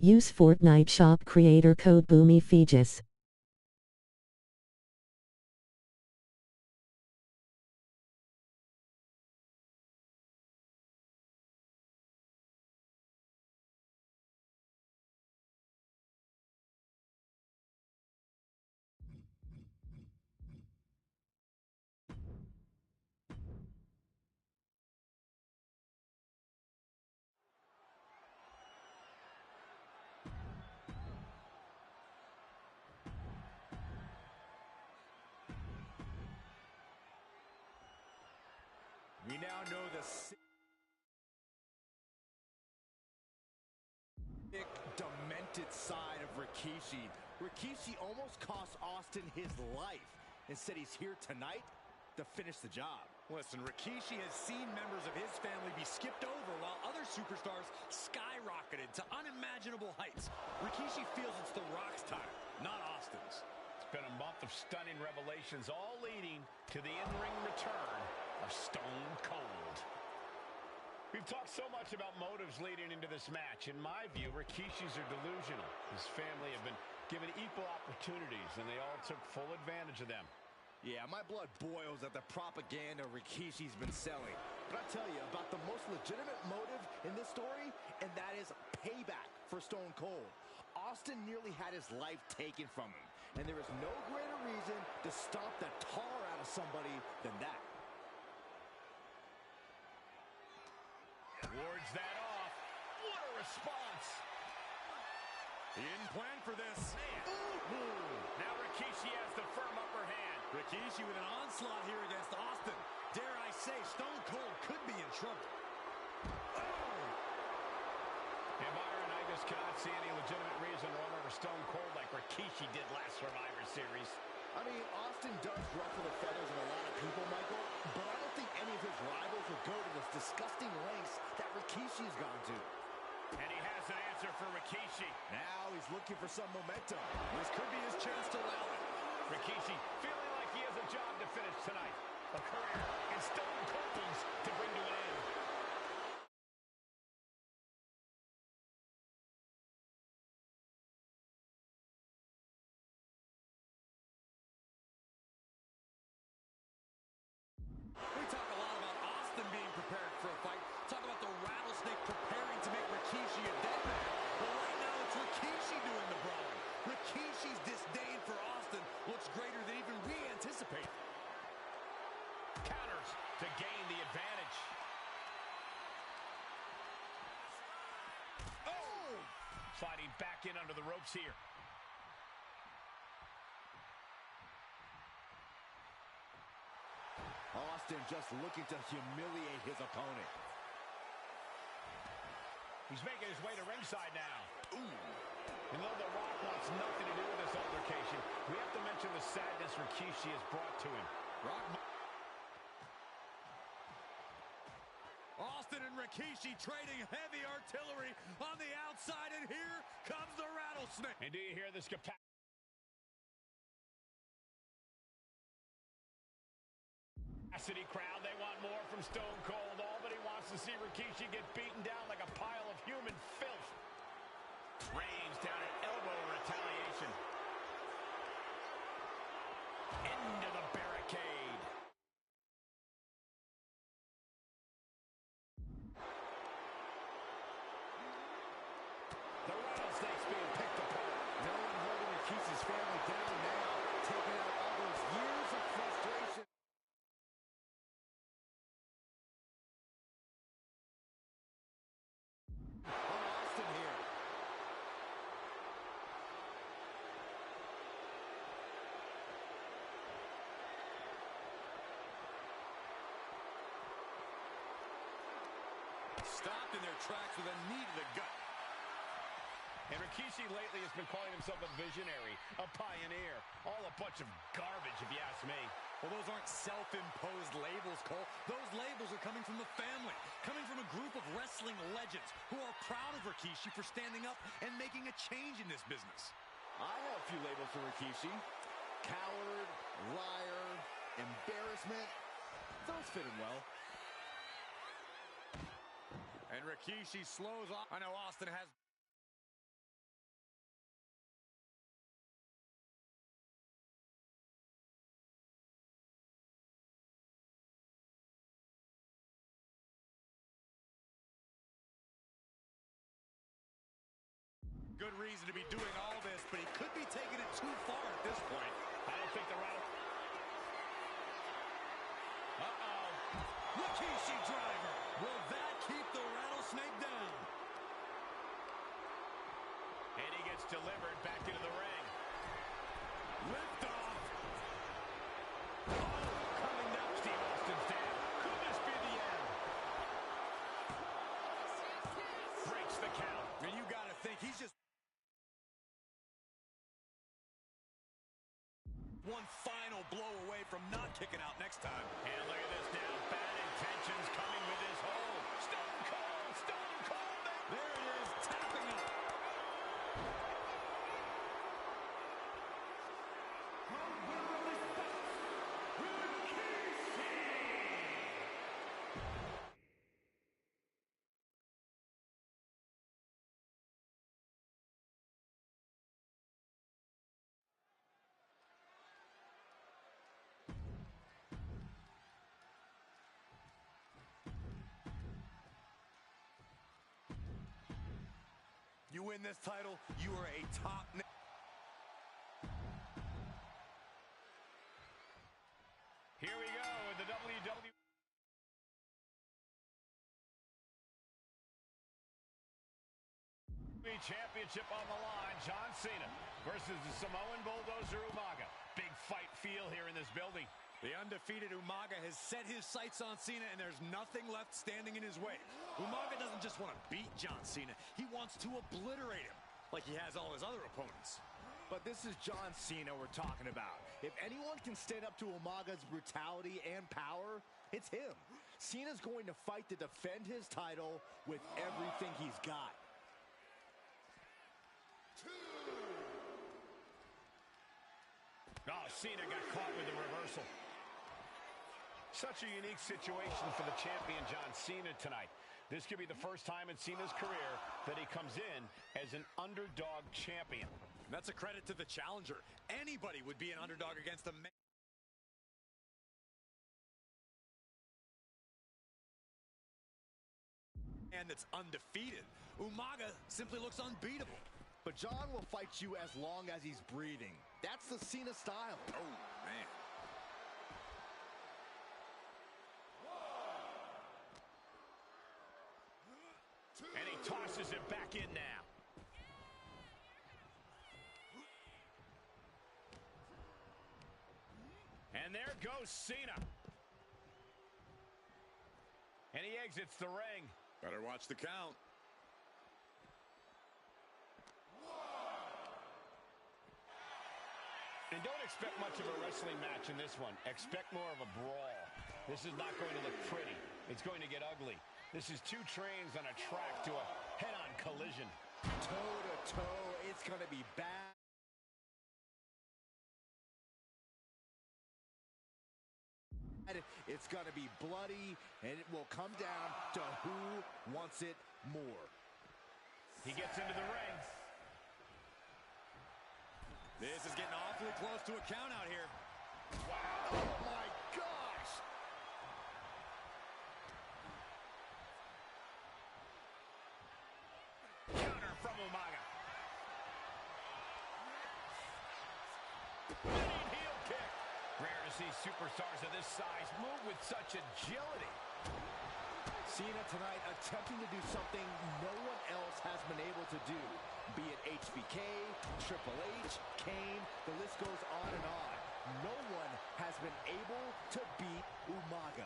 Use Fortnite shop creator code BUMMYFEEGIS. We now know the sick, demented side of Rikishi. Rikishi almost cost Austin his life. Instead, he's here tonight to finish the job. Listen, Rikishi has seen members of his family be skipped over while other superstars skyrocketed to unimaginable heights. Rikishi feels it's The Rock's time, not Austin's. It's been a month of stunning revelations, all leading to the in-ring return of Stone Cold. We've talked so much about motives leading into this match. In my view, Rikishi's are delusional. His family have been given equal opportunities, and they all took full advantage of them. Yeah, my blood boils at the propaganda Rikishi's been selling. But I'll tell you about the most legitimate motive in this story, and that is payback for Stone Cold. Austin nearly had his life taken from him, and there is no greater reason to stomp the tar out of somebody than that. Wards that off. What a response. He didn't plan for this. Ooh. Now Rikishi has the firm upper hand. Rikishi with an onslaught here against Austin. Dare I say, Stone Cold could be in trouble. And Byron, I just cannot see any legitimate reason to run over Stone Cold like Rikishi did last Survivor Series. I mean, Austin does ruffle the feathers of a lot of people, Michael, but I don't think any of his rivals would go to this disgusting lengths that Rikishi's gone to. And he has an answer for Rikishi. Now he's looking for some momentum. This could be his chance to rally. Rikishi feeling like he has a job to finish tonight. A career in Stone Cold's to bring to an end. We talk a lot about Austin being prepared for a fight. Talk about the rattlesnake preparing to make Rikishi a dead man. But right now it's Rikishi doing the brawling. Rikishi's disdain for Austin looks greater than even we anticipated. Counters to gain the advantage. Oh! Sliding back in under the ropes here. Austin just looking to humiliate his opponent. He's making his way to ringside now. Ooh. And though The Rock wants nothing to do with this altercation, we have to mention the sadness Rikishi has brought to him. Austin and Rikishi trading heavy artillery on the outside, and here comes the rattlesnake. And do you hear this capacity? Crowd, they want more from Stone Cold. Albany wants to see Rikishi get beaten down like a pile of human filth. Reigns down at elbow retaliation. Into the barricade. The rattlesnake's being picked apart. No one holding Rikishi's family down now, taking out all those years of frustration. Austin here. Stopped in their tracks with a knee to the gut. And Rikishi lately has been calling himself a visionary, a pioneer. All a bunch of garbage, if you ask me. Well, those aren't self-imposed labels, Cole. Those labels are coming from the family, coming from a group of wrestling legends who are proud of Rikishi for standing up and making a change in this business. I have a few labels for Rikishi. Coward, liar, embarrassment. Those fit him well. And Rikishi slows off. I know Austin has Good reason to be doing all this, but he could be taking it too far at this point. I don't think the rattle... Uh-oh. Rikishi driver. Will that keep the rattlesnake down? And he gets delivered back into the ring. Lift off. Oh, coming down. Steve Austin's down. Could this be the end? Breaks the count. And you got to think he's just one final blow away from not kicking out next time. And look at this now. Bad intentions coming with his hold. Stone Cold. Stone Cold. There it is. Tapping up. You win this title, you are a top... Here we go with the WWE Championship on the line. John Cena versus the Samoan Bulldozer Umaga. Big fight feel here in this building. The undefeated Umaga has set his sights on Cena, and there's nothing left standing in his way. Umaga doesn't just want to beat John Cena. He wants to obliterate him, like he has all his other opponents. But this is John Cena we're talking about. If anyone can stand up to Umaga's brutality and power, it's him. Cena's going to fight to defend his title with everything he's got. Oh, Cena got caught with the reversal. Such a unique situation for the champion John Cena tonight. This could be the first time in Cena's career that he comes in as an underdog champion. And that's a credit to the challenger. Anybody would be an underdog against a man that's undefeated. Umaga simply looks unbeatable. But John will fight you as long as he's breathing. That's the Cena style. Oh, man. And he tosses it back in now. And there goes Cena. And he exits the ring. Better watch the count. And don't expect much of a wrestling match in this one. Expect more of a brawl. This is not going to look pretty. It's going to get ugly. This is two trains on a track to a head-on collision. Toe-to-toe, it's going to be bad. It's going to be bloody, and it will come down to who wants it more. He gets into the ring. This is getting awfully close to a count out here. Wow. Oh, my gosh. Counter from Umaga. Spinning heel kick. Rare to see superstars of this size move with such agility. Cena tonight attempting to do something no one else has been able to do. Be it HBK, Triple H, Kane, the list goes on and on. No one has been able to beat Umaga.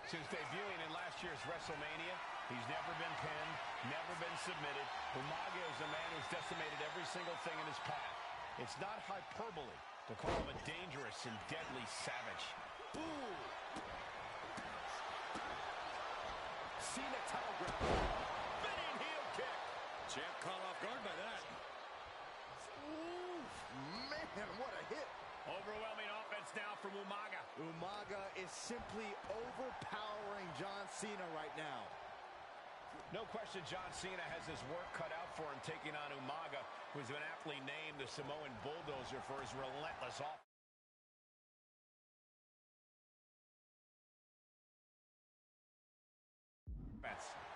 Since debuting in last year's WrestleMania, he's never been pinned, never been submitted. Umaga is a man who's decimated every single thing in his path. It's not hyperbole to call him a dangerous and deadly savage. Ooh. Cena title grab. Spinning heel kick. Champ caught off guard by that. Ooh, man, what a hit. Overwhelming offense now from Umaga. Umaga is simply overpowering John Cena right now. No question John Cena has his work cut out for him taking on Umaga, who's been aptly named the Samoan Bulldozer for his relentless offense.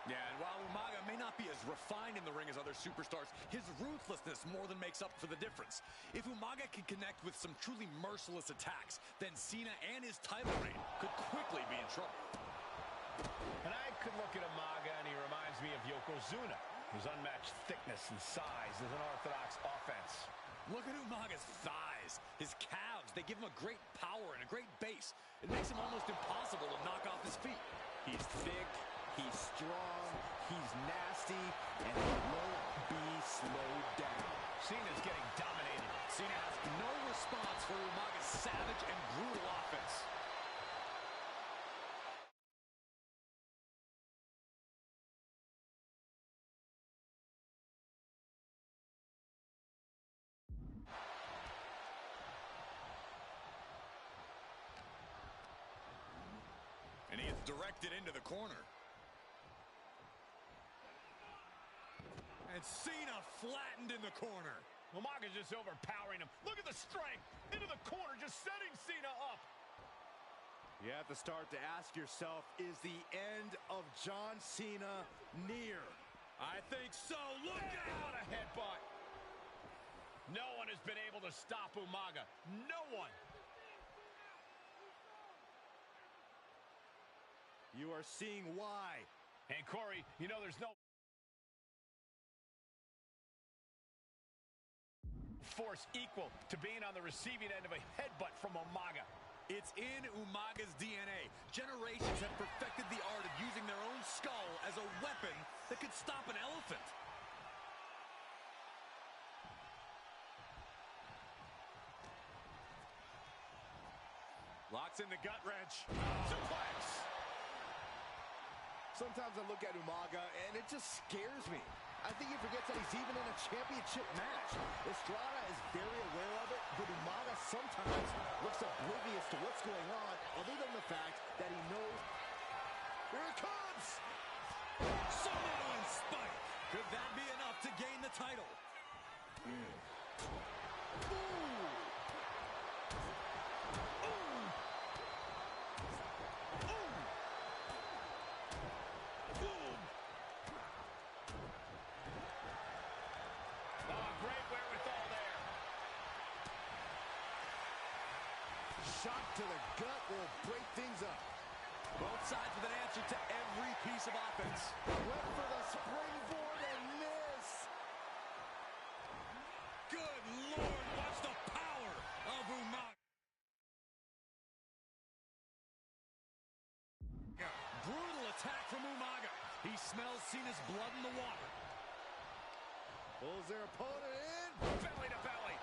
Yeah, and while Umaga may not not be as refined in the ring as other superstars, his ruthlessness more than makes up for the difference. If Umaga can connect with some truly merciless attacks, then Cena and his title reign could quickly be in trouble. And I could look at Umaga and he reminds me of Yokozuna, whose unmatched thickness and size is an orthodox offense. Look at Umaga's thighs, his calves. They give him a great power and a great base. It makes him almost impossible to knock off his feet. He's thick, he's strong, he's nasty, and he won't be slowed down. Cena's getting dominated. Cena has no response for Umaga's savage and brutal offense. And he is directed into the corner. And Cena flattened in the corner. Umaga's just overpowering him. Look at the strength. Into the corner, just setting Cena up. You have to start to ask yourself, is the end of John Cena near? I think so. Look What out! a headbutt. No one has been able to stop Umaga. No one. You are seeing why. And Corey, you know there's no force equal to being on the receiving end of a headbutt from Umaga. It's in Umaga's DNA. Generations have perfected the art of using their own skull as a weapon that could stop an elephant. Locks in the gut wrench. Suplex. Sometimes I look at Umaga and it just scares me. I think he forgets that he's even in a championship match. Estrada is very aware of it, but Umaga sometimes looks oblivious to what's going on, other than the fact that he knows. Here it comes! Samoan spike. Could that be enough to gain the title? Ooh. Shot to the gut will break things up. Both sides with an answer to every piece of offense. Went for the springboard and miss. Good Lord, watch the power of Umaga. Brutal attack from Umaga. He smells Cena's blood in the water. Pulls their opponent in. Belly to belly.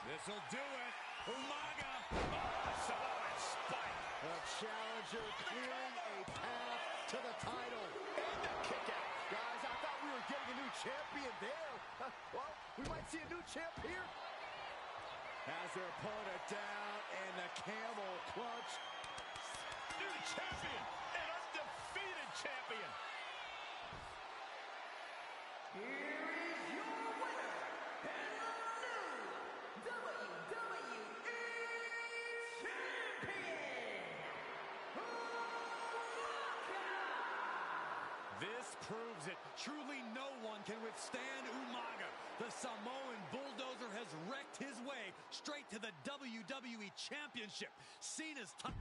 This'll do it. Umaga. Oh, Samoan spike. The challenger clearing a path to the title. And the kick out. Guys, I thought we were getting a new champion there. Well, we might see a new champ here. Has their opponent down, and the camel clutch. New champion. An undefeated champion. Here is your winner, and the new WWE Champion, Umaga! This proves it. Truly no one can withstand Umaga. The Samoan bulldozer has wrecked his way straight to the WWE Championship. Cena's time.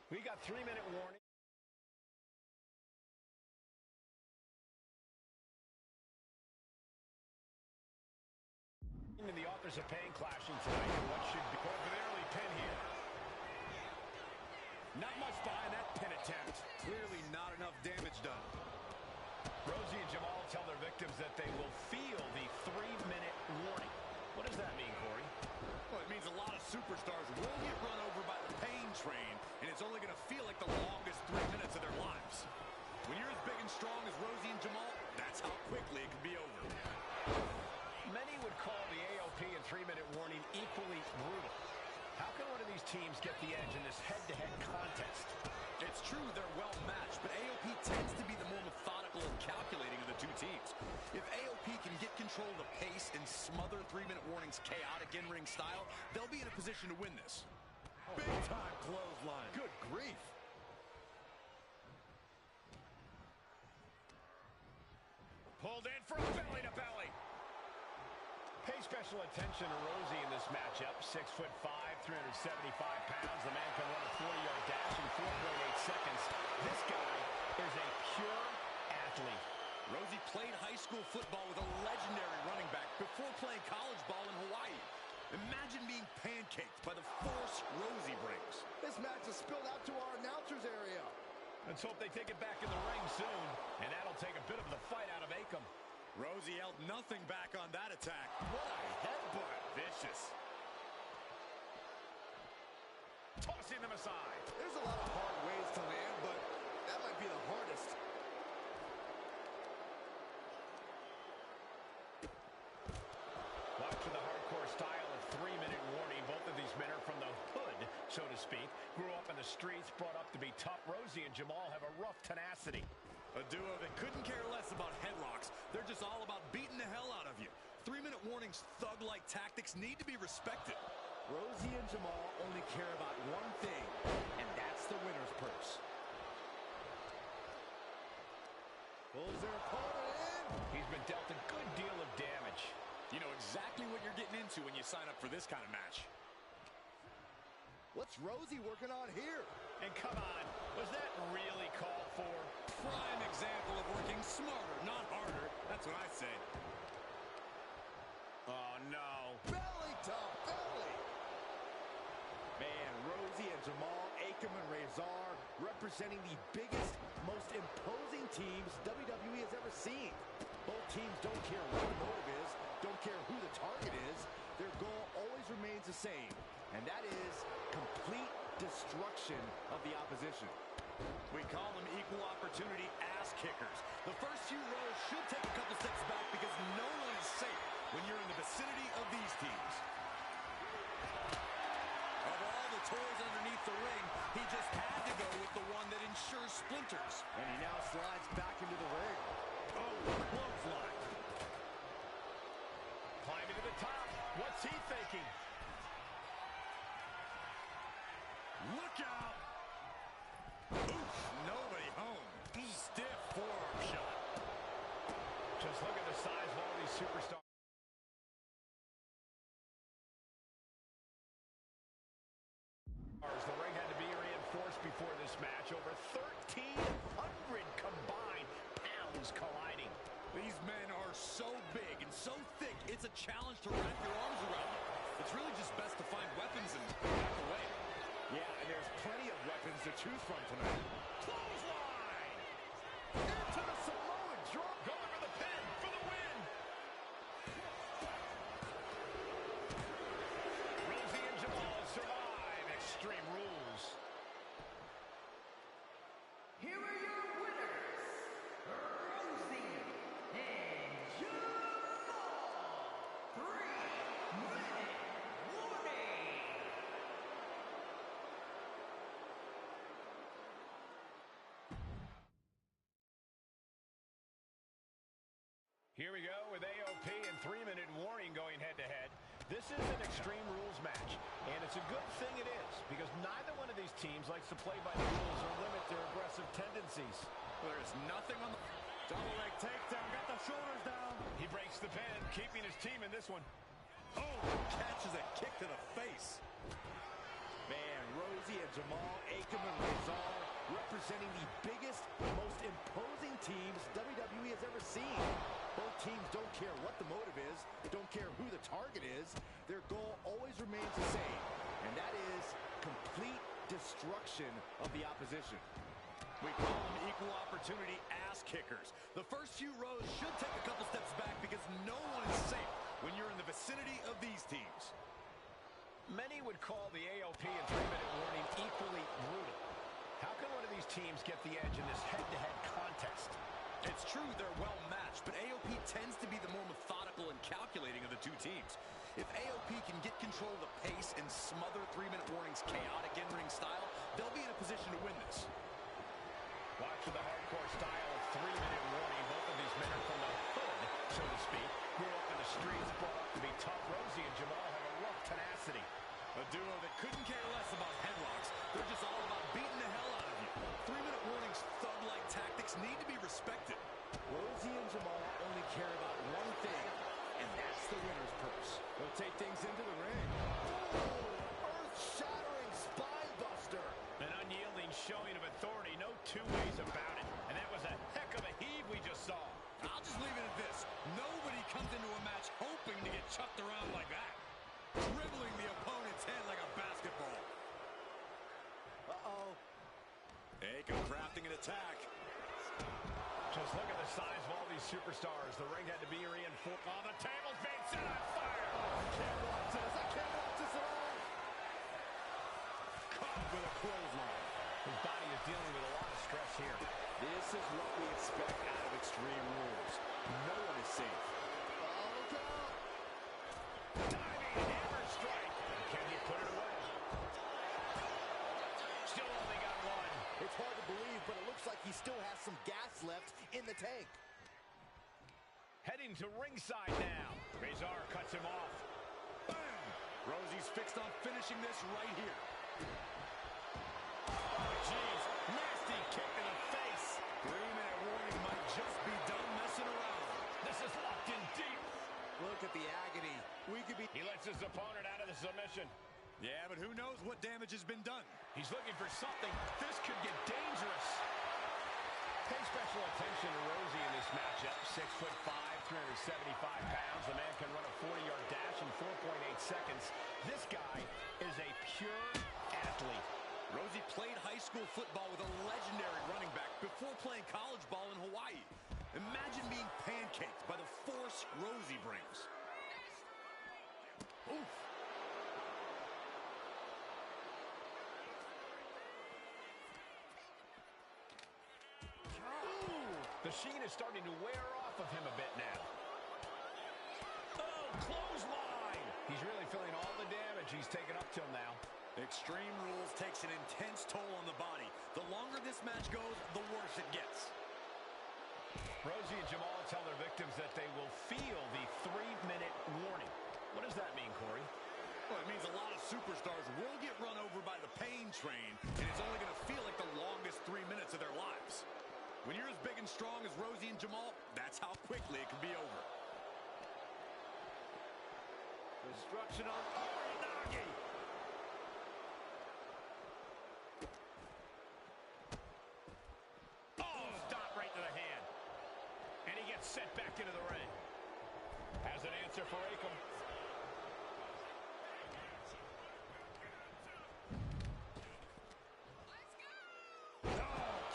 We got 3-minute warning. of pain clashing tonight in what should be going for the early pin here. Not much behind that pin attempt. Clearly not enough damage done. Rosie and Jamal tell their victims that they will feel the 3-minute warning. What does that mean, Corey? Well, it means a lot of superstars will get run over by the pain train, and it's only going to feel like the longest 3 minutes of their lives. When you're as big and strong as Rosie and Jamal, that's how quickly it can be over. Many would call the AOP and 3-minute warning equally brutal. How can one of these teams get the edge in this head-to-head contest? It's true they're well matched, but AOP tends to be the more methodical and calculating of the two teams. If AOP can get control of the pace and smother 3-minute warnings' chaotic in-ring style, they'll be in a position to win this. Big-time clothesline. Good grief. Pulled in for a belly-to-belly. Pay special attention to Rosie in this matchup. 6'5", 375 pounds. The man can run a 40-yard dash in 4.8 seconds. This guy is a pure athlete. Rosie played high school football with a legendary running back before playing college ball in Hawaii. Imagine being pancaked by the force Rosie brings. This match has spilled out to our announcers area. Let's hope they take it back in the ring soon, and that'll take a bit of the fight out of Akam. Rosie held nothing back on that attack. What a headbutt. Vicious. Tossing them aside. There's a lot of hard ways to land, but that might be the hardest. Watch for the hardcore style of 3-minute warning. Both of these men are from the hood, so to speak. Grew up in the streets, brought up to be tough. Rosie and Jamal have a rough tenacity. A duo that couldn't care less about headlocks. They're just all about beating the hell out of you. 3-minute warnings, thug-like tactics need to be respected. Rosie and Jamal only care about one thing, and that's the winner's purse. Pulls their opponent in. He's been dealt a good deal of damage. You know exactly what you're getting into when you sign up for this kind of match. What's Rosie working on here? And come on, was that really called for? Prime example of working smarter, not harder. That's what I say. Oh, no. Belly to belly. Man, Rosie and Jamal, Akam and Razor, representing the biggest, most imposing teams WWE has ever seen. Both teams don't care what the motive is, don't care who the target is. Their goal always remains the same, and that is complete destruction of the opposition. We call them equal opportunity ass kickers. The first few rows should take a couple steps back because no one is safe when you're in the vicinity of these teams. Of all the toys underneath the ring, he just had to go with the one that ensures splinters. And he now slides back into the ring. Oh, clothesline. Climbing to the top. What's he thinking? Look out! Oof, nobody home. Stiff forearm shot. Just look at the size of all these superstars. The ring had to be reinforced before this match. Over 1,300 combined pounds colliding. These men are so big and so thick, it's a challenge to wrap your arms around them. It's really just best to find weapons and back away. Yeah, and there's plenty of weapons to choose from tonight. Clothesline! Into the Samoan drop. Going for the pin for the win! Rosie and Jamal survive Extreme Rules. Here are your winners, Rosie and Jamal. 3-minute warning. Here we go with AOP and 3-minute warning going head-to-head. This is an Extreme Rules match, and it's a good thing it is, because neither one of these teams likes to play by the rules or limit their aggressive tendencies. There's nothing on the... Double leg takedown, got the shoulders down. He breaks the pin, keeping his team in this one. Oh, catches a kick to the face. Man, Rosie and Jamal, Akam and Razor, representing the biggest, most imposing teams WWE has ever seen. Both teams don't care what the motive is, don't care who the target is. Their goal always remains the same, and that is complete destruction of the opposition. We call them equal opportunity ass kickers. The first few rows should take a couple steps back because no one is safe when you're in the vicinity of these teams. Many would call the AOP and 3-minute warning equally brutal. How can one of these teams get the edge in this head-to-head contest? It's true they're well matched, but AOP tends to be the more methodical and calculating of the two teams. If AOP can get control of the pace and smother 3-minute warning's chaotic in-ring style, they'll be in a position to win this. Watch the hardcore style of 3-minute warning. Both of these men are from the hood, so to speak. Grew up in the streets, brought up to be tough. Rosie and Jamal have a rough tenacity. A duo that couldn't care less about headlocks. They're just all about beating the hell out of you. 3-minute warning's thug-like tactics need to be respected. Rosie and Jamal only care about one thing, and that's the winner's purse. They'll take things into the ring. Oh, earth-shattering spine buster. An unyielding showing of authority, no two ways about it. And that was a heck of a heave we just saw. I'll just leave it at this. Nobody comes into a match hoping to get chucked around like that. Dribbling the opponent's head like a basketball. Uh-oh. Akam crafting an attack. Just look at the size of all these superstars. The ring had to be reinforced. Oh, the table's being set on fire. I can't watch this. I can't watch this at all. Caught with a clothesline. His body is dealing with a lot of stress here. This is what we expect out of Extreme Rules. No one is safe. Oh, look out. Diving hammer strike. Can he put it away? Still only got one. It's hard to believe, but it looks like he still has some gas left in the tank. Heading to ringside now. Razor cuts him off. Bam! Rosie's fixed on finishing this right here. Oh, jeez. Nasty kick in the face. 3-minute warning might just be done messing around. This is locked in deep. Look at the agony. We could be... He lets his opponent out of the submission. Yeah, but who knows what damage has been done. He's looking for something. This could get dangerous. Pay special attention to Rosie in this matchup. 6'5", 375 pounds. The man can run a 40-yard dash in 4.8 seconds. This guy is a pure athlete. Rosie played high school football with a legendary running back before playing college ball in Hawaii. Imagine being pancaked by the force Rosie brings. Oof. The sheen is starting to wear off of him a bit now. Oh, clothesline! He's really feeling all the damage he's taken up till now. Extreme Rules takes an intense toll on the body. The longer this match goes, the worse it gets. Rosie and Jamal tell their victims that they will feel the 3-minute warning. What does that mean, Corey? Well, it means a lot of superstars will get run over by the pain train, and it's only going to feel like the longest 3 minutes of their lives. When you're as big and strong as Rosie and Jamal, that's how quickly it can be over. Destruction on Uranagi! Oh, stop right to the hand. And he gets sent back into the ring. Has an answer for Akam.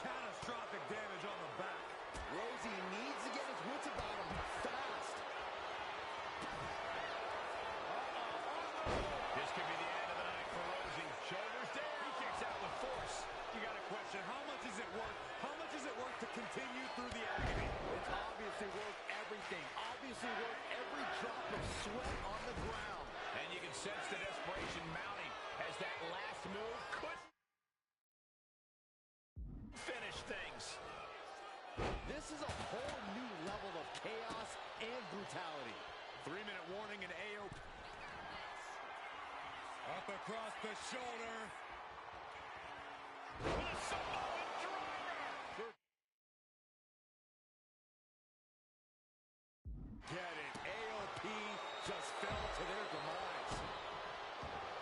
Catastrophic damage on the back. Rosie needs to get his wits about him fast. This could be the end of the night for Rosie. Shoulders down. He kicks out with force. You got a question. How much is it worth? How much is it worth to continue through the agony? It's obviously worth everything. Obviously worth every drop of sweat on the ground. And you can sense the desperation mounting as that last move could finish things. This is a whole new level of chaos and brutality. 3-minute warning in AOP. Up across the shoulder. With a Samoan driver. Get it. AOP just fell to their demise.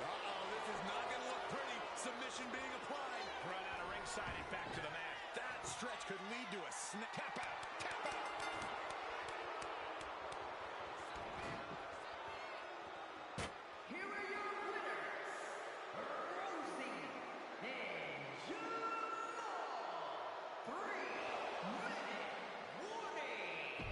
Uh-oh, this is not going to look pretty. Submission being applied. Run out of lopsided back to the mat. That stretch could lead to a snap. Tap out. Tap out. Here are your winners, Rosie and Jamal. 3-minute warning.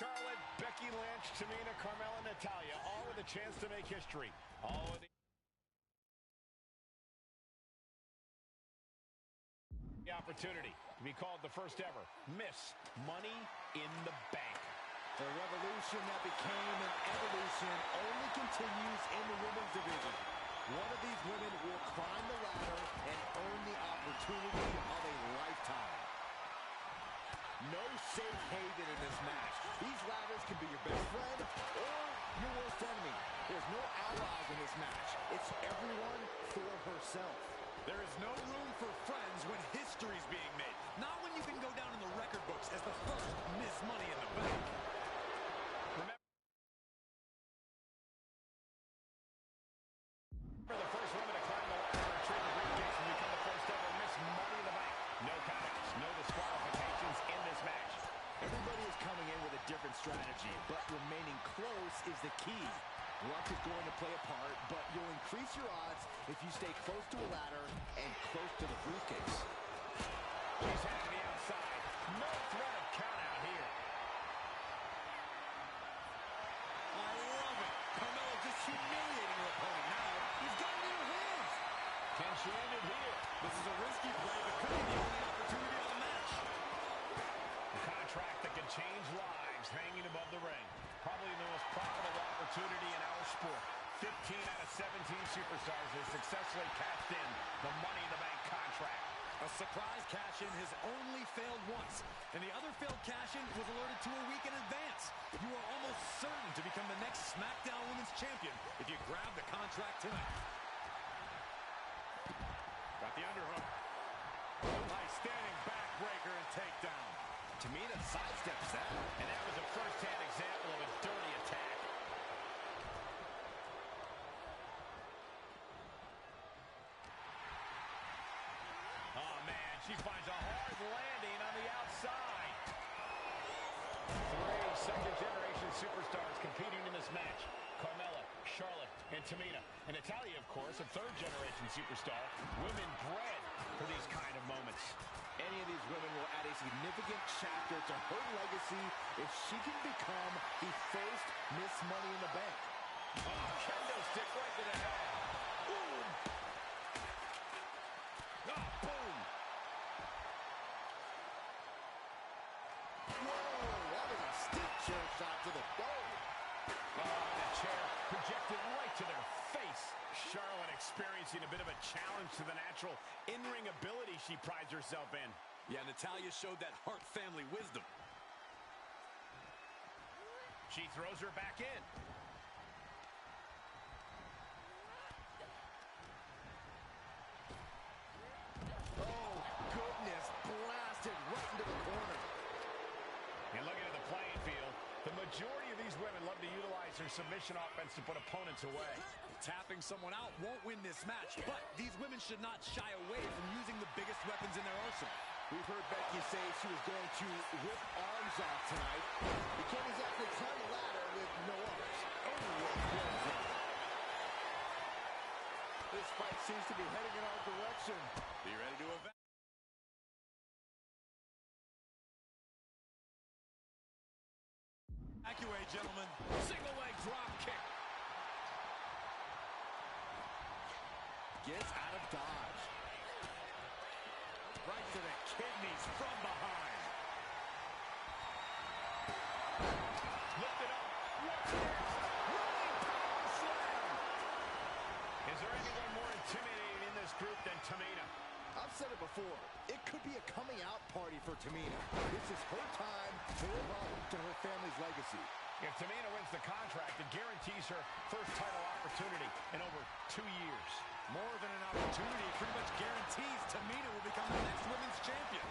Charlotte, Becky Lynch, Tamina, Carmella, Natalya, all with a chance to make history. All with the opportunity to be called the first ever Miss Money in the Bank. The revolution that became an evolution only continues in the women's division. One of these women will climb the ladder and earn the opportunity of a lifetime. No safe haven in this match. These ladders can be your best friend or your worst enemy. There's no allies in this match. It's everyone for herself. There is no room for friends when history's being made. Not when you can go down in the record books as the first Miss Money in the Bank. Remember the first woman to climb the ladder and trade the briefcase and become the first ever Miss Money in the Bank. No countouts, no disqualifications in this match. Everybody is coming in with a different strategy, but remaining close is the key. Luck is going to play a part, but you'll increase your odds if you stay close to a ladder and close to the briefcase. She's headed to the outside. No threat of countout here. I love it. Carmella just humiliating her opponent. Now he's got it in her hands. Can she end it here? This is a risky play, but could be the only opportunity of the match. A contract that can change lives hanging above the ring. Probably the most profitable opportunity in our sport. 15 out of 17 superstars have successfully cashed in the Money in the Bank contract. A surprise cash-in has only failed once, and the other failed cash-in was alerted to a week in advance. You are almost certain to become the next SmackDown Women's Champion if you grab the contract tonight. Got the underhook. Nice standing backbreaker and takedown. Tamina sidesteps that. And that was a first-hand example of a dirty attack. Oh, man, she finds a hard landing on the outside. 3 second-generation superstars competing in this match. Carmella, Charlotte, and Tamina. And Natalya, of course, a third-generation superstar. Women bred for these kind of moments. Any of these women will add a significant chapter to her legacy if she can become the first Miss Money in the Bank. Oh, kendo stick right to the head. Boom! Oh, boom! Whoa, that was a stiff chair shot to the dome. Oh, the chair projected right to their face. Charlotte experiencing a bit of a challenge to the natural in-ring ability she prides herself in. Yeah, Natalya showed that Hart family wisdom. She throws her back in. Oh, goodness, blasted right into the corner. And looking at the playing field, the majority of these women love to utilize their submission offense to put opponents away. Tapping someone out won't win this match, but these women should not shy away from using the biggest weapons in their arsenal. We've heard Becky say she was going to rip arms off tonight. You can't exactly climb a ladder with no arms. Only with arms on. This fight seems to be heading in our direction. Be ready to event. Evacuate, gentlemen. Single leg drop kick. Gets out of dodge. Right to the kidneys from behind. Lift it up. What's next? Running power slam. Is there anyone more intimidating in this group than Tamina? I've said it before. It could be a coming out party for Tamina. This is her time to live up to her family's legacy. If Tamina wins the contract, it guarantees her first title opportunity in over 2 years. More than an opportunity, it pretty much guarantees Tamina will become the next women's champion.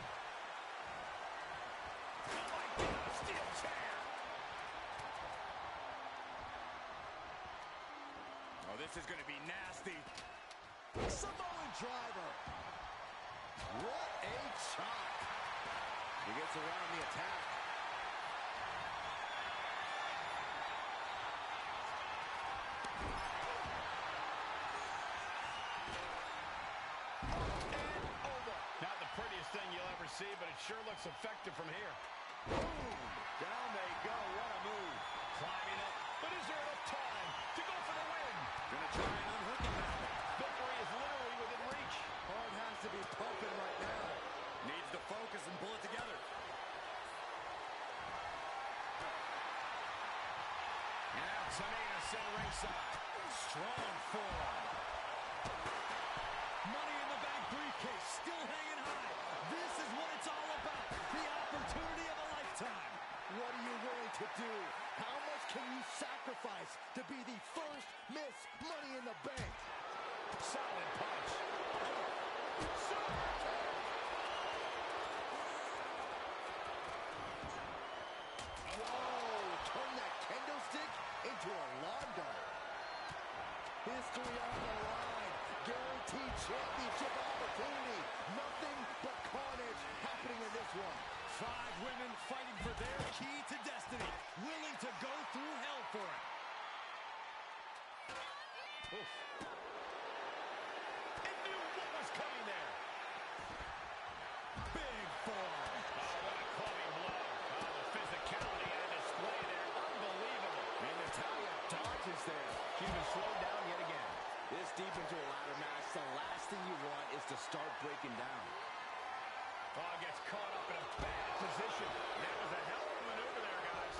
Oh my God, a steel chair! Oh, this is going to be nasty. Samoan driver. What a chop. He gets around the attack. Not the prettiest thing you'll ever see, but it sure looks effective from here. Boom! Down they go. What a move. Climbing up, but is there enough time to go for the win? Gonna try and unhook him now. Victory is literally within reach. Heart has to be pumping right now. Needs to focus and pull it together. And now Tamina set ringside. Strong forearm. Money in the Bank briefcase still hanging high. This is what it's all about. The opportunity of a lifetime. What are you willing to do? How much can you sacrifice to be the first Miss Money in the Bank? Solid punch. Whoa! Turn that kendo stick into a lawn dart. History on the line. Guaranteed championship opportunity. Nothing but carnage happening in this one. 5 women fighting for their key to destiny. Willing to go through hell for it. Oof. It knew what was coming there. Big forearm. Oh, what a clubbing blow. Oh, the physicality on display there. Unbelievable. And Natalya dodges there. She's been slowed down yet again. This deep into a ladder match, the last thing you want is to start breaking down. Oh, gets caught up in a bad position. That was a hell of a maneuver there, guys.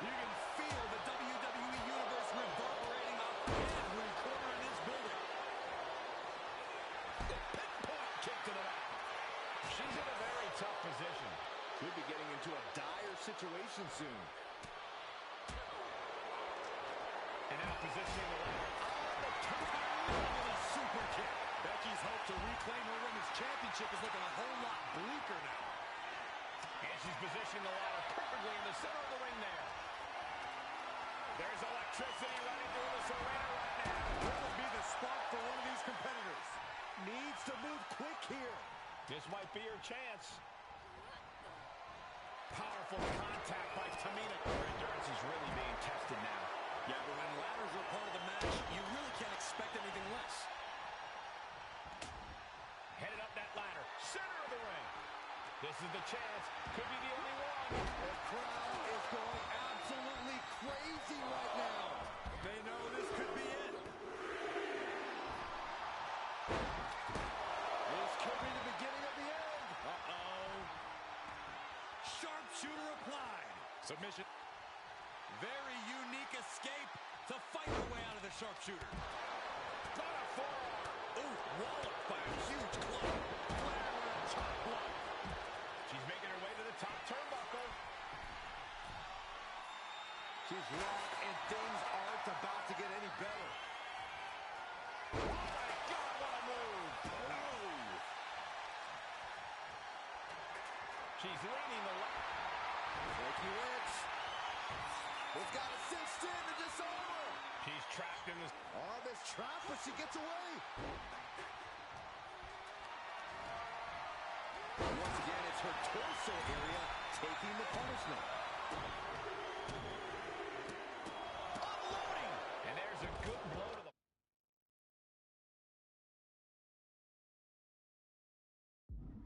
You can feel the WWE Universe reverberating off every corner in this building. Pinpoint kick to the back. She's in a very tough position. Could be getting into a dire situation soon. And now positioning the ladder. With a super kick. Becky's hope to reclaim her women's championship is looking a whole lot bleaker now. And she's positioning the ladder perfectly in the center of the ring there. There's electricity running through this arena right now. What would be the spark for one of these competitors? Needs to move quick here. This might be her chance. Powerful contact by Tamina. Her endurance is really being tested now. Yeah, but when ladders are part of the match, you really can't expect anything less. Headed up that ladder. Center of the ring. This is the chance. Could be the only one. The crowd is going absolutely crazy right now. They know this could be it. This could be the beginning of the end. Uh-oh. Sharpshooter applied. Submission. Very unique escape to fight her way out of the sharpshooter. Not a forearm. Ooh, walloped by a huge club. Glamour chop block. She's making her way to the top turnbuckle. She's locked, and things aren't about to get any better. Oh my God, what a move. Oh. She's leaning the ladder. Becky Lynch. It's got a cinched in to disarm. She's trapped in this. Arm is trapped, but she gets away. Once again, it's her torso area taking the punishment. Unloading. And there's a good blow to the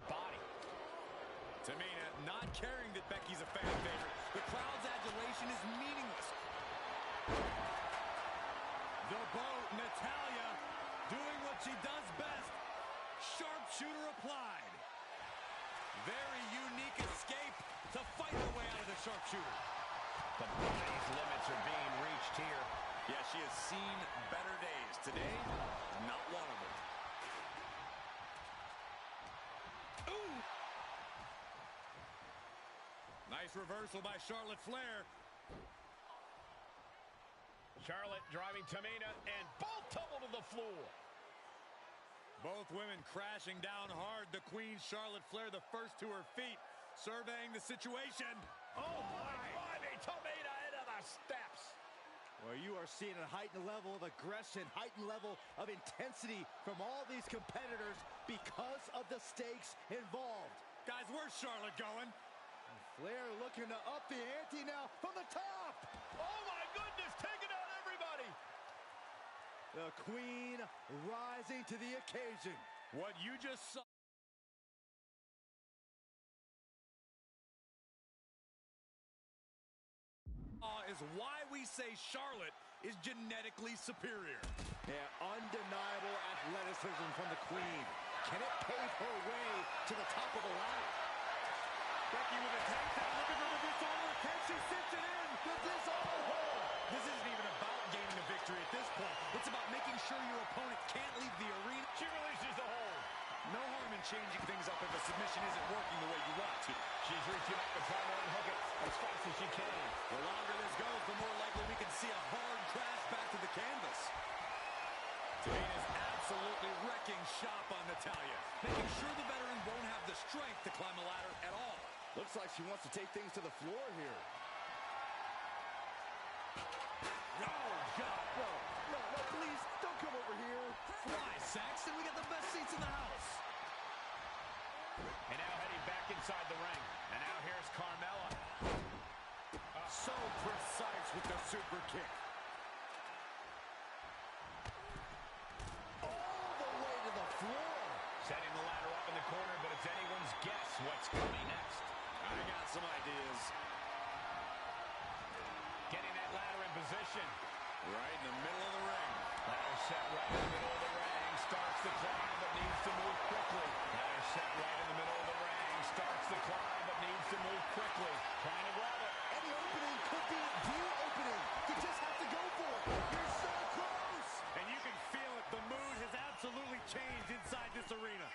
body. Tamina not caring that Becky's a fan favorite. The crowd's adulation is meaningless. The boat, Natalya, doing what she does best. Sharpshooter applied. Very unique escape to fight her way out of the sharpshooter. The body's limits are being reached here. Yeah, she has seen better days. Today, not one of them. Ooh! Nice Nice reversal by Charlotte Flair. Charlotte driving Tamina, and both tumble to the floor. Both women crashing down hard. The Queen, Charlotte Flair, the first to her feet, surveying the situation. Oh, my. Driving Tamina into the steps. Well, you are seeing a heightened level of aggression, heightened level of intensity from all these competitors because of the stakes involved. Guys, where's Charlotte going? Flair looking to up the ante now from the top. Oh, my goodness, taking out everybody. The Queen rising to the occasion. What you just saw is why we say Charlotte is genetically superior. Yeah, undeniable athleticism from the Queen. Can it pave her way to the top of the ladder? Becky with a takedown, looking for the disorder. Can she cinch it in? The disorder! This isn't even about gaining a victory at this point. It's about making sure your opponent can't leave the arena. She releases the hold. No harm in changing things up if a submission isn't working the way you want to. She's reaching up and trying to unhook it as fast as she can. The longer this goes, the more likely we can see a hard crash back to the canvas. Tamina's absolutely wrecking shop on Natalya, making sure the veteran won't have the strength to climb a ladder at all. Looks like she wants to take things to the floor here. Oh, God. No, please, don't come over here. Why, Saxton? We got the best seats in the house. And now heading back inside the ring. And now here's Carmella. So precise with the super kick. All the way to the floor. Setting the ladder up in the corner, but it's anyone's guess what's coming next. I got some ideas. Getting that ladder in position. Right in the middle of the ring. Ladder set right in the middle of the ring. Starts the climb, but needs to move quickly. Ladder set right in the middle of the ring. Starts the climb, but needs to move quickly. Trying to grab it. Any opening could be the opening. You just have to go for it. You're so close. And you can feel it. The mood has absolutely changed inside this arena.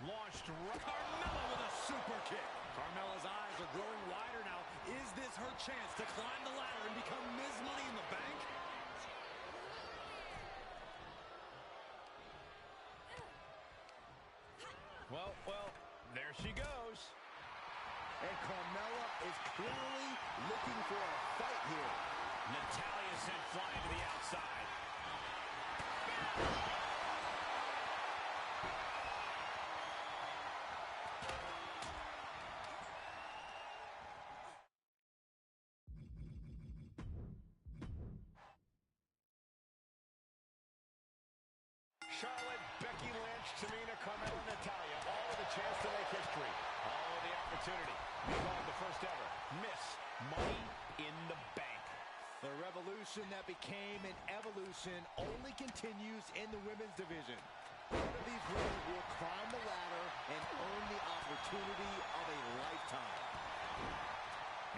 Launched right. Carmella with a super kick. Carmella's eyes are growing wider now. Is this her chance to climb the ladder and become Ms. Money in the Bank? Well, there she goes. And Carmella is clearly looking for a fight here. Natalya sent flying to the outside. Charlotte, Becky Lynch, Tamina, Carmella, Natalya, all with a chance to make history. All with the opportunity. We call it the first ever Miss Money in the Bank. The revolution that became an evolution only continues in the women's division. One of these women will climb the ladder and earn the opportunity of a lifetime.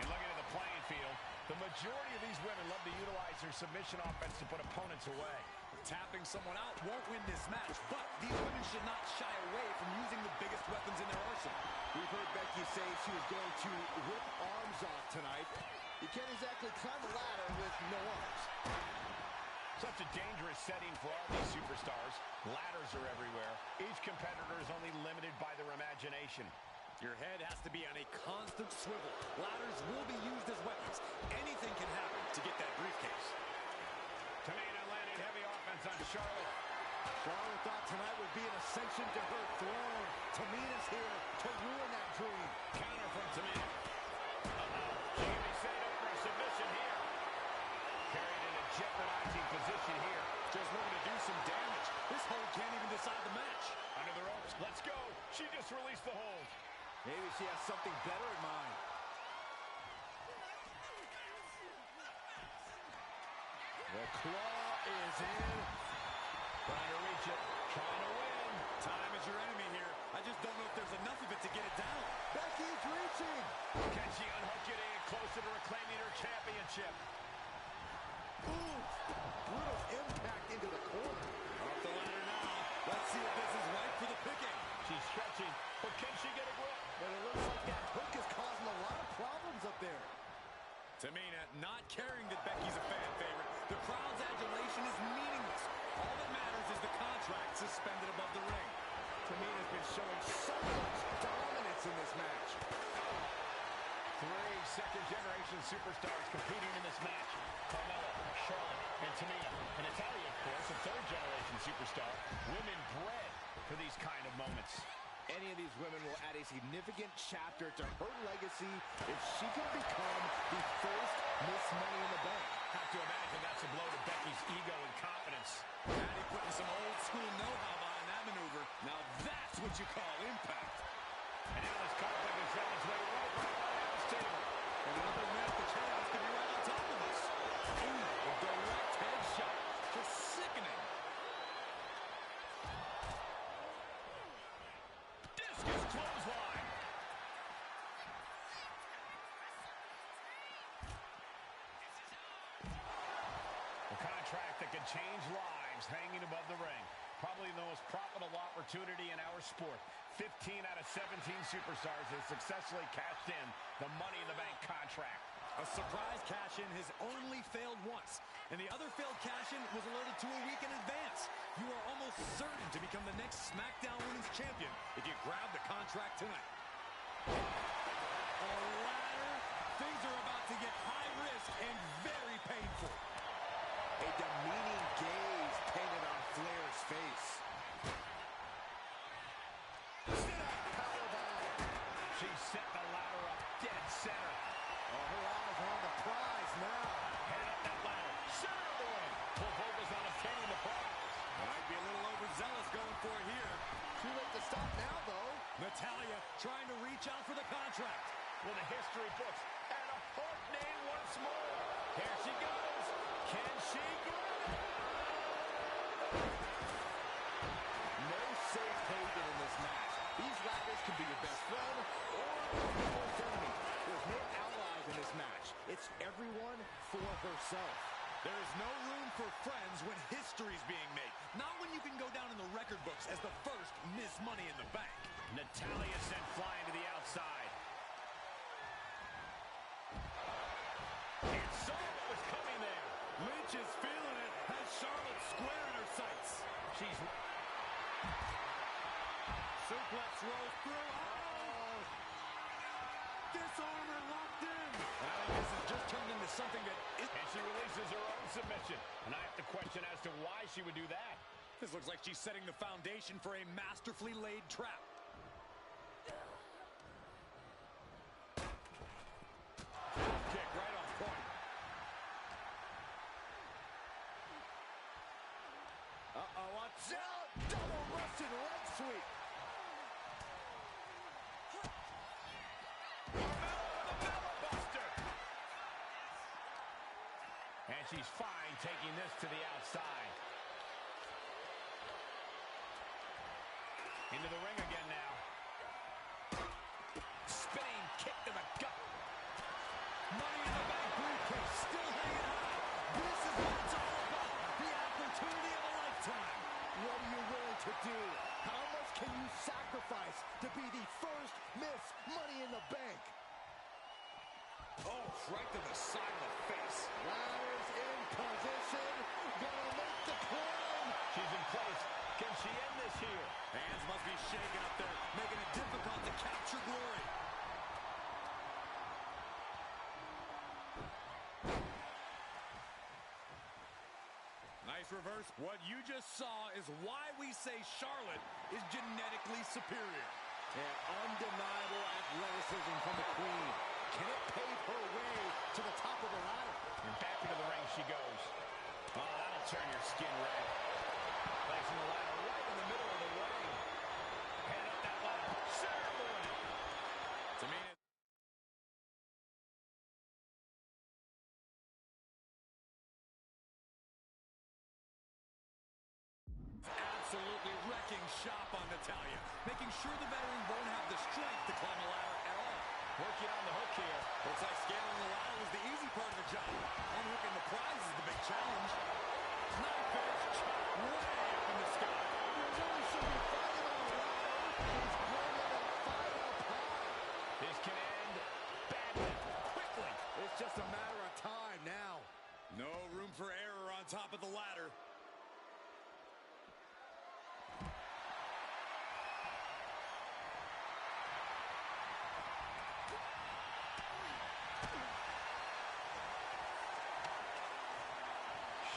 And looking at the playing field, the majority of these women love to utilize their submission offense to put opponents away. Tapping someone out won't win this match, but these women should not shy away from using the biggest weapons in their arsenal. We've heard Becky say she was going to rip arms off tonight. You can't exactly climb the ladder with no arms. Such a dangerous setting for all these superstars. Ladders are everywhere. Each competitor is only limited by their imagination. Your head has to be on a constant swivel. Ladders will be used as weapons. Anything can happen to get that briefcase. Tamina landing heavy offense on Charlotte. Charlotte thought tonight would be an ascension to her throne. Tamina's here to ruin that dream. Counter from Tamina. She can be set up for a submission here. Carried in a jeopardizing position here. Just looking to do some damage. This hold can't even decide the match. Under the ropes. Let's go. She just released the hold. Maybe she has something better in mind. The claw is in. Trying to reach it. Trying to win. Time is your enemy here. I just don't know if there's enough of it to get it down. Becky's reaching. Can she unhook it in closer to reclaiming her championship? Ooh. brutal impact into the corner. Off the ladder now. Let's see if this is right for the picking. She's stretching, but can she get a grip? But it looks like that hook is causing a lot of problems up there. Tamina not caring that Becky's a fan favorite. The crowd's adulation is meaningless. All that matters is the contract suspended above the ring. Tamina's been showing so much dominance in this match. 3 second-generation superstars competing in this match. Carmella, Charlotte, and Tamina. And Natalya, of course, a third-generation superstar. Women bred for these kind of moments. Any of these women will add a significant chapter to her legacy if she can become the first Miss Money in the Bank. Have to imagine that's a blow to Becky's ego and confidence. Maddie putting some old-school know-how behind that maneuver. Now that's what you call impact. And now this conflict is on its way right back to the house table. In another minute, the chaos could be right on top of us. Ooh, a direct headshot. Just sickening. Discus clothesline. A contract that could change lives hanging above the ring. Probably the most profitable opportunity in our sport. 15 out of 17 superstars have successfully cashed in the Money in the Bank contract. A surprise cash-in has only failed once, and the other failed cash-in was alerted to a week in advance. You are almost certain to become the next SmackDown Women's Champion if you grab the contract tonight. A ladder. Things are about to get high risk and very painful. A demeaning gaze painted on Flair's face. Sit-up powerbomb. She's setting the ladder up dead center. Oh, her eyes are on the prize now. Heading up that ladder. Center of the ring. Full focus on obtaining the prize. Might be a little overzealous going for it here. Too late to stop now, though. Natalya trying to reach out for the contract. With the history books and a Hart name once more. Here she goes. Can she grab it? No safe haven in this match. These ladders can be your best friend or your worst enemy. There's no allies in this match. It's everyone for herself. There is no room for friends when history's being made. Not when you can go down in the record books as the first Miss Money in the Bank. Natalya sent flying to the outside. And saw what was coming there. Lynch is feeling it as Charlotte square in her sights. She's... Suplex rolls through. Oh! Disarmer locked in. And I think this has just turned into something that is... And she releases her own submission. And I have to question as to why she would do that. This looks like she's setting the foundation for a masterfully laid trap. Kick right on point. Uh-oh, watch out! Double Russian leg sweep. And she's fine taking this to the outside. Into the ring again now. Spinning kick to the gut. Money in the Bank briefcase still hanging high. This is what it's all about. The opportunity of a lifetime. What are you willing to do? How much can you sacrifice to be the first Miss Money in the Bank? Oh, right to the side of the face. Ladders in position. Gonna make the climb. She's in place. Can she end this here? Hands must be shaking up there, making it difficult to capture glory. Nice reverse. What you just saw is why we say Charlotte is genetically superior. And undeniable athleticism from the Queen. Can it pave her way to the top of the ladder? And back into the ring she goes. Oh, that'll turn your skin red. Placing the ladder right in the middle of the ring. Head up that ladder. Ceremony. Tamina. Absolutely wrecking shop on Natalya, making sure the veteran won't have the strength to climb a ladder at all. Working on the hook here. Looks like scaling the ladder was the easy part of the job. Unhooking the prize is the big challenge. Knife edge chop way up in the sky. You really should be fighting on a ladder. He's bringing that fight up high. This can end badly, quickly. It's just a matter of time now. No room for error on top of the ladder.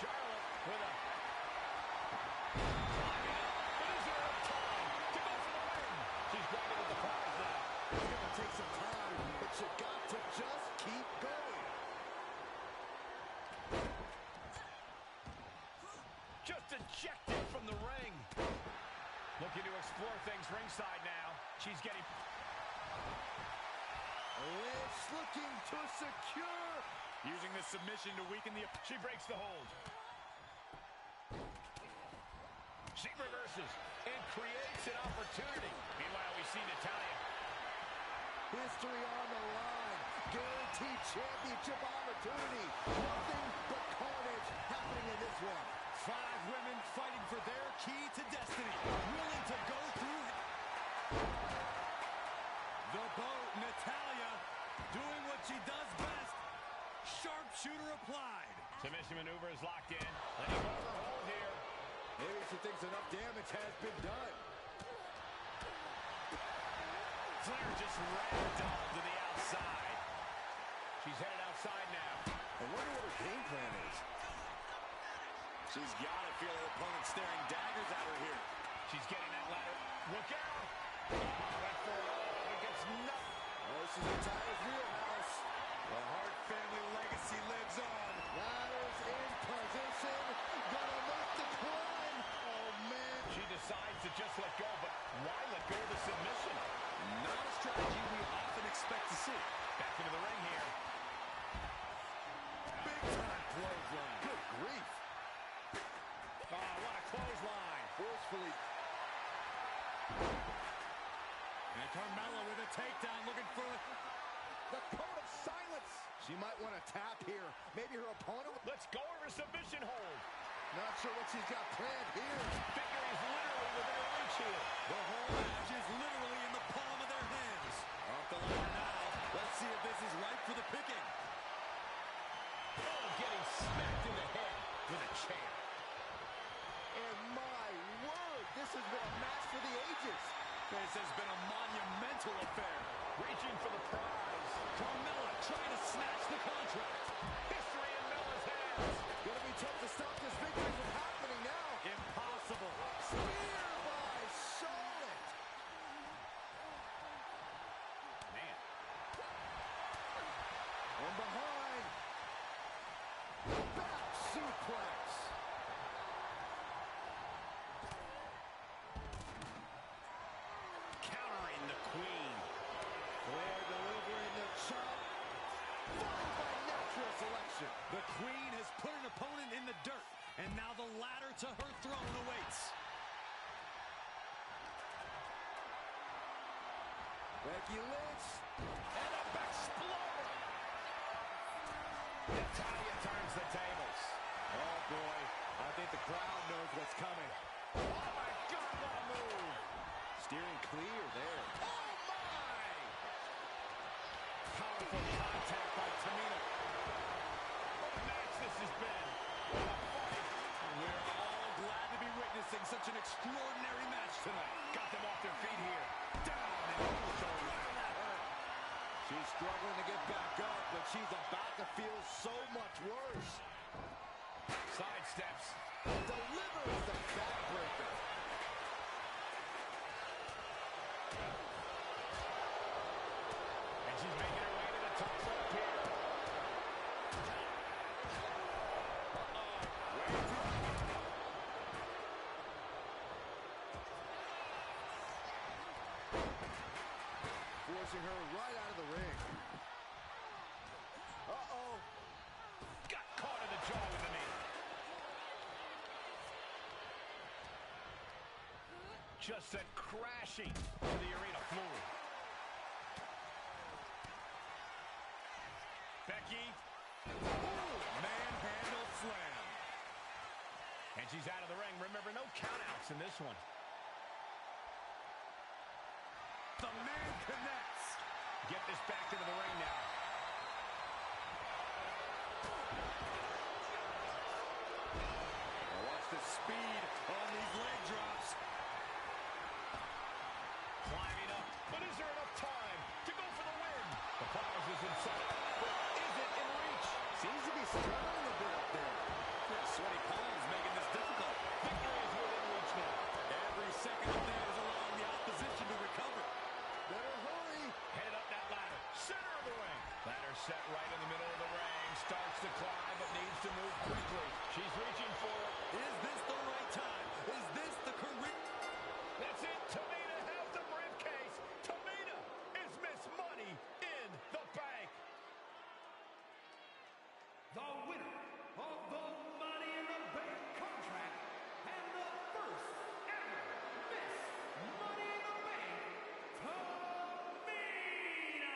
Charlotte with a climbing up. Is there enough time to go for the win? She's grabbing at the prize now. It's going to take some time, but you got to just keep going. Just ejected from the ring. Looking to explore things ringside now. She's getting... Lynch looking to secure. Using the submission to weaken the... She breaks the hold. She reverses and creates an opportunity. Meanwhile, we see Natalya. History on the line. Guaranteed championship opportunity. Nothing but carnage happening in this one. 5 women fighting for their key to destiny. Willing to go through it. The boat, Natalya, doing what she does best. Sharpshooter applied. Submission maneuver is locked in. Letting go of her hold here. Maybe she thinks enough damage has been done. Flair just ragdolled to the outside. She's headed outside now. I wonder what her game plan is. She's got to feel her opponent staring daggers at her here. She's getting that ladder. Look out! Went for it all. It gets nothing. Oh, this is Natalya's wheelhouse. The Hart family legacy lives on. Ladders in position. Gonna make the climb. Oh, man. She decides to just let go, but why let go of the submission? Not a strategy we often expect to see. Back into the ring here. Big time clothesline. Good grief. Oh, what a clothesline. Forcefully. And Carmella with a takedown, looking for The code of silence. She might want to tap here. Maybe her opponent. Let's go of her submission hold. Not sure what she's got planned here. Victory is literally within her reach here. the whole match is literally in the palm of their hands. Off the ladder now. Let's see if this is ripe for the picking. Oh, getting smacked in the head with a chair. And my word, this has been a match for the ages. This has been a monumental affair. Reaching for the prize. Carmella trying to snatch the contract. History in Mella's hands. Gonna be tough to stop this victory from happening now. Impossible. Spear by Charlotte. Man. From behind. Back suplex. Countering the queen. Flair delivering the chop. Followed by natural selection. The queen has put an opponent in the dirt, and now the ladder to her throne awaits. Becky Lynch. And up exploder. Natalya turns the tables. Oh boy, I think the crowd knows what's coming. Oh my God, what a move. Steering clear there. Oh my. Powerful contact by Tamina. What a match this has been. What a fight. We're all glad to be witnessing such an extraordinary match tonight. Got them off their feet here. Down and also wow, that hurt. She's struggling to get back up, but she's about to feel so much worse. Side steps. Delivers the backbreaker. And she's making her way to the top rope here. Forcing her right out of the ring. Uh-oh. Got caught in the jaw with the knee. Just sent crashing to the arena floor. Becky. Manhandle slam. she's out of the ring. Remember, no countouts in this one. The man connects. Get this back into the ring now. Watch the speed on these leg drops. Climbing up, but is there enough time to go for the win? The prize is in sight, but is it in reach? Seems to be struggling a bit up there. Yeah, sweaty palms making this difficult. Victory is within reach now. Every second of that is allowing the opposition to recover. Better hurry. Headed up that ladder, center of the ring. Ladder set right in the middle of the ring. Starts to climb, but needs to move quickly. She's reaching for it. Is this the right time? Is this the correct? That's it. Tamina has the briefcase. Tamina is Miss Money in the Bank. The winner of the Money in the Bank contract and the first ever Miss Money in the Bank, Tamina!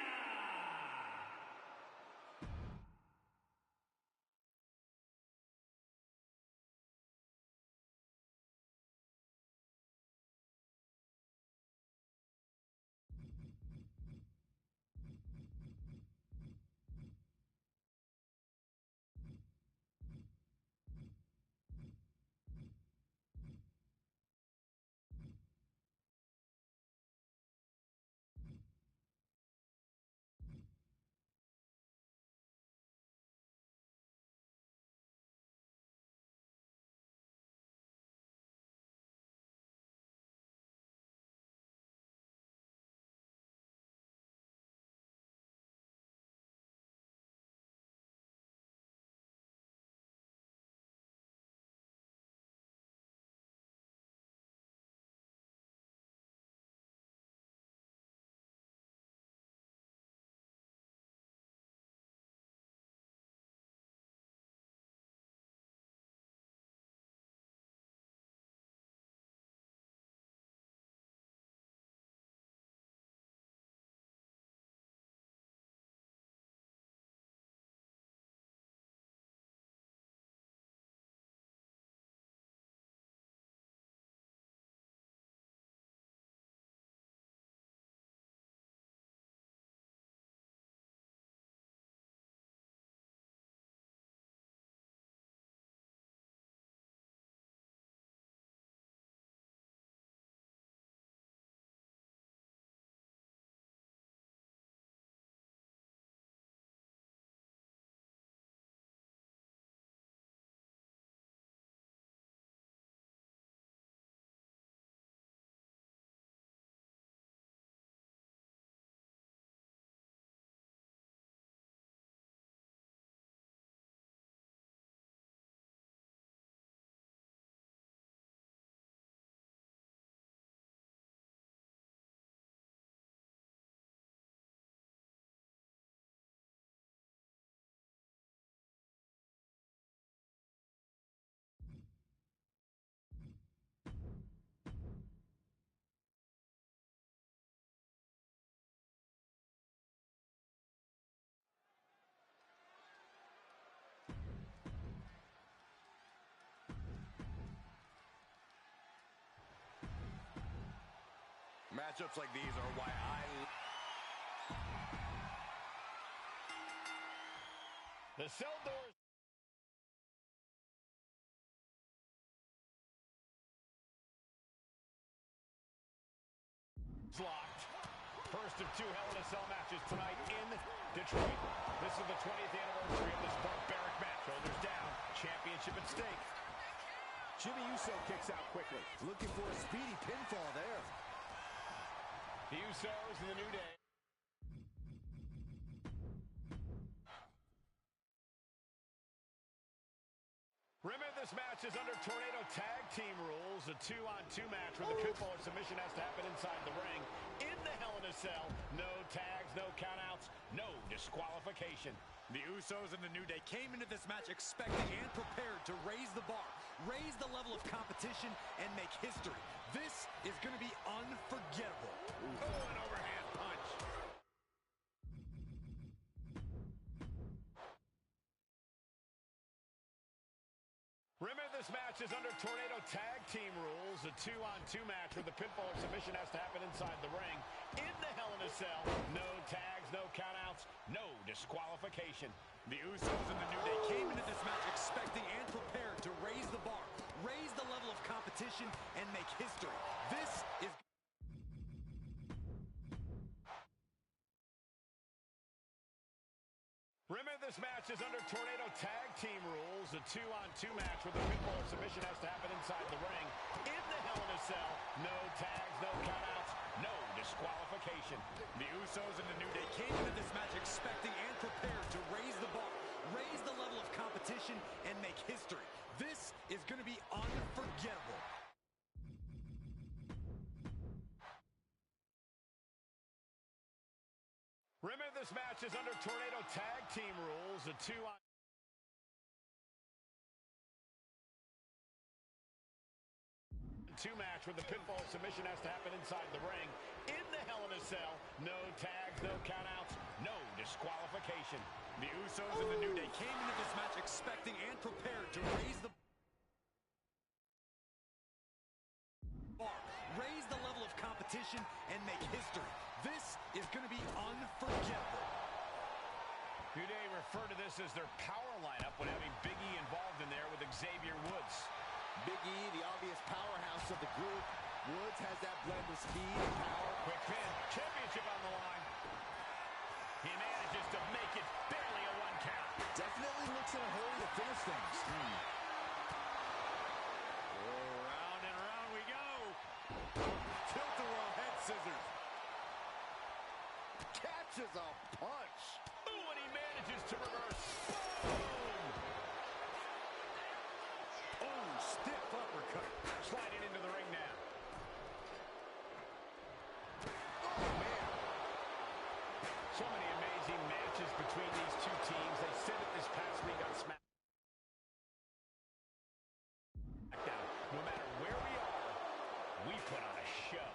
Matchups like these are why The cell doors. Locked. First of two Hell in a Cell matches tonight in Detroit. This is the 20th anniversary of this barbaric match. Shoulders down. Championship at stake. Jimmy Uso kicks out quickly. Looking for a speedy pinfall there. The Usos in the New Day. Remember, this match is under Tornado Tag Team rules. A 2-on-2 match where the pinfall or submission has to happen inside the ring. In the Hell in a Cell, no tags, no countouts, no disqualification. The Usos and the New Day came into this match expecting and prepared to raise the bar, raise the level of competition, and make history. This is going to be unforgettable. Oh, an overhand punch. Remember, this This match is under Tornado Tag Team rules, a 2-on-2 match where the pinfall or submission has to happen inside the ring. In the Hell in a Cell, no tags, no countouts, no disqualification. The Usos and the New Day came into this match expecting and prepared to raise the bar, raise the level of competition, and make history. This is... Remember, this match is under Tornado Tag Team rules, a 2-on-2 match where the pinfall or submission has to happen inside the ring. In the Hell in a Cell, no tags, no countouts, no disqualification. The Usos and the New Day came into this match expecting and prepared to raise the bar, raise the level of competition, and make history. This is going to be unforgettable. Remember, this match is under Tornado Tag Team rules, a 2-on-2 match where the pinfall submission has to happen inside the ring. In the Hell in a Cell, no tags, no countouts, no disqualification. The Usos and the New Day came into this match expecting and prepared to raise the bar, raise the level of competition, and make history. This is going to be unforgettable. New Day refer to this as their power lineup when having Big E involved in there with Xavier Woods. Big E, the obvious powerhouse of the group. Woods has that blend of speed and power. Quick pin, championship on the line. He manages to make it barely a 1 count. Definitely looks in a hurry to finish things. Round and round we go. Tilt-a-whirl head scissors. Catches a punch. Ooh, and he manages to reverse. Boom! Oh, stiff uppercut. Sliding into the ring now. Oh, man. So many amazing matches between these two teams. They said it this past week on SmackDown. No matter where we are, we put on a show.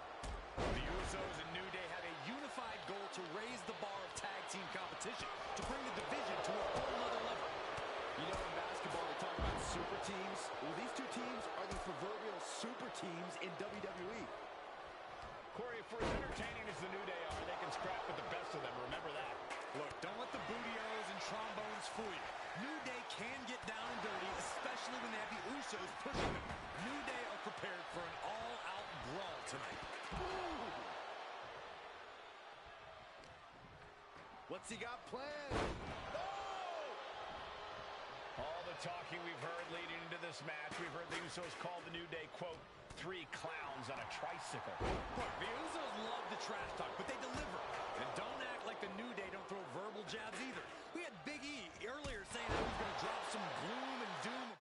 The Usos and New Day have a unified goal to raise the bar of tag team competition, to bring the division to a whole nother level. You know, in basketball, they talk about super teams. Well, these two teams are the proverbial super teams in WWE. Corey, for as entertaining as the New Day are, they can scrap with the best of them. Remember that. Look, don't let the bootios and trombones fool you. New Day can get down and dirty, especially when they have the Usos pushing them. New Day are prepared for an all-out brawl tonight. Ooh. What's he got planned? All the talking we've heard leading into this match, we've heard the Usos call the New Day, quote, 3 clowns on a tricycle. Look, the Usos love the trash talk, but they deliver. And don't act like the New Day don't throw verbal jabs either. We had Big E earlier saying that he was going to drop some gloom and doom.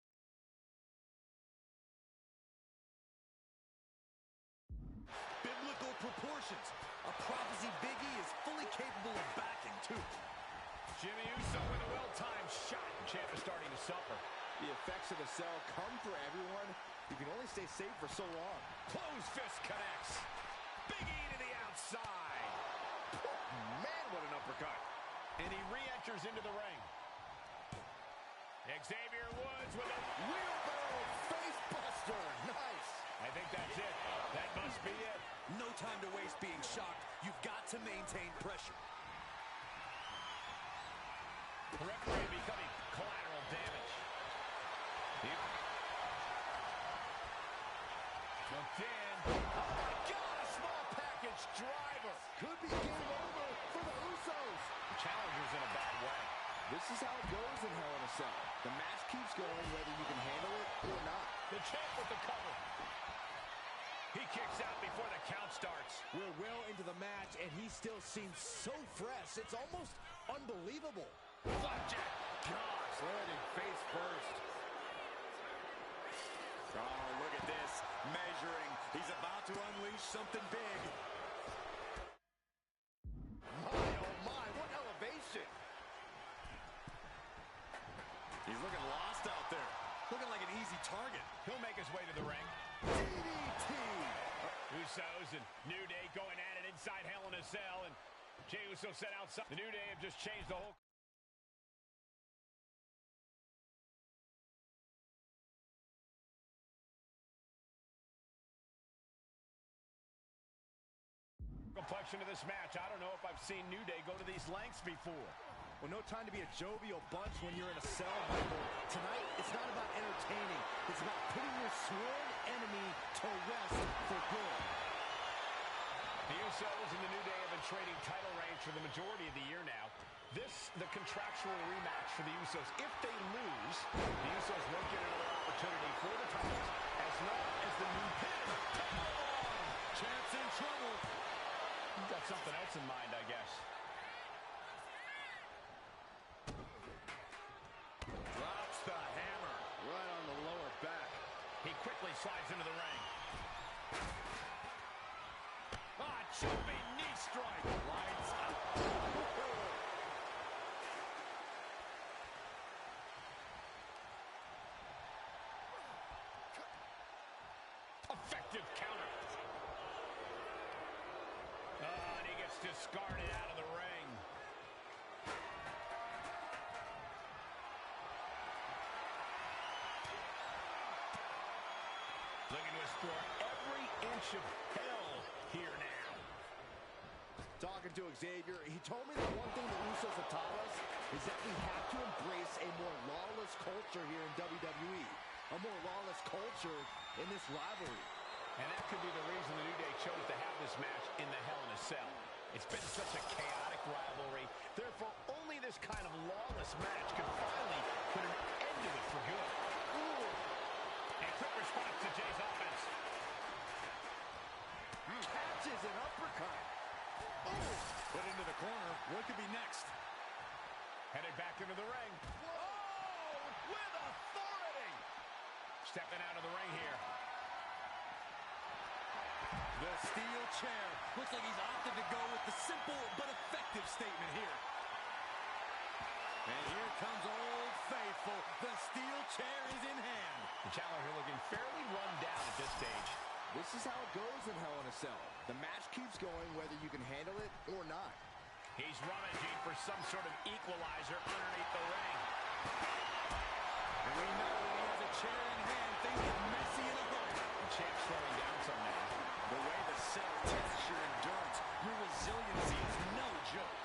Biblical proportions. A prophecy Big E is fully capable of backing, too. Jimmy Uso with a well-timed shot. Champ is starting to suffer. The effects of the cell come for everyone. You can only stay safe for so long. Closed fist connects. Big E to the outside. Man, what an uppercut. And he re-enters into the ring. Xavier Woods with a Wheelbarrow face buster. Nice. I think that's it. That must be it. No time to waste being shocked. You've got to maintain pressure. The referee becoming collateral damage. Hooked in. Oh my God, a small package driver. Could be game over for the Usos. The challenger's in a bad way. This is how it goes in Hell in a Cell. The match keeps going whether you can handle it or not. The champ with the cover. He kicks out before the count starts. We're well into the match, and he still seems so fresh. It's almost unbelievable. Flapjack. Gosh, landing face first. Oh, look at this. Measuring. He's about to unleash something big. My, oh my, what elevation. He's looking lost out there. Looking like an easy target. He'll make his way to the ring. DDT. Usos and New Day going at it inside Hell in a Cell, and Jey Uso set outside. The New Day have just changed the whole reflection of this match. I don't know if I've seen New Day go to these lengths before. Well, no time to be a jovial bunch when you're in a cell, Michael. Tonight, it's not about entertaining. It's about putting your sworn enemy to rest for good. The Usos and the New Day have been trading title reigns for the majority of the year now. This, the contractual rematch for the Usos. If they lose, the Usos won't get another opportunity for the titles as long as the new pin. Champ's in trouble. You've got something else in mind, I guess. Drops the hammer. Right on the lower back. He quickly slides into the ring. Ah, jumping knee strike. Lights out. Effective counter. And he gets discarded out of the ring. Looking to explore every inch of hell here now. Talking to Xavier, he told me that one thing the Usos have taught us is that we have to embrace a more lawless culture here in WWE. A more lawless culture in this rivalry. And that could be the reason the New Day chose to have this match in the Hell in a Cell. It's been such a chaotic rivalry. Therefore, only this kind of lawless match could finally put an end to it for good. Ooh. And quick response to Jay's offense. Catches an uppercut. Oh, put into the corner. What could be next? Headed back into the ring. Whoa, with authority. Stepping out of the ring here. The steel chair. Looks like he's opted to go with the simple but effective statement here. And here comes Old Faithful. The steel chair is in hand. The challenger looking fairly run down at this stage. This is how it goes in Hell in a Cell. The match keeps going whether you can handle it or not. He's rummaging for some sort of equalizer underneath the ring. And we know when he has a chair in hand, things get messy in a hurry. The champ's slowing down some now. The way the cell tests your endurance, your resiliency is no joke.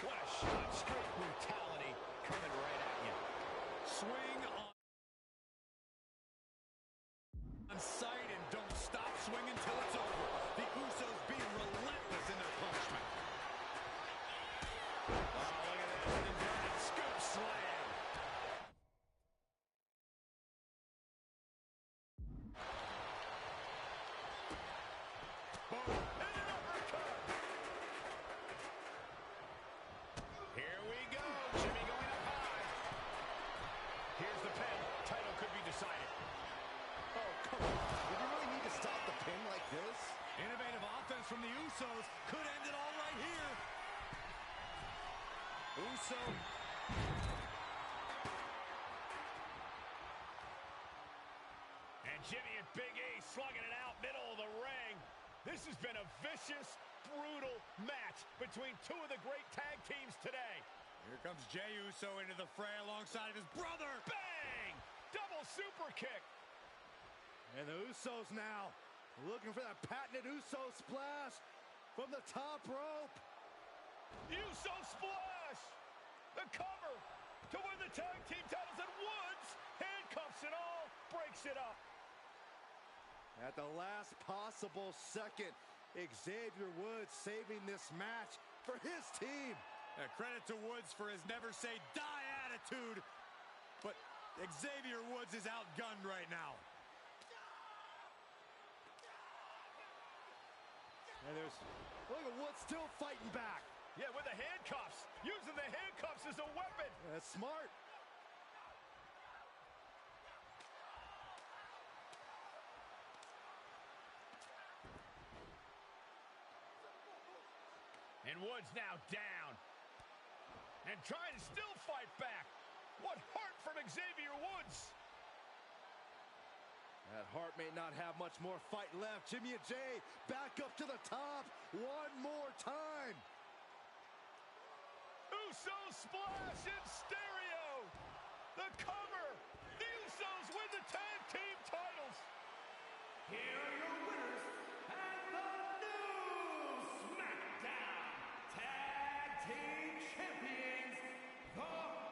What a shot. Straight brutality coming right at you. Swing on sight and don't stop swinging till it's over. The Usos being relentless in their punishment. Oh, look at this. Inverted scoop slam. Boom. And an uppercut. Here we go. Jimmy going up high. Here's the pin. Title could be decided. Oh, come on. Did you really need to stop the pin like this? Innovative offense from the Usos could end it all right here. Uso. And Jimmy and Big E slugging it out middle of the ring. This has been a vicious, brutal match between two of the great tag teams today. Here comes Jey Uso into the fray alongside of his brother. Bang! Double super kick. And the Usos now looking for that patented Uso splash from the top rope. Uso splash! The cover to win the tag team titles, and Woods handcuffs it all, breaks it up. At the last possible second, Xavier Woods saving this match for his team. Credit to Woods for his never say die attitude. But Xavier Woods is outgunned right now. And look at Woods still fighting back. Yeah, with the handcuffs. Using the handcuffs as a weapon. That's smart. And Woods now down. And trying to still fight back. What heart from Xavier Woods. That Hart may not have much more fight left. Jimmy and Jay back up to the top one more time. Uso splash in stereo. The cover. The Usos win the tag team titles. Here are your winners and the new SmackDown Tag Team Champions, the Usos!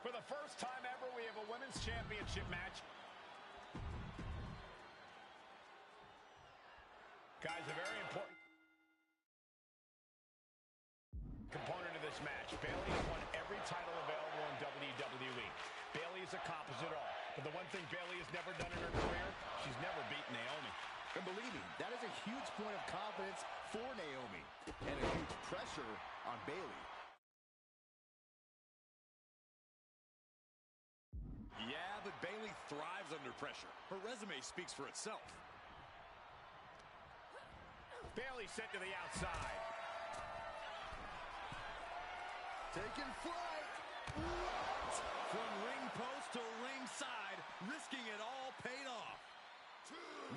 For the first time ever, we have a women's championship match. Guys, a very important component of this match. Bayley has won every title available in WWE. Bayley has accomplished it all. But the one thing Bayley has never done in her career, she's never beaten Naomi. And believe me, that is a huge point of confidence for Naomi and a huge pressure on Bayley. Yeah, but Bayley thrives under pressure. Her resume speaks for itself. Bayley sent to the outside. Taking flight. What? From ring post to ringside, risking it all paid off.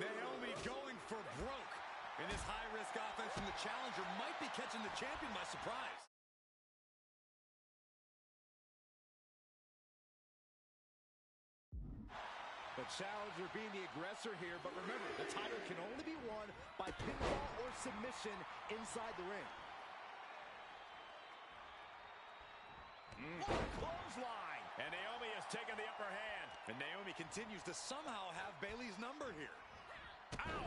Naomi going for broke. And this high-risk offense from the challenger might be catching the champion by surprise. The challenger being the aggressor here, but remember, the title can only be won by pinfall or submission inside the ring. What a clothesline! And Naomi has taken the upper hand. And Naomi continues to somehow have Bayley's number here. Ow!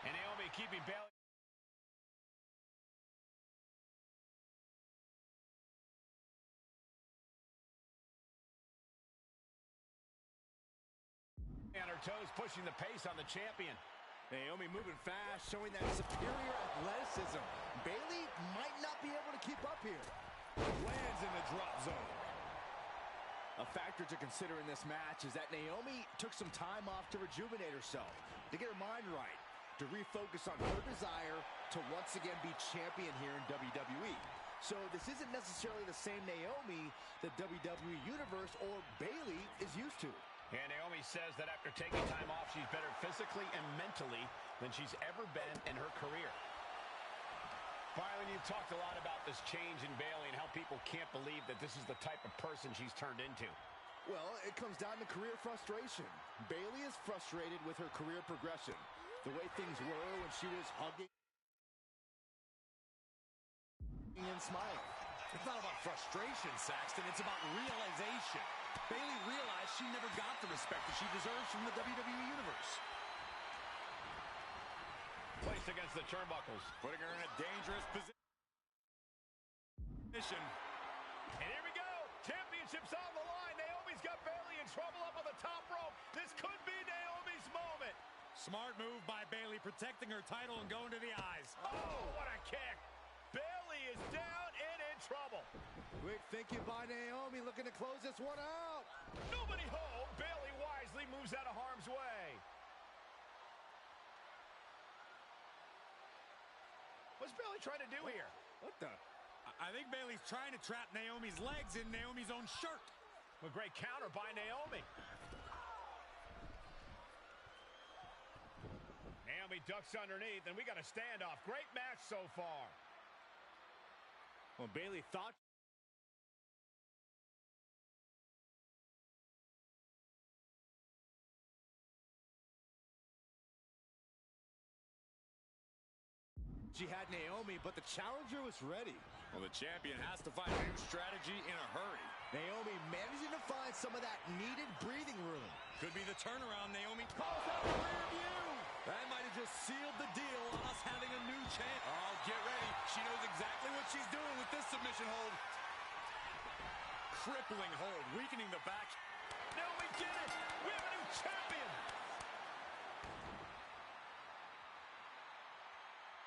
And Naomi keeping Bayley. On her toes, pushing the pace on the champion. Naomi moving fast, showing that superior athleticism. Bayley might not be able to keep up here. Lands in the drop zone. A factor to consider in this match is that Naomi took some time off to rejuvenate herself, to get her mind right, to refocus on her desire to once again be champion here in WWE. So this isn't necessarily the same Naomi the WWE Universe or Bayley is used to. And Naomi says that after taking time off, she's better physically and mentally than she's ever been in her career. Byron, you've talked a lot about this change in Bayley and how people can't believe that this is the type of person she's turned into. Well, it comes down to career frustration. Bayley is frustrated with her career progression. The way things were when she was hugging and smiling. It's not about frustration, Saxton. It's about realization. Bayley realized she never got the respect that she deserves from the WWE Universe. Placed against the turnbuckles. Putting her in a dangerous position. And here we go. Championship's on the line. Naomi's got Bayley in trouble up on the top rope. This could be Naomi's moment. Smart move by Bayley, protecting her title and going to the eyes. Oh, what a kick. Bayley is down and in trouble. Quick thinking by Naomi, looking to close this one out. Nobody home. Bayley wisely moves out of harm's way. What's Bayley trying to do here? What the? I think Bayley's trying to trap Naomi's legs in Naomi's own shirt. A great counter by Naomi. Naomi ducks underneath, and we got a standoff. Great match so far. Well, Bayley thought She had Naomi, but the challenger was ready. Well, the champion has to find a new strategy in a hurry. Naomi managing to find some of that needed breathing room. Could be the turnaround. Naomi calls out the rear view. That might have just sealed the deal on us having a new champ. Oh, get ready. She knows exactly what she's doing with this submission hold. Crippling hold, weakening the back. No, we did it. We have a new champion.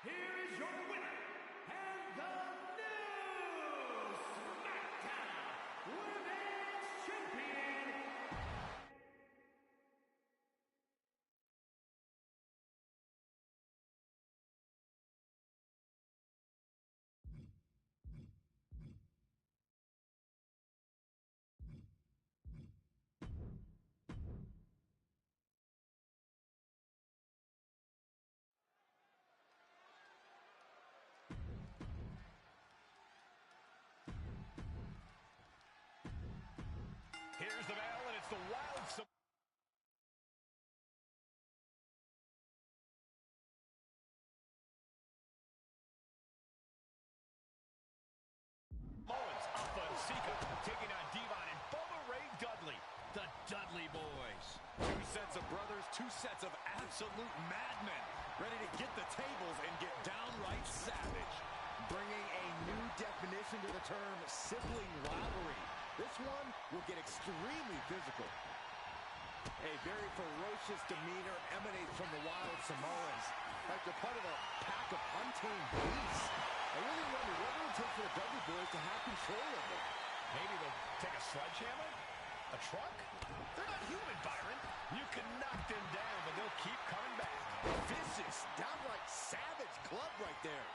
Here is your winner, and the new SmackDown Women's Champion. Here's the bell, and it's the Wild Samoans, Alpha and Sika, taking on Devon and Bubba Ray Dudley, the Dudley Boys. Two sets of brothers, two sets of absolute madmen, ready to get the tables and get downright savage. Bringing a new definition to the term sibling rivalry. This one will get extremely physical. A very ferocious demeanor emanates from the Wild Samoans, like they're part of a pack of untamed beasts. I really wonder what it will take for the Dudley Boys to have control of them. Maybe they'll take a sledgehammer? A truck? They're not human, Byron. You can knock them down, but they'll keep coming back. Vicious, downright savage club right there.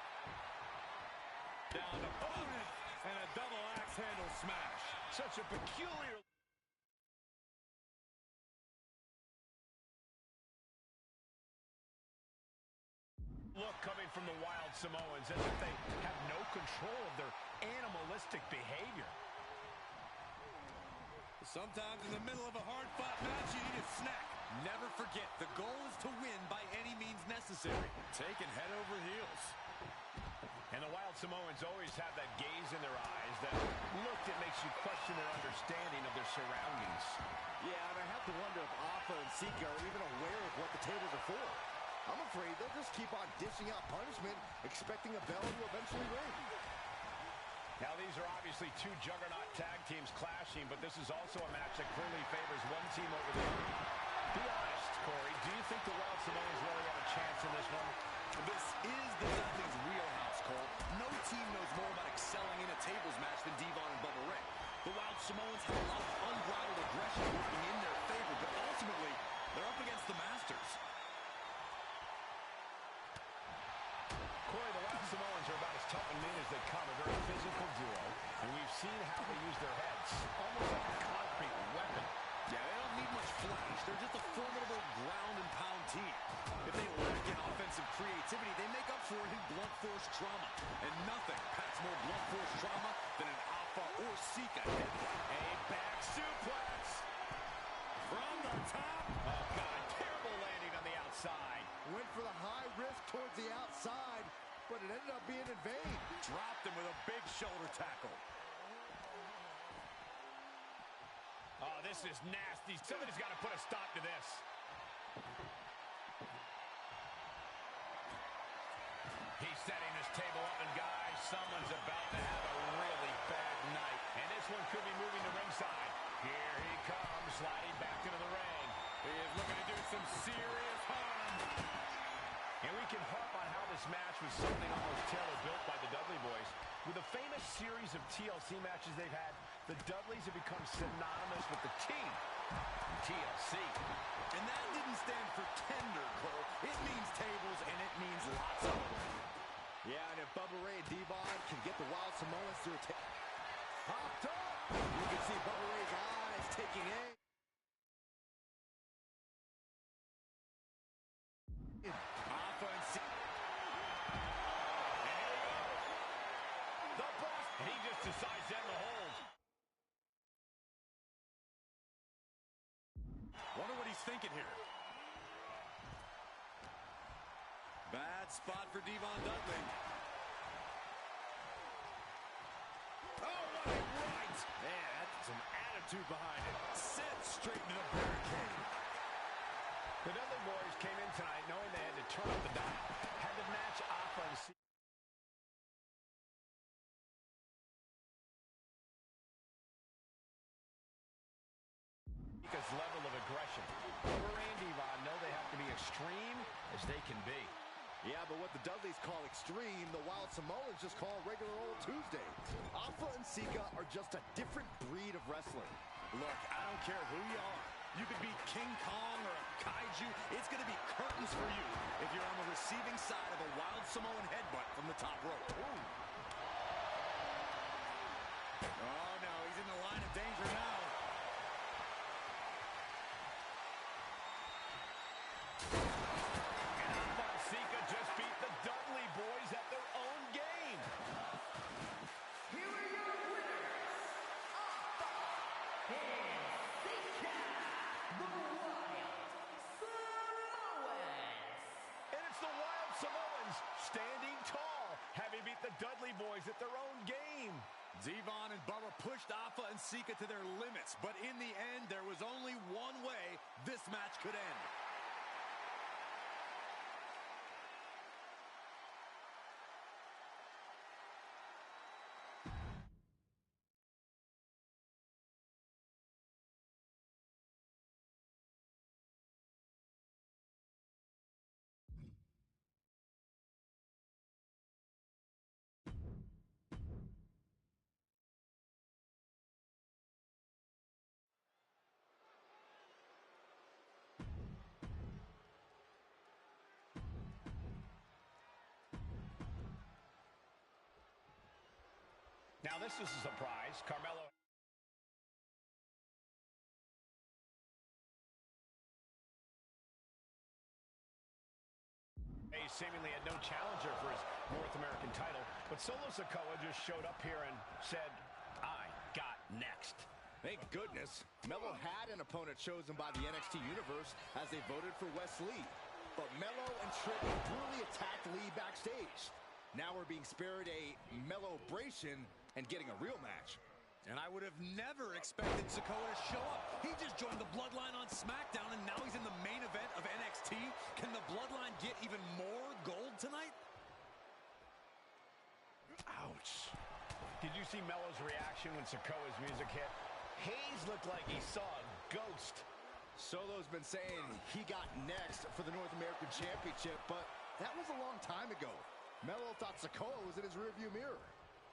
Down opponent and a double axe handle smash. Such a peculiar... look coming from the Wild Samoans, as if they have no control of their animalistic behavior. Sometimes in the middle of a hard-fought match, you need a snack. Never forget, the goal is to win by any means necessary. Taking head over heels. And the Wild Samoans always have that gaze in their eyes, that look that makes you question their understanding of their surroundings. Yeah, and I have to wonder if Alpha and Sika are even aware of what the tables are for. I'm afraid they'll just keep on dishing out punishment, expecting a bell to eventually ring. Now, these are obviously two juggernaut tag teams clashing, but this is also a match that clearly favors one team over the other. Be honest, Corey, do you think the Wild Samoans really have a chance in this one? This is the Dudley's wheelhouse, Cole. No team knows more about excelling in a tables match than Devon and Bubba Ray. The Wild Samoans have a lot of unbridled aggression working in their favor, but ultimately, they're up against the Masters. Corey, the Wild Samoans are about as tough and mean as they come, a very physical duo, and we've seen how they use their heads, almost like a concrete weapon. Yeah, they don't need much flash. They're just a formidable ground and pound team. If they lack in offensive creativity, they make up for it in blunt force trauma. And nothing packs more blunt force trauma than an Alpha or Sika headbutt. A back suplex From the top. Oh, God, terrible landing on the outside. Went for the high risk towards the outside, but it ended up being in vain. Dropped him with a big shoulder tackle. Oh, this is nasty. Somebody's got to put a stop to this. He's setting this table up, and guys, someone's about to have a really bad night. And this one could be moving to ringside. Here he comes, sliding back into the ring. He is looking to do some serious harm. And we can harp on how this match was something almost tailor-built by the Dudley Boys. With a famous series of TLC matches they've had, the Dudleys have become synonymous with the team, TLC. And that didn't stand for tender, Cole. It means tables, and it means lots of them. Yeah, and if Bubba Ray and Devon can get the Wild Samoans to a popped up, you can see Bubba Ray's eyes taking aim. Alpha and Sika. And here we go. The boss. And he just decides to end the hold. Wonder what he's thinking here. Bad hot spot for Devon Dudley. Oh, what a right! Man, that's some attitude behind it. Sent straight into the barricade. The Dudley boys came in tonight knowing they had to turn up the dial. Had to match Alpha and Sika. Level of aggression. Cobra and Devon know they have to be extreme as they can be. Yeah, but what the Dudleys call extreme, the Wild Samoans just call regular old Tuesday. Alpha and Sika are just a different breed of wrestler. Look, I don't care who you are. You could be King Kong or a kaiju. It's going to be curtains for you if you're on the receiving side of a Wild Samoan headbutt from the top rope. Ooh. Oh, no, he's in the line of danger now. Standing tall, having beat the Dudley boys at their own game. Devon and Bubba pushed Alpha and Sika to their limits, but in the end, there was only one way this match could end. Now this is a surprise. Carmelo seemingly had no challenger for his North American title, but Solo Sikoa just showed up here and said, I got next. Thank goodness. Melo had an opponent chosen by the NXT Universe as they voted for Wes Lee. But Melo and Trick brutally attacked Lee backstage. Now we're being spared a Melo-bration and getting a real match. And I would have never expected Sikoa to show up. He just joined the Bloodline on SmackDown, and now he's in the main event of NXT. Can the Bloodline get even more gold tonight? Ouch. Did you see Melo's reaction when Sikoa's music hit? Hayes looked like he saw a ghost. Solo's been saying he got next for the North American Championship, but that was a long time ago. Melo thought Sikoa was in his rearview mirror.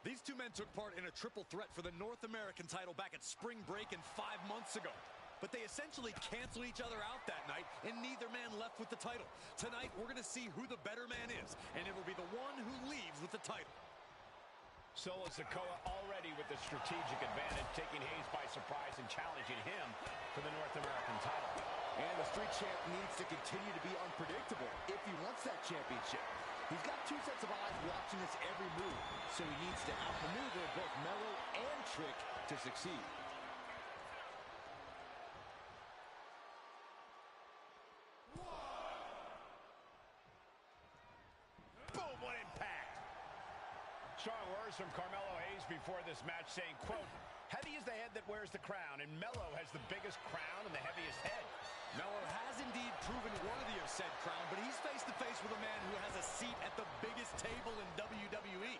These two men took part in a triple threat for the North American title back at Spring Break and 5 months ago. But they essentially canceled each other out that night, and neither man left with the title. Tonight, we're going to see who the better man is, and it will be the one who leaves with the title. Solo Sikoa already with the strategic advantage, taking Hayes by surprise and challenging him for the North American title. And the Street Champ needs to continue to be unpredictable if he wants that championship. He's got two sets of eyes watching his every move, so he needs to outmaneuver both Melo and Trick to succeed. Boom, what impact! Strong words from Carmelo Hayes before this match saying, quote, heavy is the head that wears the crown, and Melo has the biggest crown and the heaviest head. Melo has indeed proven worthy of said crown, but he's face-to-face with a man who has a seat at the biggest table in WWE.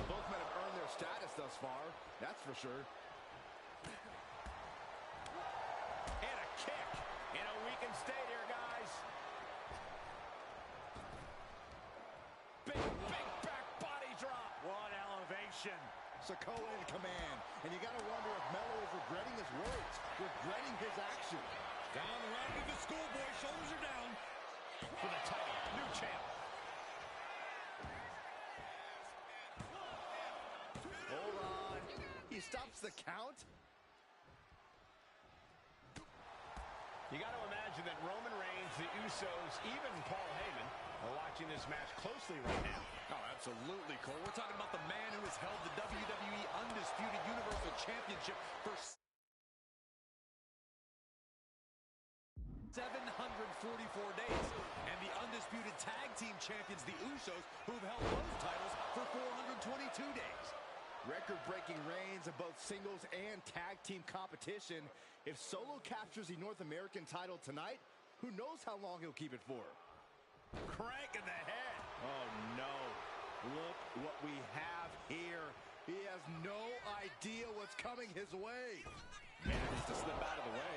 Both men have earned their status thus far, that's for sure. And a kick. In a weakened state here, guys. Big back body drop. What elevation. Sikoa in command, and you gotta wonder if Melo is regretting his words, regretting his action. Down the round to the schoolboy, shoulders are down. For the title, new champ. Hold on. He stops the count. You got to imagine that Roman Reigns, the Usos, even Paul Heyman are watching this match closely right now. Oh, absolutely, Cole. We're talking about the man who has held the WWE Undisputed Universal Championship for 744 days, and the Undisputed undisputed tag team champions, the Usos, who have held those titles for 422 days. Record-breaking reigns in both singles and tag team competition. If Solo captures the North American title tonight, who knows how long he'll keep it for? Crank in the head. Oh, no. Look what we have here. He has no idea what's coming his way. Manages to slip out of the way.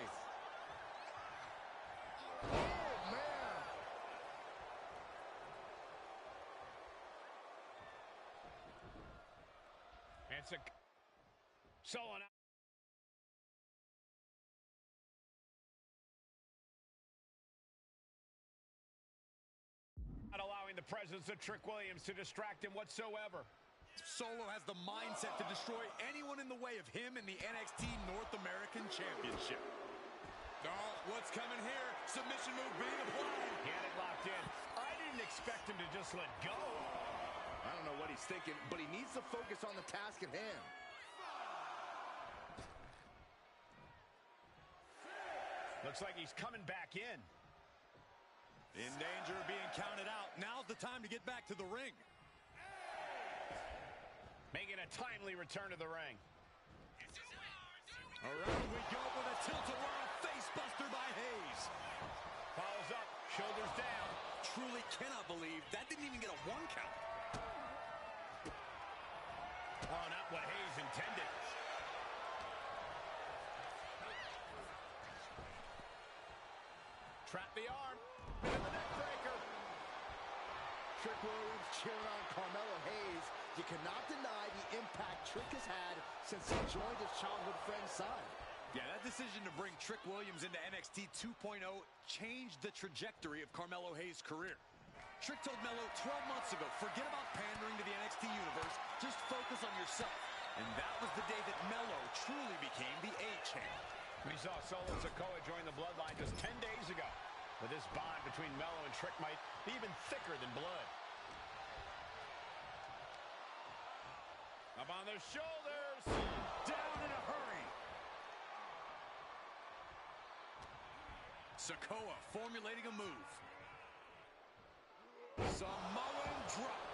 Oh, man. It's a Solo now. Not allowing the presence of Trick Williams to distract him whatsoever. Solo has the mindset to destroy anyone in the way of him in the NXT North American Championship. Oh, what's coming here? Submission move being applied. He had it locked in. I didn't expect him to just let go. I don't know what he's thinking, but he needs to focus on the task at hand. Looks like he's coming back in. In danger of being counted out. Now's the time to get back to the ring. Making a timely return to the ring. Around we go with a tilt-a-whirl facebuster by Hayes. Follows up, shoulders down. Truly cannot believe that didn't even get a 1 count. Oh, not what Hayes intended. Trap the arm. And the neck breaker. Trick Williams cheering on Carmelo Hayes. You cannot deny the impact Trick has had since he joined his childhood friend's side. Yeah, that decision to bring Trick Williams into NXT 2.0 changed the trajectory of Carmelo Hayes' career. Trick told Melo 12 months ago, forget about pandering to the NXT universe, just focus on yourself. And that was the day that Melo truly became the A-champ. We saw Solo Sikoa join the Bloodline just 10 days ago. But this bond between Melo and Trick might be even thicker than blood. Up on their shoulders. Down in a hurry. Sikoa formulating a move. Samoan drop.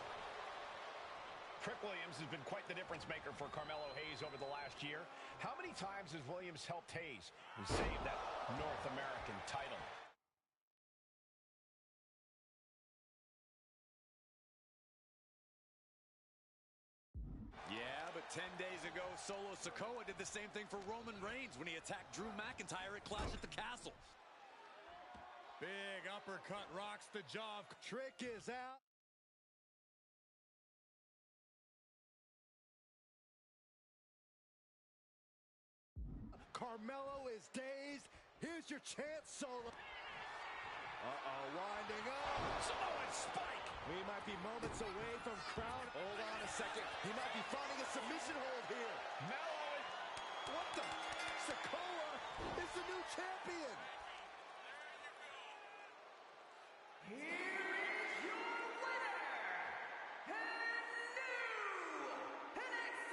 Trick Williams has been quite the difference maker for Carmelo Hayes over the last year. How many times has Williams helped Hayes and saved that North American title? Yeah, but 10 days ago, Solo Sikoa did the same thing for Roman Reigns when he attacked Drew McIntyre at Clash at the Castle. Big uppercut rocks the jaw. Trick is out. Carmelo is dazed. Here's your chance, Solo. Winding up. Samoan spike. We might be moments away from crown. Hold on a second. He might be finding a submission hold here. Melo. What the? Sikoa is the new champion. Here is your winner, and new NXT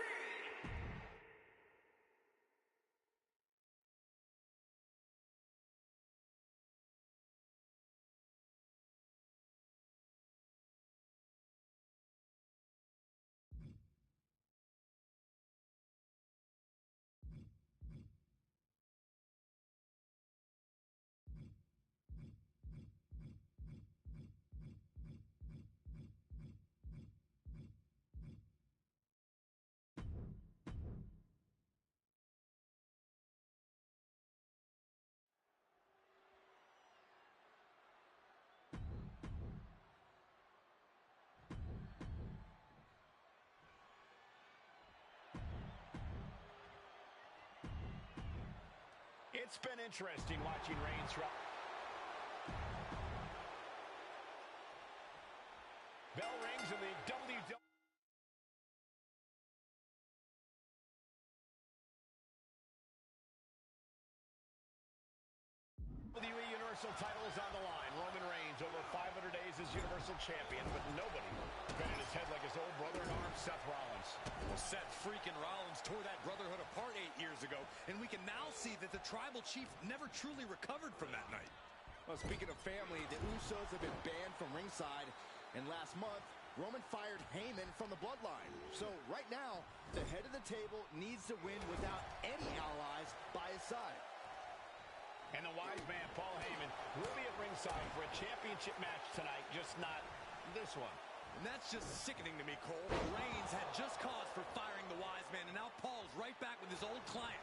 It's been interesting watching Reigns throughout. Bell rings in the WWE. Universal title is on the line. Roman Reigns over 500 days as Universal Champion, but nobody bent his head like his old brother-in-arms, Seth Rollins. Well, Seth freaking Rollins tore that brotherhood apart 8 years ago, and we can now see that the tribal chief never truly recovered from that night. Well, speaking of family, the Usos have been banned from ringside, and last month, Roman fired Heyman from the bloodline. So right now, the head of the table needs to win without any allies by his side. And the wise man, Paul Heyman, will be at ringside for a championship match tonight, just not this one. And that's just sickening to me, Cole. Reigns had just cause for firing the wise man, and now Paul's right back with his old client.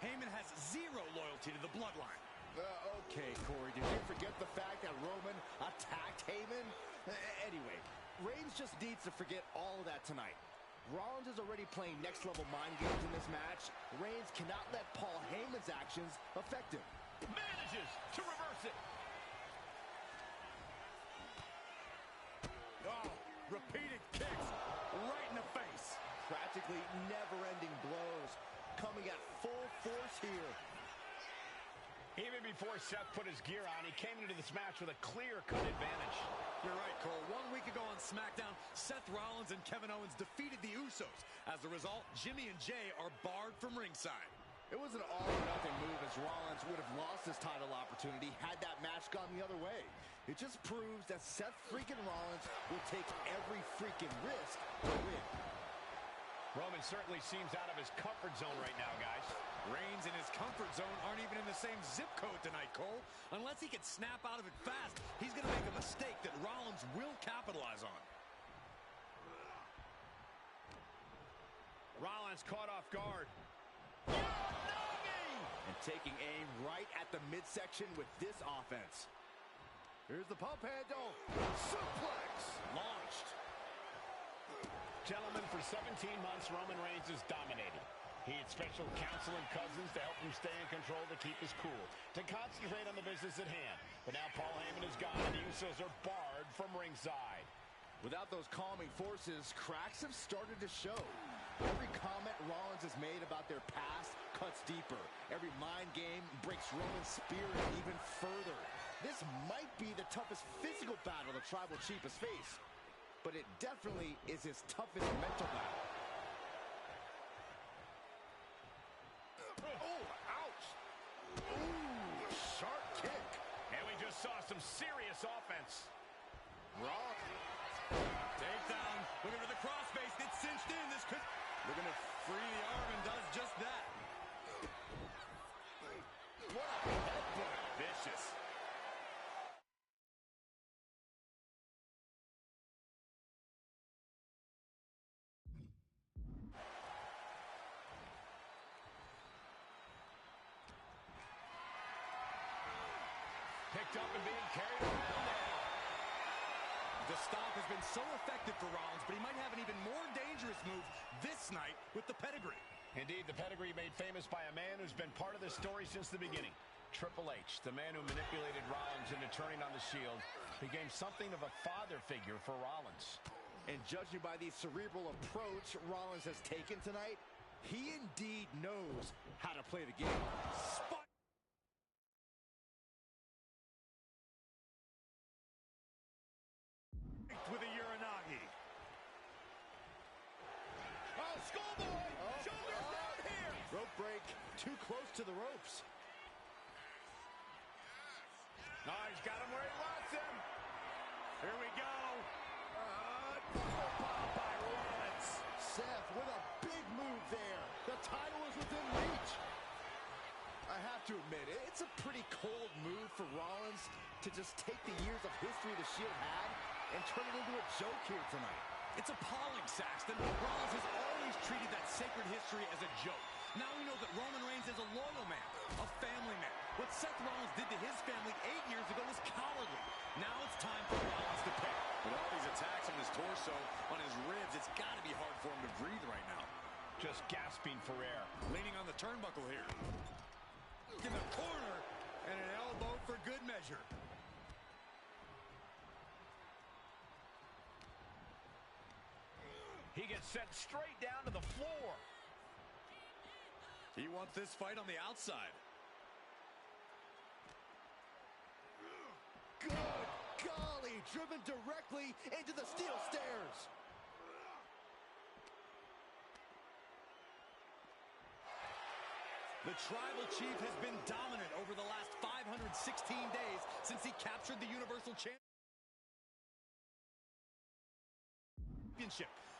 Heyman has zero loyalty to the bloodline. Okay, Corey, did you forget the fact that Roman attacked Heyman? Anyway, Reigns just needs to forget all of that tonight. Rollins is already playing next-level mind games in this match. Reigns cannot let Paul Heyman's actions affect him. Manages to reverse it. Oh, repeated kicks right in the face. Practically never-ending blows coming at full force here. Even before Seth put his gear on, he came into this match with a clear-cut advantage. You're right, Cole. 1 week ago on SmackDown, Seth Rollins and Kevin Owens defeated the Usos. As a result, Jimmy and Jay are barred from ringside. It was an all-or-nothing move, as Rollins would have lost his title opportunity had that match gone the other way. It just proves that Seth freaking Rollins will take every freaking risk to win. Roman certainly seems out of his comfort zone right now, guys. Reigns and his comfort zone aren't even in the same zip code tonight, Cole. Unless he can snap out of it fast, he's going to make a mistake that Rollins will capitalize on. Rollins caught off guard. And taking aim right at the midsection with this offense. Here's the pump handle. Suplex. Launched. Gentlemen, for 17 months, Roman Reigns has dominated. He had special counsel and cousins to help him stay in control, to keep his cool, to concentrate on the business at hand. But now Paul Heyman is gone, and the Usos are barred from ringside. Without those calming forces, cracks have started to show. Every comment Rollins has made about their past cuts deeper. Every mind game breaks Roman's spirit even further. This might be the toughest physical battle the Tribal Chief has faced, but it definitely is his toughest mental battle. Oh, ouch! Ooh, sharp kick. And we just saw some serious offense. Rock. Takedown. Looking for the crossface. Gets cinched in. This could... Looking to free the arm and does just that. What a headbutt. Vicious. Picked up and being carried around there. The stomp has been so effective for Rollins, but he might have an even more dangerous move this night with the pedigree. Indeed, the pedigree made famous by a man who's been part of this story since the beginning. Triple H, the man who manipulated Rollins into turning on the Shield, became something of a father figure for Rollins. And judging by the cerebral approach Rollins has taken tonight, he indeed knows how to play the game. With a Uranagi. Oh, schoolboy! Shoulders down here! Rope break, too close to the ropes. Oh, he's got him where he wants him. Here we go. By Rollins. Seth with a big move there. The title is within reach. I have to admit, it's a pretty cold move for Rollins to just take the years of history the Shield had and turn it into a joke here tonight. It's appalling, Saxton. Rollins has always treated that sacred history as a joke. Now we know that Roman Reigns is a loyal man, a family man. What Seth Rollins did to his family 8 years ago was cowardly. Now it's time for Rollins to pay. With all these attacks on his torso, on his ribs, it's got to be hard for him to breathe right now. Just gasping for air. Leaning on the turnbuckle here. In the corner, and an elbow for good measure. He gets sent straight down to the floor. He wants this fight on the outside. Good golly, driven directly into the steel stairs. The Tribal Chief has been dominant over the last 516 days since he captured the Universal Championship.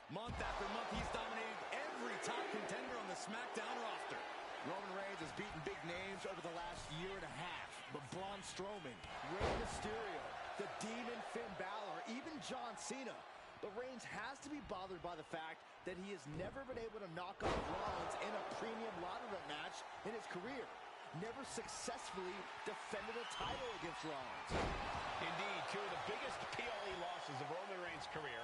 Month after month, he's dominated every top contender on the SmackDown roster. Roman Reigns has beaten big names over the last year and a half. But Braun Strowman, Rey Mysterio, the Demon Finn Balor, even John Cena. But Reigns has to be bothered by the fact that he has never been able to knock off Rollins in a premium ladder match in his career. Never successfully defended a title against Rollins. Indeed, two of the biggest PLE losses of Roman Reigns' career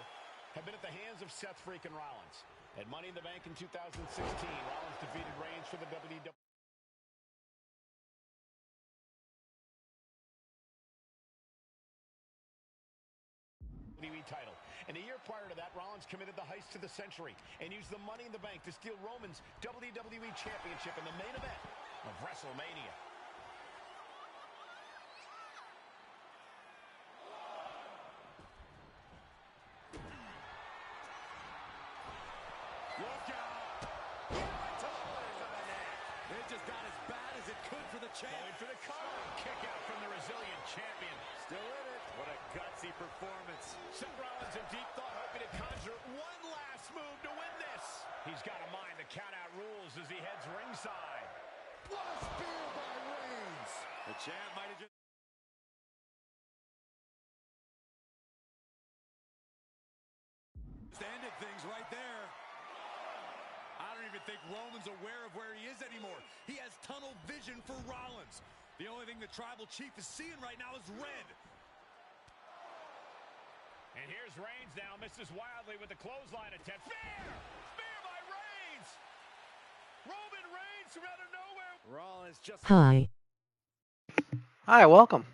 have been at the hands of Seth freaking Rollins. At Money in the Bank in 2016, Rollins defeated Reigns for the WWE title. And a year prior to that, Rollins committed the heist of the century and used the Money in the Bank to steal Roman's WWE Championship in the main event of WrestleMania. Look out! Right to the base of the neck. It just got as bad as it could for the champ. Going for the cover. Kick out from the resilient champion. Still in it. What a gutsy performance. Seth Rollins in deep thought, hoping to conjure one last move to win this. He's got to mind the count-out rules as he heads ringside. What a spear by Reigns! The champ might have just... ended things right there. I don't even think Roman's aware of where he is anymore. He has tunnel vision for Rollins. The only thing the Tribal Chief is seeing right now is red. And here's Reigns now, misses wildly with the clothesline attempt. Spear! Spear by Reigns! Roman Reigns from out of nowhere. Rollins just... Hi. Hi, welcome.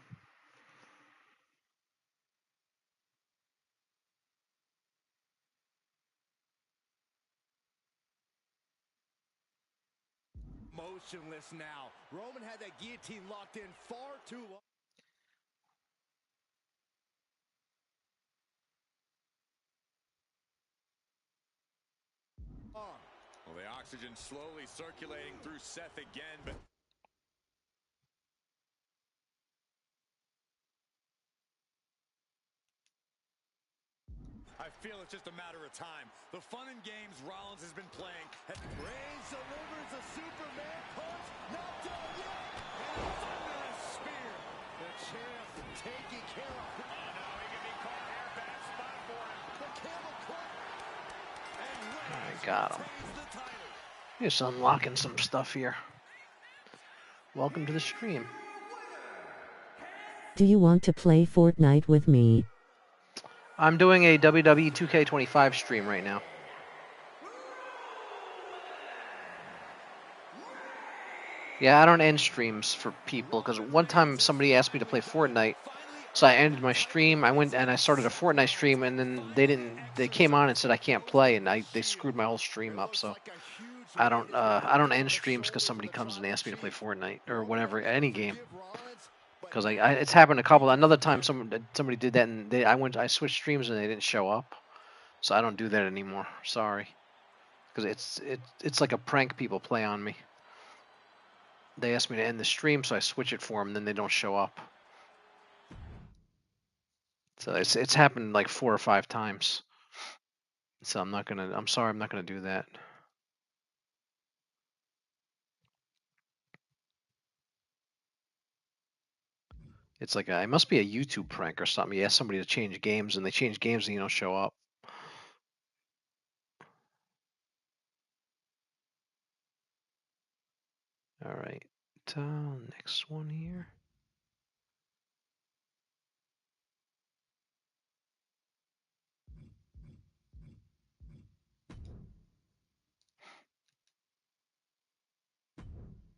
motionless now. Roman had that guillotine locked in far too long. Well, the oxygen slowly circulating through Seth again, but... I feel it's just a matter of time. The fun and games Rollins has been playing. Reigns delivers a Superman punch. Not done yet. And a thunderous spear. The champ taking care of him. Oh, no, he can be caught here. Bad spot for him. The camel clutch. And I Reigns got him. retains the title. Just unlocking some stuff here. Welcome to the stream. Do you want to play Fortnite with me? I'm doing a WWE 2K25 stream right now. Yeah, I don't end streams for people because one time somebody asked me to play Fortnite, so I ended my stream. I went and I started a Fortnite stream, and then they came on and said I can't play, and they screwed my whole stream up. So I don't end streams because somebody comes and asks me to play Fortnite or whatever, any game. Because it's happened a couple. Another time somebody did that, and I switched streams and they didn't show up. So I don't do that anymore. Sorry, because it's like a prank people play on me. They ask me to end the stream, so I switch it for them, and then they don't show up. So it's happened like 4 or 5 times. So I'm sorry, I'm not gonna do that. It's like it must be a YouTube prank or something. You ask somebody to change games, and they change games, and you don't show up. All right, next one here.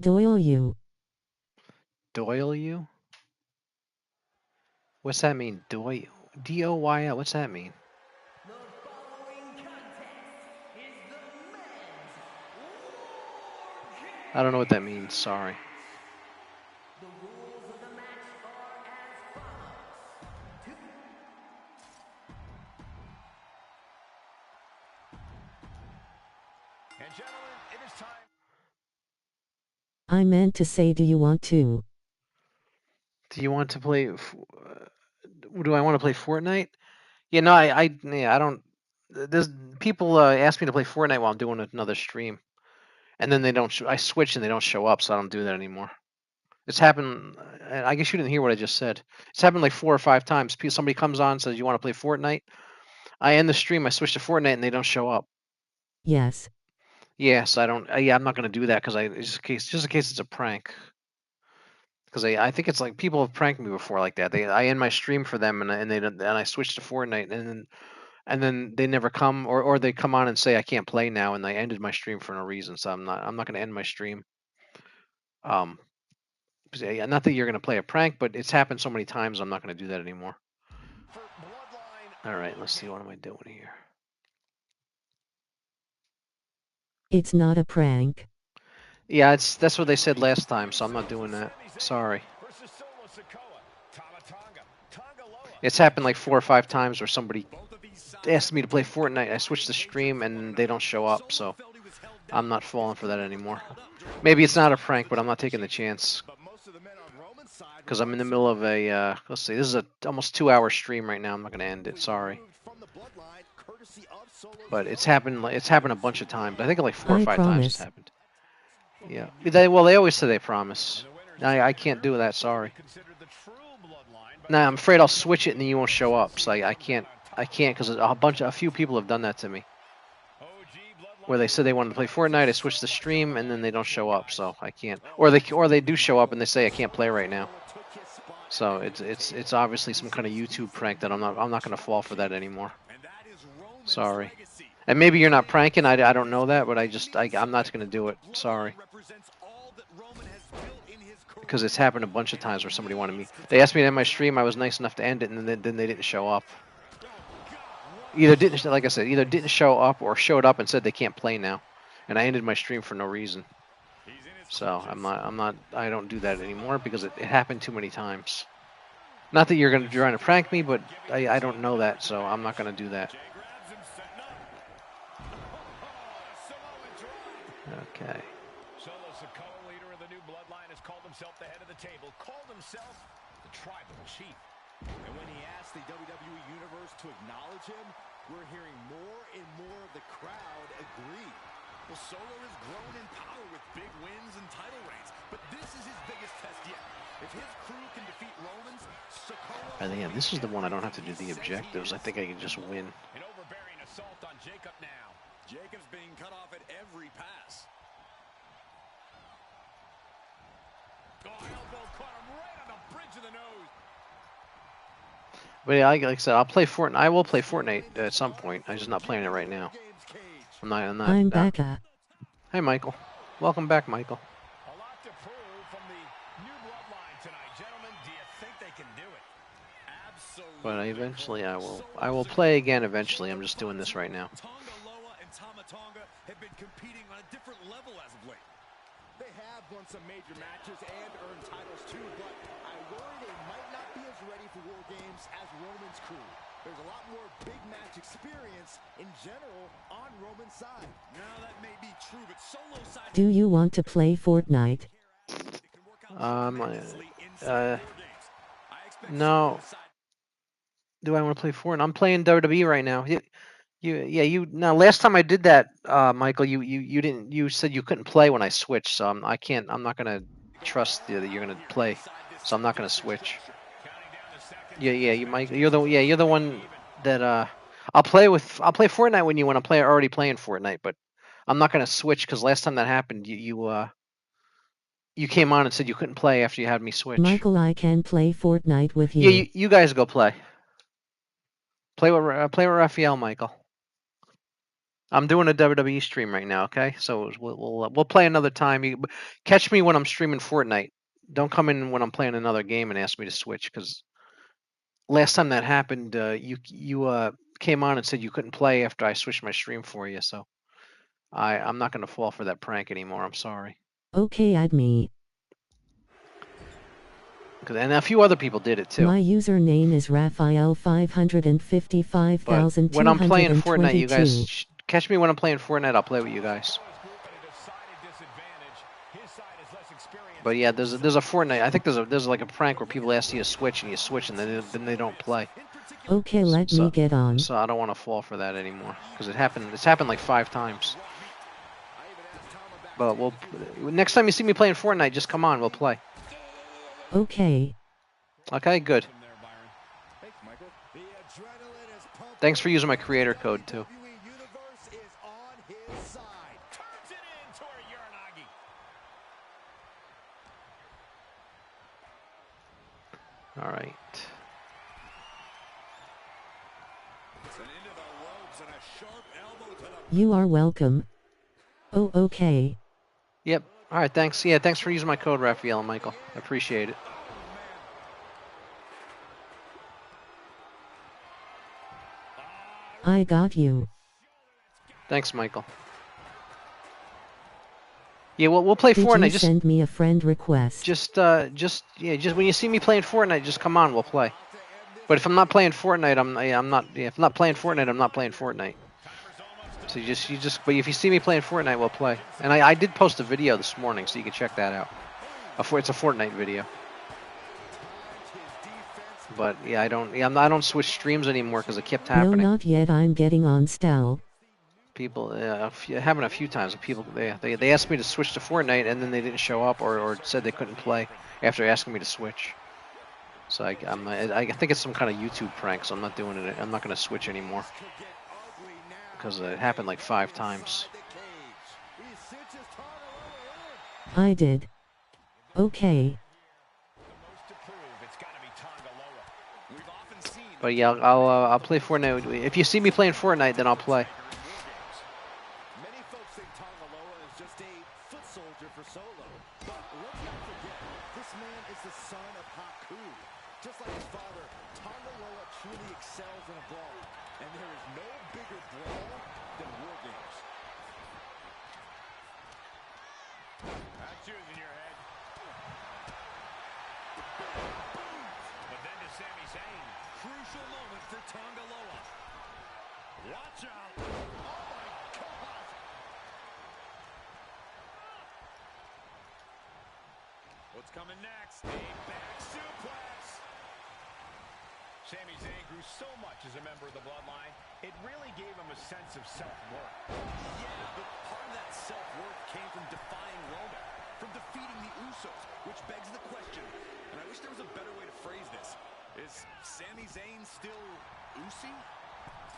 Doyle you. Doyle you? What's that mean? Doyle? D-O-Y-L? What's that mean? The following contest is the men's war I don't know what that means. Sorry. The rules of the match are as follows. And gentlemen, it is time. I meant to say, do you want to? Do you want to play? Do I want to play Fortnite? Yeah, no, I don't. There's people ask me to play Fortnite while I'm doing another stream, and then they don't. I switch and they don't show up, so I don't do that anymore. It's happened. I guess you didn't hear what I just said. It's happened like 4 or 5 times. Somebody comes on, says you want to play Fortnite. I end the stream. I switch to Fortnite, and they don't show up. Yes. Yes, I don't. Yeah, I'm not going to do that because just in case it's a prank. Because I think it's like people have pranked me before like that. I end my stream for them, and I switch to Fortnite, and then they never come, or they come on and say I can't play now, and I ended my stream for no reason. So I'm not going to end my stream. Yeah, not that you're going to play a prank, but it's happened so many times. I'm not going to do that anymore. All right, let's see. What am I doing here? It's not a prank. Yeah, that's what they said last time, so I'm not doing that. Sorry. It's happened like 4 or 5 times where somebody asked me to play Fortnite. I switch the stream and they don't show up, so I'm not falling for that anymore. Maybe it's not a prank, but I'm not taking the chance. Because I'm in the middle of a, let's see, this is a almost 2-hour stream right now. I'm not going to end it, sorry. But it's happened a bunch of times. I think like 4 or 5 times it's happened. Yeah. They always say they promise. I can't do that, sorry. Nah, I'm afraid I'll switch it and then you won't show up. So I can't because a few people have done that to me. Where they said they wanted to play Fortnite, I switch the stream and then they don't show up, so I can't. Or they do show up and they say I can't play right now. So it's obviously some kind of YouTube prank that I'm not going to fall for that anymore. Sorry. And maybe you're not pranking. I don't know that, but I'm not going to do it. Sorry. Because it's happened a bunch of times where somebody wanted me. They asked me to end my stream. I was nice enough to end it, and then they didn't show up. Either didn't show up or showed up and said they can't play now, and I ended my stream for no reason. So I don't do that anymore because it happened too many times. Not that you're trying to prank me, but I don't know that, so I'm not going to do that. Okay. Solo Sikoa, leader of the new bloodline, has called himself the head of the table, called himself the tribal chief. And when he asked the WWE Universe to acknowledge him, we're hearing more and more of the crowd agree. Well, Solo has grown in power with big wins and title reigns, but this is his biggest test yet. If his crew can defeat Romans, Sikoa... I think this is the one I don't have to do the objectives. I think I can just win. An overbearing assault on Jacob now. Jacob's being cut off at every pass. Oh, elbow caught him right on the bridge of the nose. But yeah, like I said, I'll play Fortnite. I will play Fortnite at some point. I'm just not playing it right now. I'm back. Hey, Michael. Welcome back, Michael. A lot to prove from the new bloodline tonight, gentlemen. Do you think they can do it? Absolutely. But eventually, I will play again. Eventually, I'm just doing this right now. Tonga have been competing on a different level as of late. They have won some major matches and earned titles too, but I worry they might not be as ready for War Games as Roman's crew. There's a lot more big match experience in general on Roman's side. Now that may be true, but Solo side... Do you want to play Fortnite? No. Do I want to play Fortnite? I'm playing WWE right now. Now last time I did that, Michael, you said you couldn't play when I switched, so I'm not gonna trust you that you're gonna play, so I'm not gonna switch. You're the one that I'll play Fortnite when you want to play. Already playing Fortnite, but I'm not gonna switch because last time that happened, you came on and said you couldn't play after you had me switch. Michael, I can play Fortnite with you. Yeah, you guys go play. Play with Raphael, Michael. I'm doing a WWE stream right now, okay? So we'll play another time. You catch me when I'm streaming Fortnite. Don't come in when I'm playing another game and ask me to switch, because last time that happened, you came on and said you couldn't play after I switched my stream for you. So I'm not going to fall for that prank anymore. I'm sorry. Okay, add me. And a few other people did it too. My username is Raphael555222. When I'm playing Fortnite, you guys catch me when I'm playing Fortnite. I'll play with you guys. But yeah, there's a Fortnite. I think there's like a prank where people ask you to switch and you switch and then they don't play. Okay, let me get on. So I don't want to fall for that anymore because it happened. It's happened like 5 times. But next time you see me playing Fortnite, just come on, we'll play. Okay. Okay, good. Thanks for using my creator code too. All right. You are welcome. Oh, okay. Yep. All right, thanks. Yeah, thanks for using my code, Raphael and Michael. I appreciate it. I got you. Thanks, Michael. Yeah, we'll play Fortnite. Did you send me a friend request? Just when you see me playing Fortnite, just come on, we'll play. But if I'm not playing Fortnite, if I'm not playing Fortnite, I'm not playing Fortnite. So but if you see me playing Fortnite, we'll play. And I did post a video this morning, so you can check that out. It's a Fortnite video. But yeah, I don't switch streams anymore because it kept happening. No, not yet. I'm getting on still. People, happened a few times. People, they asked me to switch to Fortnite, and then they didn't show up, or said they couldn't play after asking me to switch. So I think it's some kind of YouTube prank. So I'm not doing it. I'm not going to switch anymore because it happened like 5 times. I did. Okay. But yeah, I'll play Fortnite. If you see me playing Fortnite, then I'll play. Many folks think Tongaloa is just a foot soldier for Solo, but let's not forget, this man is the son of Haku. Just like his father, Tongaloa truly excels in a brawl, and there is no bigger brawl than War Games. That's using your head. But then to Sami Zayn. Crucial moment for Tongaloa. Watch out. Oh, my God. What's coming next? A back suplex. Sami Zayn grew so much as a member of the Bloodline, it really gave him a sense of self-worth. Yeah, but part of that self-worth came from defying Roman, from defeating the Usos, which begs the question, and I wish there was a better way to phrase this. Is Sami Zayn still Usi?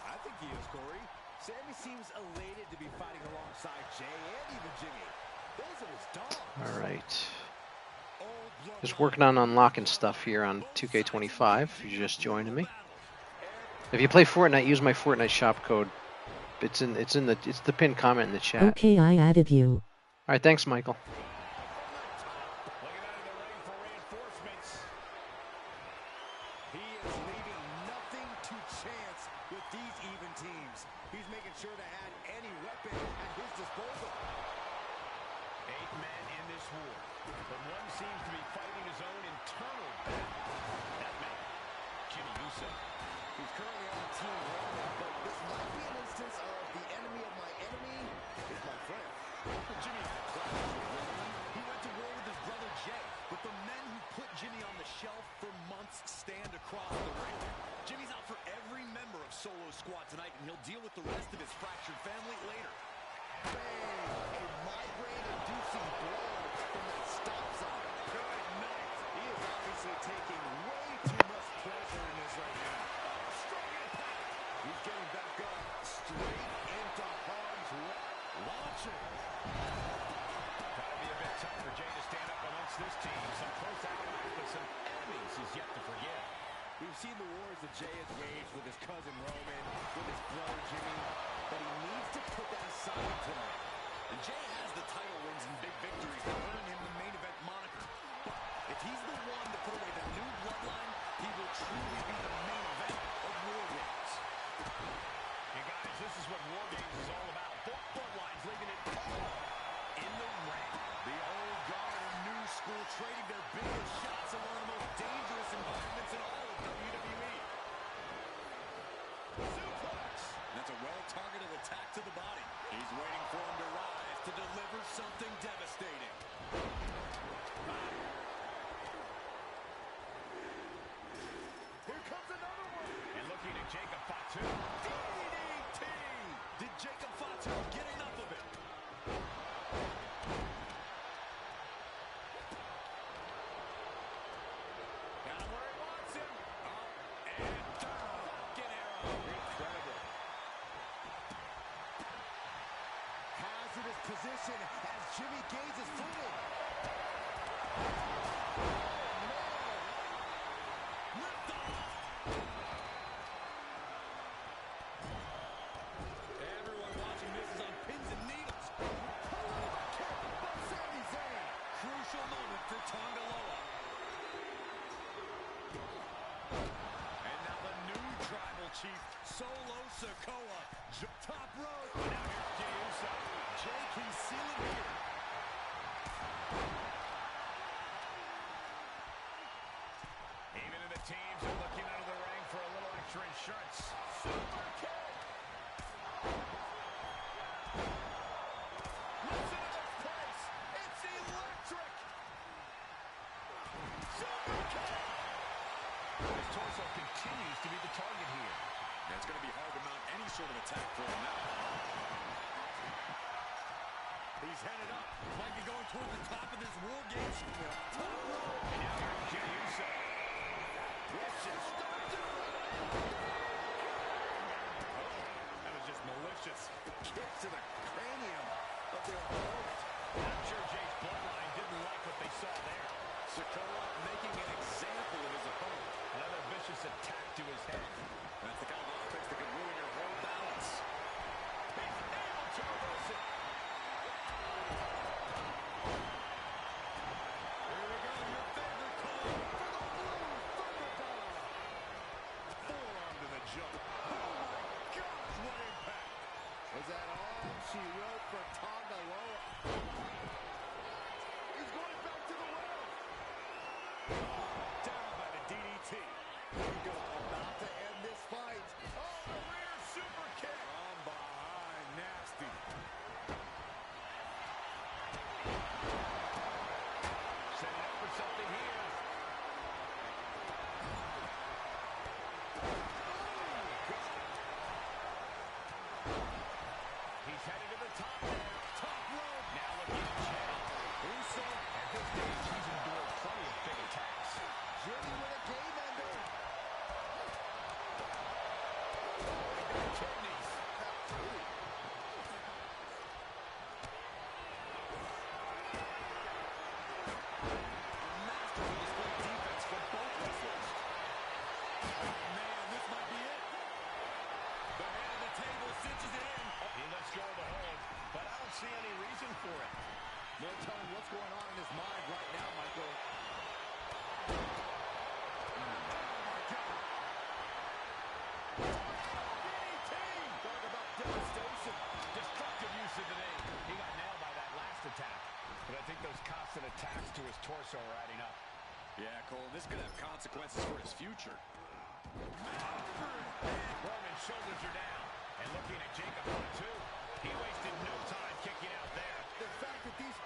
I think he is, Corey. Sami seems elated to be fighting alongside Jay and even Jimmy. Those are his dogs. All right. Just working on unlocking stuff here on 2K25. If you're just joining me. If you play Fortnite, use my Fortnite shop code. It's the pinned comment in the chat. Okay, I added you. All right, thanks, Michael. He is leaving nothing to chance with these even teams. He's making sure to add any weapon at his disposal. 8 men in this war, but one seems to be fighting his own internal battle. That man, Jimmy Uso. He's currently on the team Roman, but this might be an instance of the enemy of my enemy is my friend. Jimmy, he went to war with his brother Jay, but the men who put Jimmy on the shelf for months stand across the ring. Jimmy's out for every member of Solo's squad tonight, and he'll deal with the rest of his fractured family later. Bang! A migraine-inducing blow from that stop sign. Good night. He is obviously taking way too much pleasure in this right now. Strong impact. He's getting back up straight into harm's way. Launching. Gotta be a bit tough for Jay to stand up amongst this team. Some close allies, but some enemies he's yet to forgive. We've seen the wars that Jay has waged with his cousin Roman, with his brother Jimmy, but he needs to put that aside tonight. And Jay has the title wins and big victories that earn him the main event moniker. But if he's the one to put away the new bloodline, he will truly be the main event of War Games. And guys, this is what War Games is all about. Both bloodlines leaving it all in the ring. The old guard and new school trading their biggest shots in one of the most dangerous environments in all of WWE. Suplex. That's a well-targeted attack to the body. He's waiting for him to rise. to deliver something devastating. Here comes another one. And looking at Jacob Fatu. DDT! Did Jacob Fatu get enough of it? Got him where he wants him. Oh, and fucking arrow. Incredible. Hazardous position as Jimmy Gage is footed. Lift off! Everyone watching this is on pins and needles. Kick by Sami Zayn. Crucial moment for Tonga Loa. And now the new tribal chief, Solo Sikoa. Top rope. Now here's Jey Uso. Jay can seal it here. Even the teams are looking under the ring for a little extra insurance. Super kick. Listen to this place. It's electric. Super kick. His torso continues to be the target here. And it's going to be hard to mount any sort of attack for him now. He's headed up. Might be going toward the top of this War Games. Top rope. And now here's Jey Uso. Vicious. That was just malicious. Kick to the cranium of their opponent. I'm sure Jay's bloodline didn't like what they saw there. Sikoa making an example of his opponent. Another vicious attack to his head. That's the kind of offense that can ruin your whole balance. He's able to reverse it. Here we go, your favorite call for the Blue Thunderball. Forearm to the jump. Oh my gosh, what impact. Was that all she wrote for Tonga Loa? He's going back to the well. Down by the DDT. Here we go, about to end this fight. Oh, the rear super kick. From behind, nasty. Setting up for something here. He's headed to the top now. Top rope. Now looking at Jey. Uso. At this stage, he's endured plenty of big attacks. Jimmy with a game ender. Kidneys. Masterful display of defense from both wrestlers. Oh, man, this might be it. The head of the table cinches it in. He lets go of the hold, but I don't see any reason for it. No telling what's going on in his mind right now, Michael. DDT! Talk about devastation. Destructive use of the name. He got nailed by that last attack. But I think those constant attacks to his torso are adding up. Yeah, Cole, this could have consequences for his future. Roman's shoulders are down. And looking at Jacob Fatu, he wasted no time kicking out there. The fact that these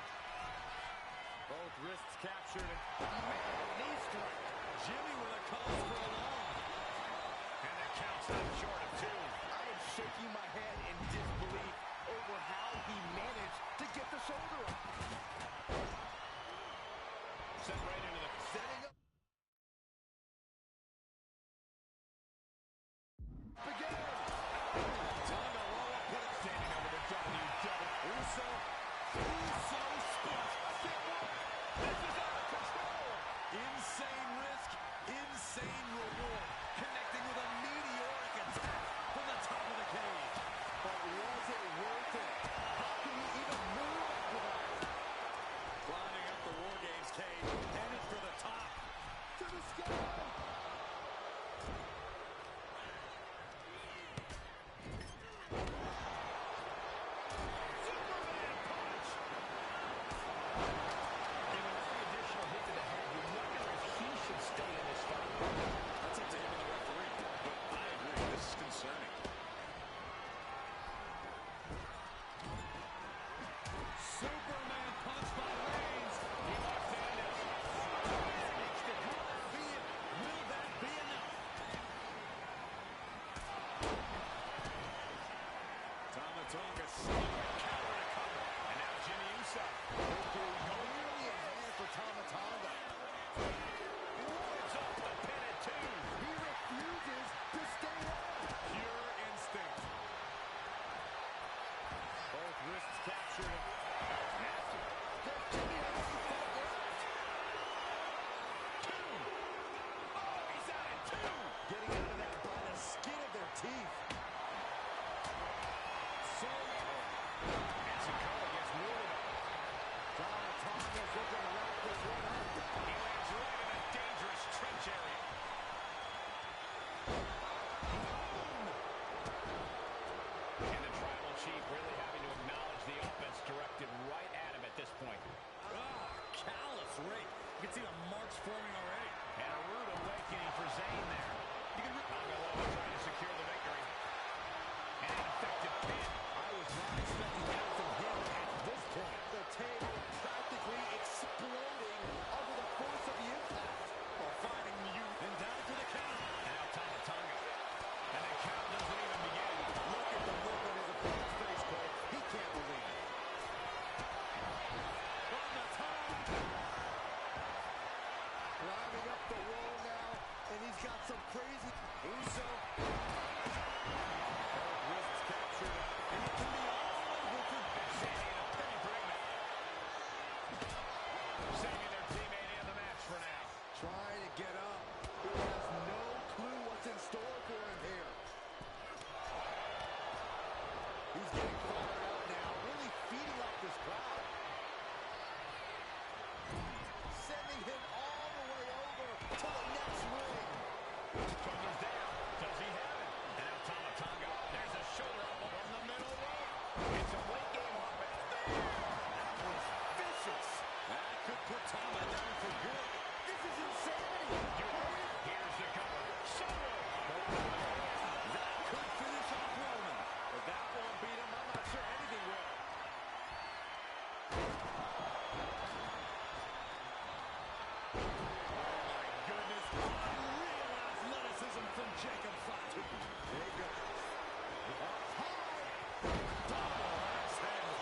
Both wrists captured. Knee strike. Jimmy with a cause for alarm. And the count's not short of two. I am shaking my head in disbelief over how he managed to get the shoulder up. Set right into the Setting up. Again. Tonga Loa put it standing over the WWE. Uso spot. This is out of control. Insane risk, insane reward. Connecting with a meteoric attack from the top of the cage. But was it worth it? How can you even move after that? ring. You can see the marks forming already. And a rude awakening for Zayn there. You can Tonga trying to secure the victory. And an effective pin. I was not expecting that from him at this point. The table practically exploding under the force of the impact. Well, finding you and down for the count. And now Tonga. And the count doesn't even begin. Look at the look on his opponent's face, Cole. He can't believe it. From the top. Climbing up the wall now, and he's got some crazy... Uso. Wrists captured. And it can be all over for Sammy in a pretty predicament. Saving their teammate and the match for now. Trying to get up. He has no clue what's in store for him here. He's getting fired up now, really feeding off this crowd. Sending him all the way over to the next ring. Tonga's down. Does he have it? And now Tonga. There's a shoulder up in the middle rope. It's a late game offense. That was vicious. that could put Tama down for good. This is insanity. Here's the cover. Shoulder. That could finish off Roman. If that won't beat him, I'm not sure anything will. Goodness, unreal athleticism from Jacob Fatu. There he goes. Double axe handle.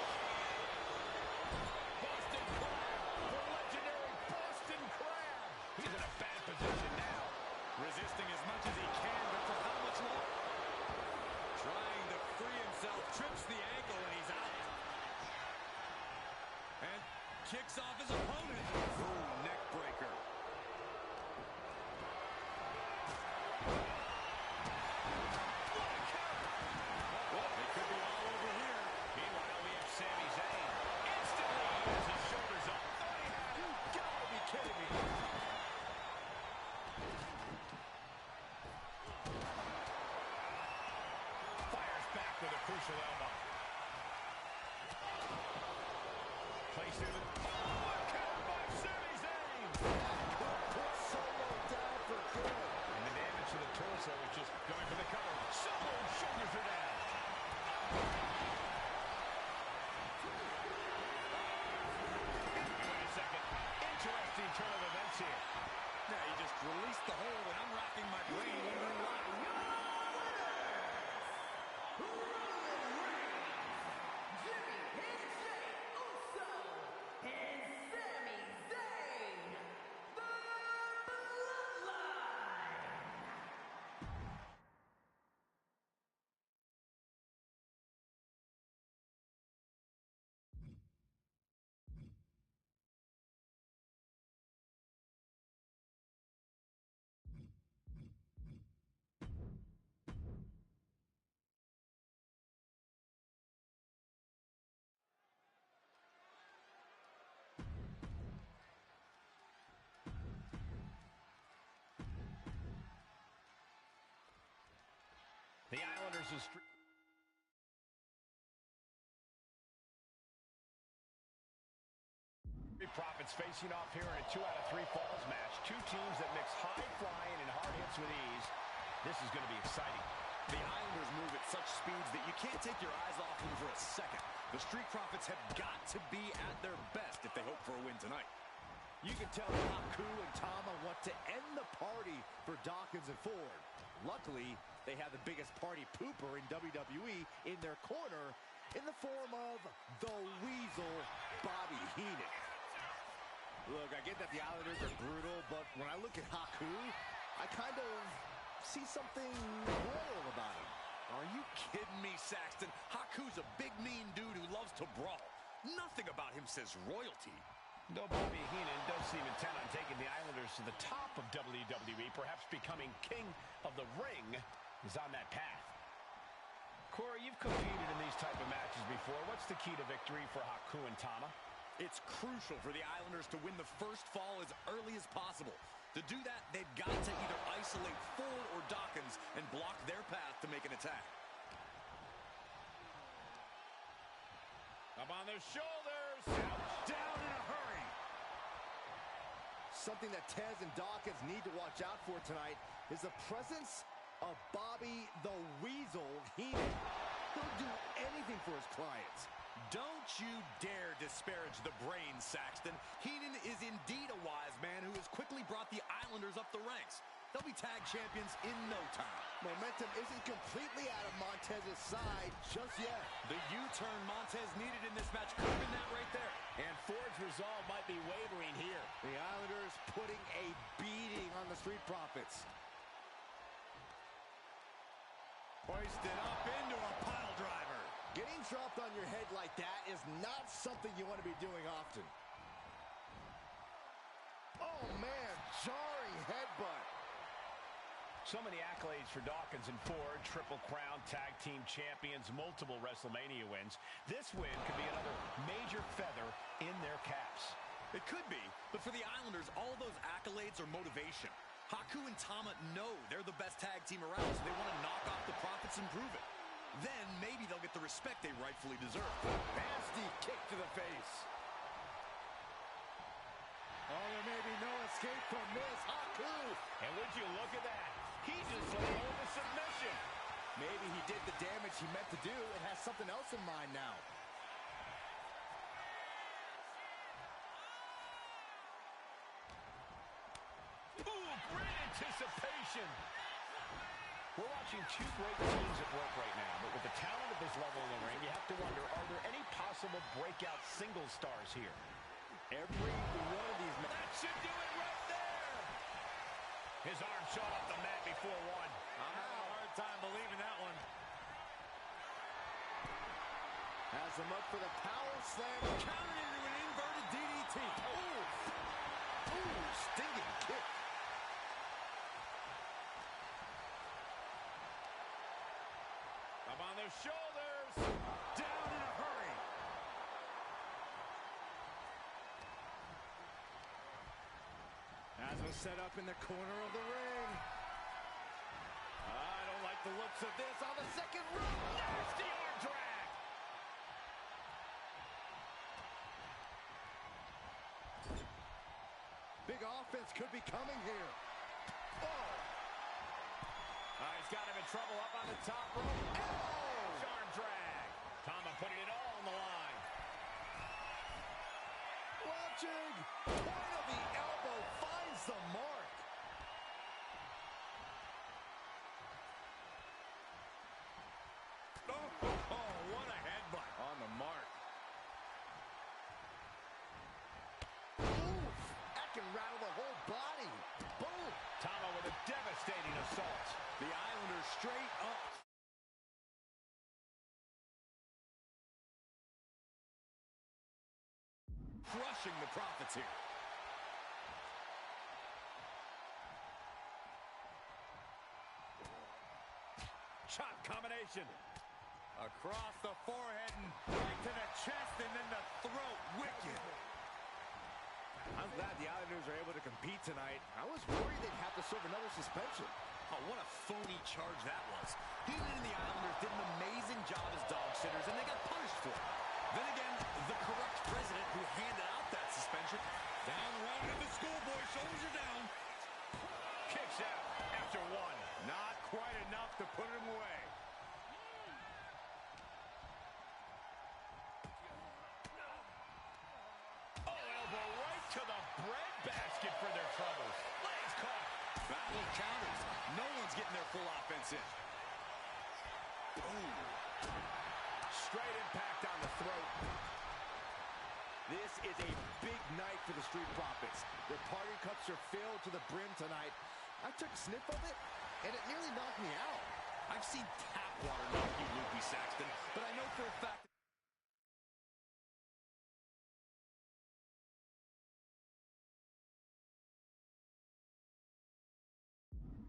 Boston Crab. The legendary Boston Crab. He's in a bad position now. Resisting as much as he can, but for how much longer? Trying to free himself, trips the ankle, and he's out. And kicks off his opponent. Ooh, neck breaker. Well, it could be all over here. Meanwhile, we have Sami Zayn. Instantly, he has his shoulders up. You gotta be kidding me. Fires back with a crucial elbow. Placed in the... Oh, counter by Sami Zayn. Put Solo down for good. And the damage to the torso is just going for the cover. Solo shoulders her down. Wait a second. Interesting turn of events here. Yeah, he just released the hold, and I'm racking my brain wondering why. The Islanders is... Profits facing off here in a 2 out of 3 falls match. Two teams that mix high flying and hard hits with ease. This is going to be exciting. The Islanders move at such speeds that you can't take your eyes off them for a second. The Street Profits have got to be at their best if they hope for a win tonight. You can tell Haku and Tama want to end the party for Dawkins and Ford. Luckily, they have the biggest party pooper in WWE in their corner in the form of the Weasel, Bobby Heenan. Look, I get that the Islanders are brutal, but when I look at Haku, I kind of see something royal about him. Are you kidding me, Saxton? Haku's a big, mean dude who loves to brawl. Nothing about him says royalty. Though Bobby Heenan does seem intent on taking the Islanders to the top of WWE, perhaps becoming king of the ring, is on that path. Corey, you've competed in these type of matches before. What's the key to victory for Haku and Tama? It's crucial for the Islanders to win the first fall as early as possible. To do that, they've got to either isolate Ford or Dawkins and block their path to make an attack. Up on their shoulders. Down in a hurry. Something that Tez and Dawkins need to watch out for tonight is the presence of Bobby the Weasel Heenan. He'll do anything for his clients. Don't you dare disparage the brain, Saxton. Heenan is indeed a wise man who has quickly brought the Islanders up the ranks. They'll be tag champions in no time. Momentum isn't completely out of Montez's side just yet. The U-turn Montez needed in this match could have been that right there. And Ford's resolve might be wavering here. The Islanders putting a beating on the Street Profits. Hoisted up into a pile driver. Getting dropped on your head like that is not something you want to be doing often. Oh, man, jarring headbutt. So many accolades for Dawkins and Ford. Triple Crown Tag Team Champions, multiple WrestleMania wins. This win could be another major feather in their caps. It could be, but for the Islanders, all those accolades are motivation. Haku and Tama know they're the best tag team around, so they want to knock off the Profits and prove it. Then maybe they'll get the respect they rightfully deserve. Nasty kick to the face. Oh, there may be no escape from this. Haku! And would you look at that? He just lowered the submission. Maybe he did the damage he meant to do and has something else in mind now. Ooh, great anticipation. We're watching two great teams at work right now, but with the talent at this level in the ring, you have to wonder, are there any possible breakout single stars here? Every one of these men. That should do it right there. His arm shot off the mat before one. I'm having a hard time believing that one. Has him up for the power slam. Countered into an inverted DDT. Ooh. Ooh, stinging kick. Up on their shoulders. Down in a hurry. As was set up in the corner of the ring. I don't like the looks of this on the second rope. Nasty arm drag. Big offense could be coming here. Oh. He's got him in trouble up on the top rope. Oh! Arm drag. Tama putting it all on the line. Watching. Point of the elbow finds the mark. Oh, what a headbutt. On the mark. Oof. That can rattle the whole body. Boom. Tama with a devastating assault. The Islanders straight up. Crushing the Profits here. Chop combination. Across the forehead and right to the chest and then the throat. Wicked. I'm glad the Islanders are able to compete tonight. I was worried they'd have to serve another suspension. Oh, what a phony charge that was. Heenan and the Islanders did an amazing job as dog sitters, and they got punished for it. Then again, the corrupt president who handed out that suspension. Down the round of the schoolboy, shoulders are down. Kicks out after one. Not quite enough to put him away. Oh, elbow right to the breadbasket for their troubles. Legs caught. Battle of counters. No one's getting their full offense in. Boom. Straight impact on the throat. This is a big night for the Street Profits. Their party cups are filled to the brim tonight. I took a sniff of it, and it nearly knocked me out. I've seen tap water knock you loopy, Saxton, but I know for a fact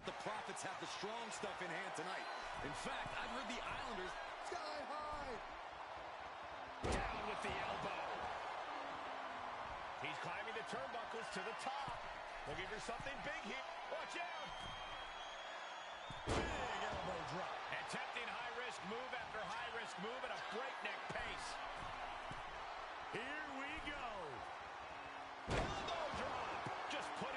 the Profits have the strong stuff in hand tonight. In fact, I've heard the Islanders Sky high. Down with the elbow. He's climbing the turnbuckles to the top. Looking for something big here. Watch out. big elbow drop. Attempting high-risk move after high-risk move at a breakneck pace. Here we go. Elbow drop. Just put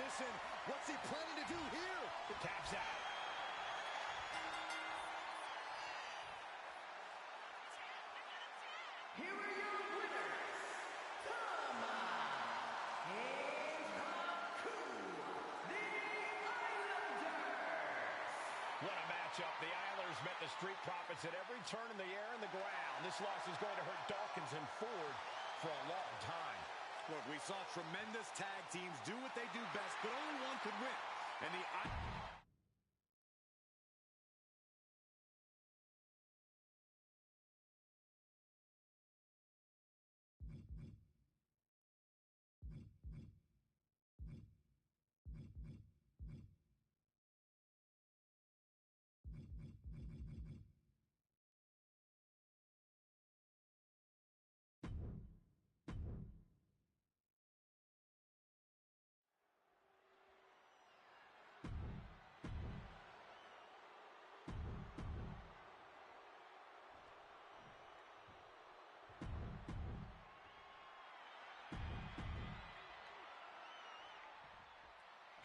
position. What's he planning to do here? Taps out. Here are your winners. Come on. The Islanders. What a matchup. The Islanders met the Street Profits at every turn in the air and the ground. This loss is going to hurt Dawkins and Ford for a long time. Look, we saw tremendous tag teams do what they do best, but only one could win. And the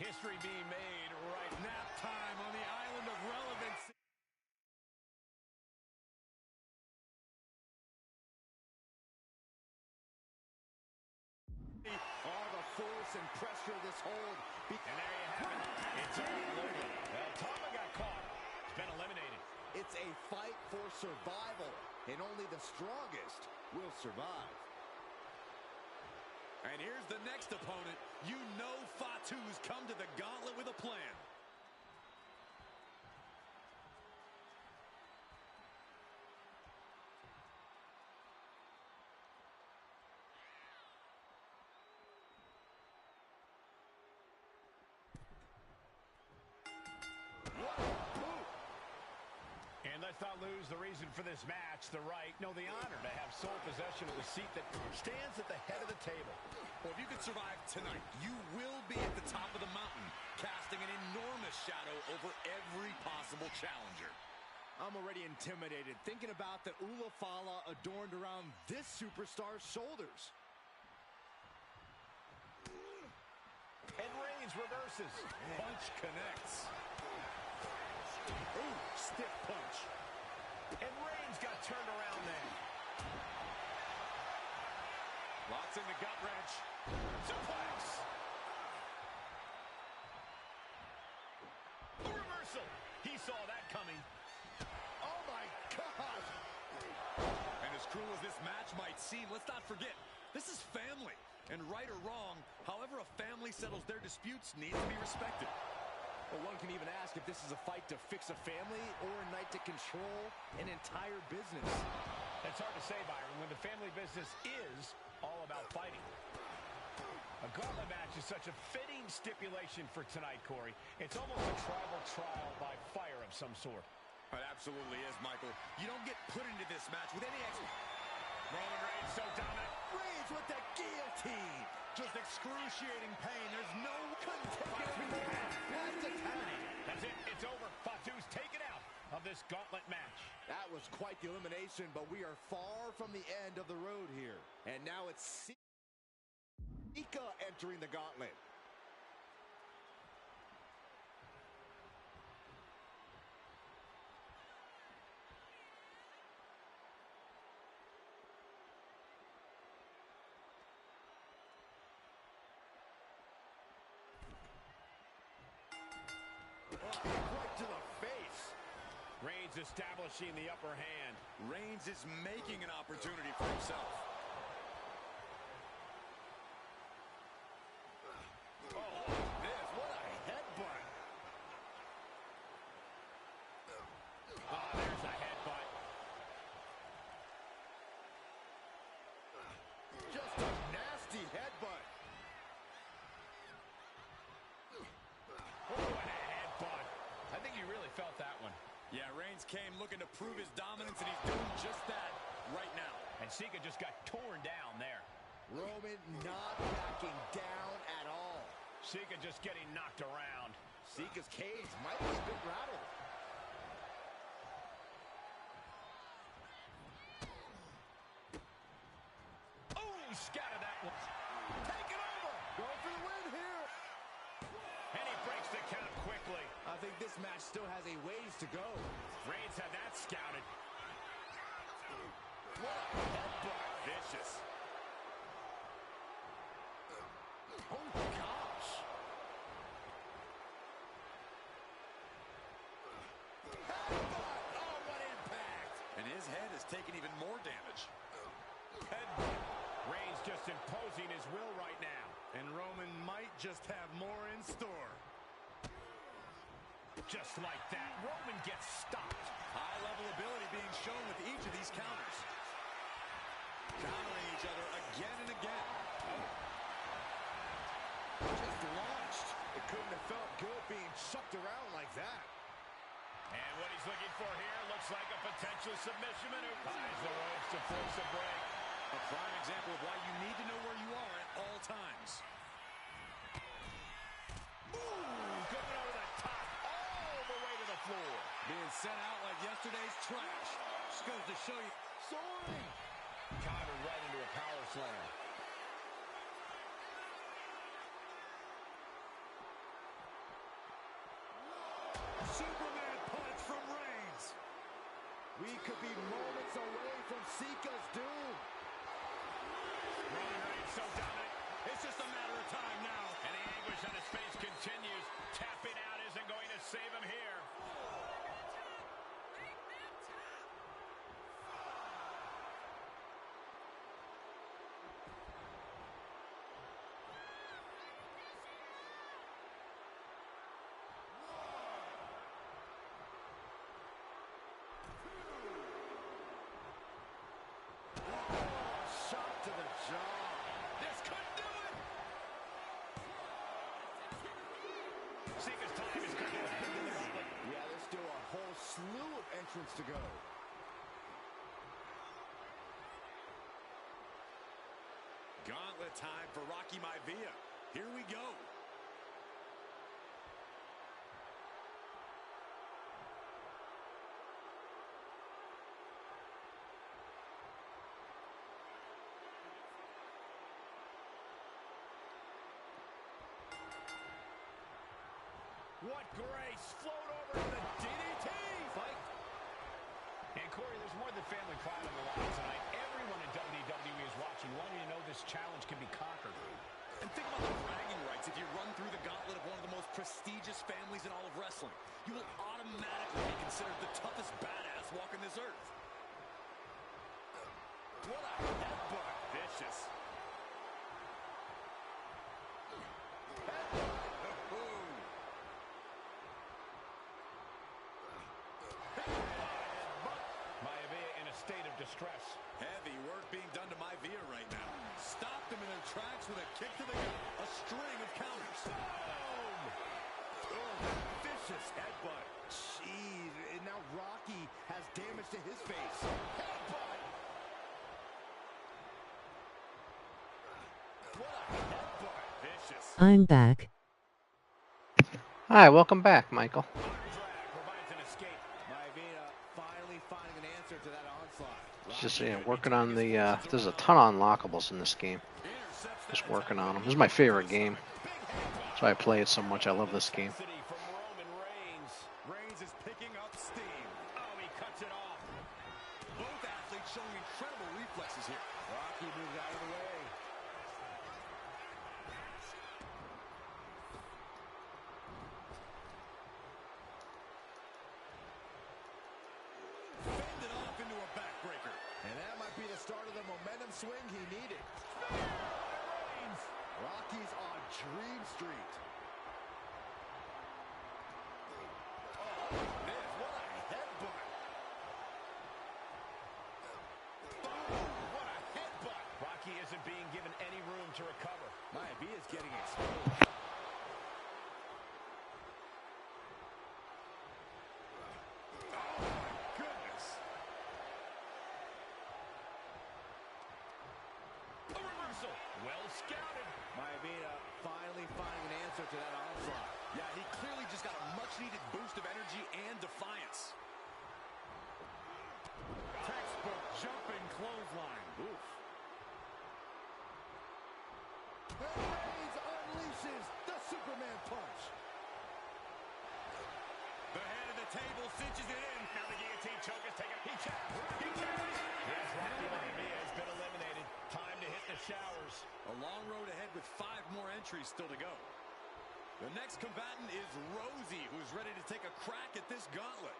History being made right now. nap time on the island of relevancy. All the force and pressure of this hold. And there you have it. It's all over. Well, Tama got caught. He's been eliminated. It's a fight for survival, and only the strongest will survive. And here's the next opponent. You know Fatu's come to the gauntlet with a plan. What a boot! And let's not lose the reason for this match, the right, no, the honor to have sole possession of the seat that stands at the head of the table. Well, if you can survive tonight, you will be at the top of the mountain, casting an enormous shadow over every possible challenger. I'm already intimidated thinking about the Ulafala adorned around this superstar's shoulders. And Reigns reverses. Punch connects. Ooh, stiff punch. And Reigns got turned around then. Locks in the gut wrench. Suplex. The reversal. He saw that coming. Oh my God! And as cruel as this match might seem, let's not forget, this is family. And right or wrong, however a family settles their disputes needs to be respected. Well, one can even ask if this is a fight to fix a family or a night to control an entire business. It's hard to say, Byron, when the family business is all about fighting. A gauntlet match is such a fitting stipulation for tonight, Corey. It's almost a tribal trial by fire of some sort. It absolutely is, Michael. You don't get put into this match with any Roman Reigns so dominant. Reigns with the guillotine! just excruciating pain. There's no Couldn't take it anymore! That's the time! That's it. It's over. Fatu's taken out of this gauntlet match. That was quite the elimination, but we are far from the end of the road here. And now it's Sika entering the gauntlet. Right to the face. Reigns establishing the upper hand. Reigns is making an opportunity for himself. Oh, this, what a headbutt. Oh, there's a headbutt. Just a nasty headbutt. Oh, and a headbutt. I think you really felt that one. Yeah, Reigns came looking to prove his dominance, and he's doing just that right now. And Sika just got torn down there. Roman not backing down at all. Sika just getting knocked around. Sika's cage might be a bit rattled. Oh, he scattered that one. Take it over. Going for the win here. the count quickly. I think this match still has a ways to go. Reigns had that scouted. What a headbutt. Vicious. Oh, gosh. Headbutt. Oh, what impact. And his head has taken even more damage. Headbutt. Reigns just imposing his will right now. And Roman might just have more in store. Just like that, Roman gets stopped. High-level ability being shown with each of these counters. Countering each other again and again. Just launched. It couldn't have felt good being chucked around like that. And what he's looking for here looks like a potential submission maneuver. Ties the ropes to force a break. A prime example of why you need to know where you are at all times. Ooh, going over the top, all the way to the floor. Being sent out like yesterday's trash. Just goes to show you. Soaring. Countered right into a power slam. Superman punch from Reigns. We could be moments away from Sika's doom. Roman Reigns so dominant. It's just a matter of time now. And the anguish on his face continues. Tapping out isn't going to save him here. Shot to the jaw. This could do it. Sika's time is coming. Yeah, there's still a whole slew of entrants to go. Gauntlet time for Rocky Maivia. Here we go. What grace. Float over to the DDT. Fight. And Corey, there's more than family pride on the line tonight. Everyone in WWE is watching, wanting to know this challenge can be conquered. And think about the bragging rights. If you run through the gauntlet of one of the most prestigious families in all of wrestling, you will automatically be considered the toughest badass walking this earth. What a headbutt. Vicious. Maivia in a state of distress. Heavy work being done to Maivia right now. Stopped them in their tracks with a kick to the gut. A string of counters. Boom! Oh, vicious headbutt. Jeez, and now Rocky has damage to his face. Headbutt! What a headbutt. Vicious. I'm back. Hi, welcome back, Michael. Drag provides an escape. Maivia finally finding an answer to that onslaught. It's just working on the. There's a ton of unlockables in this game. Just working on them. This is my favorite game. That's why I play it so much. I love this game. From Roman Reigns. Reigns is picking up steam. Oh, he cuts it off. Both athletes showing incredible reflexes here. Rocky moves out of the way. Fended off into a backbreaker. And that might be the start of the momentum swing he needed. Reigns. Rocky's on Dream Street. Oh, man, what a headbutt. Boom, what a headbutt. Rocky isn't being given any room to recover. Maivia's getting exposed. Oh, my goodness. A reversal. Well scouted. Maivia finally finding an answer to that onslaught. Yeah, he clearly just got a much-needed boost of energy and defiance. Textbook jumping clothesline. Oof. And Reigns unleashes the Superman punch. the table, cinches it in. Now the guillotine choke is taken. He taps. He taps. Yes, Rocky Maivia has been eliminated. Time to hit the showers. A long road ahead with 5 more entries still to go. The next combatant is Rosie, who's ready to take a crack at this gauntlet.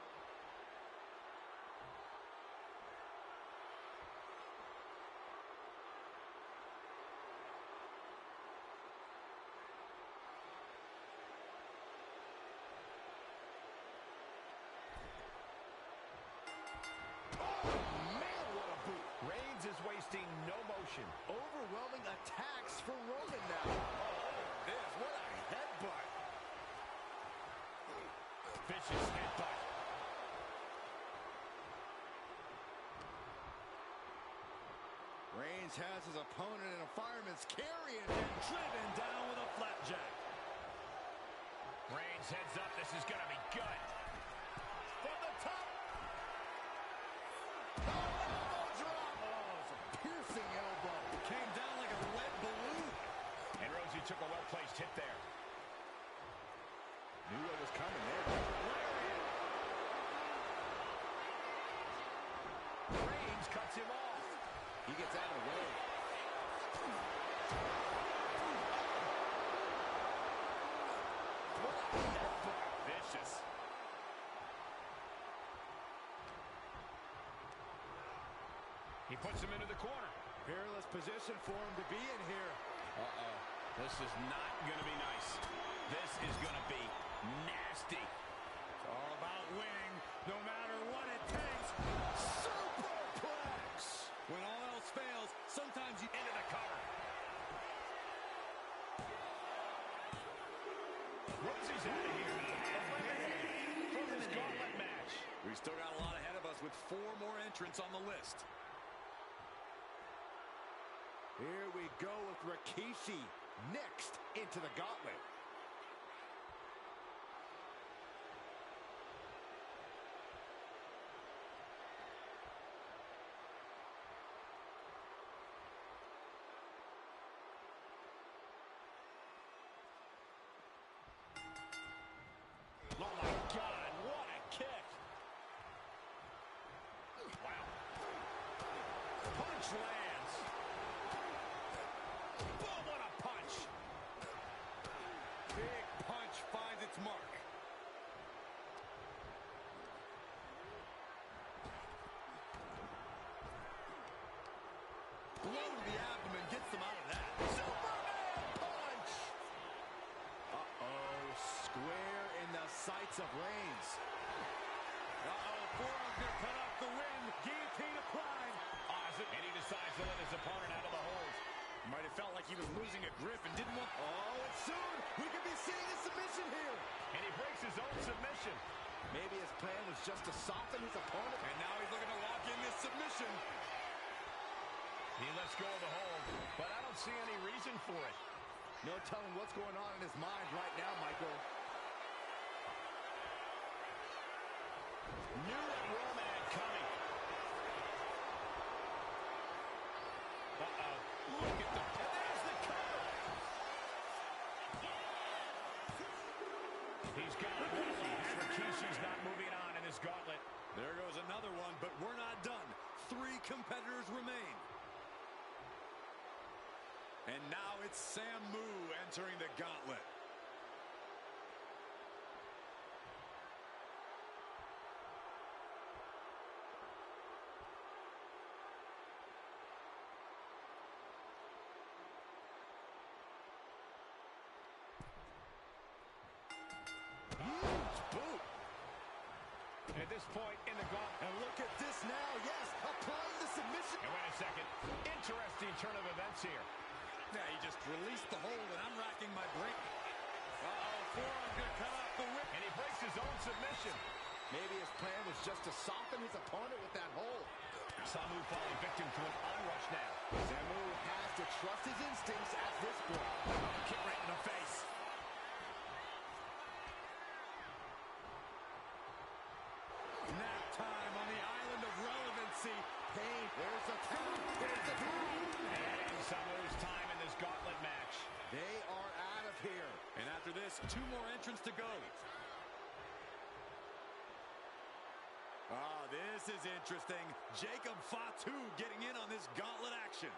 Wasting no motion. Overwhelming attacks for Roman now. Oh, this, what a headbutt. Vicious headbutt. Reigns has his opponent in a fireman's carry and Driven down with a flapjack. Reigns heads up. This is going to be good. from the top. Oh, elbow drop. Oh, it's a piercing elbow. Came down like a lead balloon. And Rosie took a well-placed hit there. Knew what was coming there. Reigns cuts him off. He gets out of the way. Vicious. He puts him into the corner. Peerless position for him to be in here. Uh-oh. This is not going to be nice. This is going to be nasty. It's all about winning, no matter what it takes. Superplex. When all else fails, sometimes you Into the cover. Rosie's out of here. Eliminated from this gauntlet match. We still got a lot ahead of us with 4 more entrants on the list. Here we go with Rikishi next into the gauntlet. Oh, my God. What a kick. Wow. Punch lands. Boom, what a punch. Big punch finds its mark. Blow to the abdomen gets them out of that. Superman punch. Uh-oh, square in the sights of Reigns. Uh-oh, forearm gonna cut off the win. Guillotine applied. Awesome. And he decides to let his opponent out of the hold. Might have felt like he was losing a grip and didn't want... Oh, and soon we could be seeing a submission here. And he breaks his own submission. Maybe his plan was just to soften his opponent. And now he's looking to lock in this submission. He lets go of the hold, but I don't see any reason for it. No telling what's going on in his mind right now, Michael. Knew what Roman had coming. Uh-oh. Look at the... And there's the cover. He's got it rolling. And Rikishi's not moving on in this gauntlet. There goes another one, but we're not done. 3 competitors remain. And now it's Samu entering the gauntlet. Huge boot. At this point in the gauntlet... And look at this now. Yes, applying the submission. And wait a second. Interesting turn of events here. Yeah, he just released the hold, and I'm racking my brain. Uh-oh, forearm gonna cut off the whip. And he breaks his own submission. Maybe his plan was just to soften his opponent with that hold. Samu falling victim to an onrush now. Samu has to trust his instincts at this point. Kick right in the face. Nap time on the island of relevancy. Pain. There's the count. There's the count. And Samu's time in this gauntlet match. They are out of here. And after this, 2 more entrants to go. this is interesting. Jacob Fatu getting in on this gauntlet action.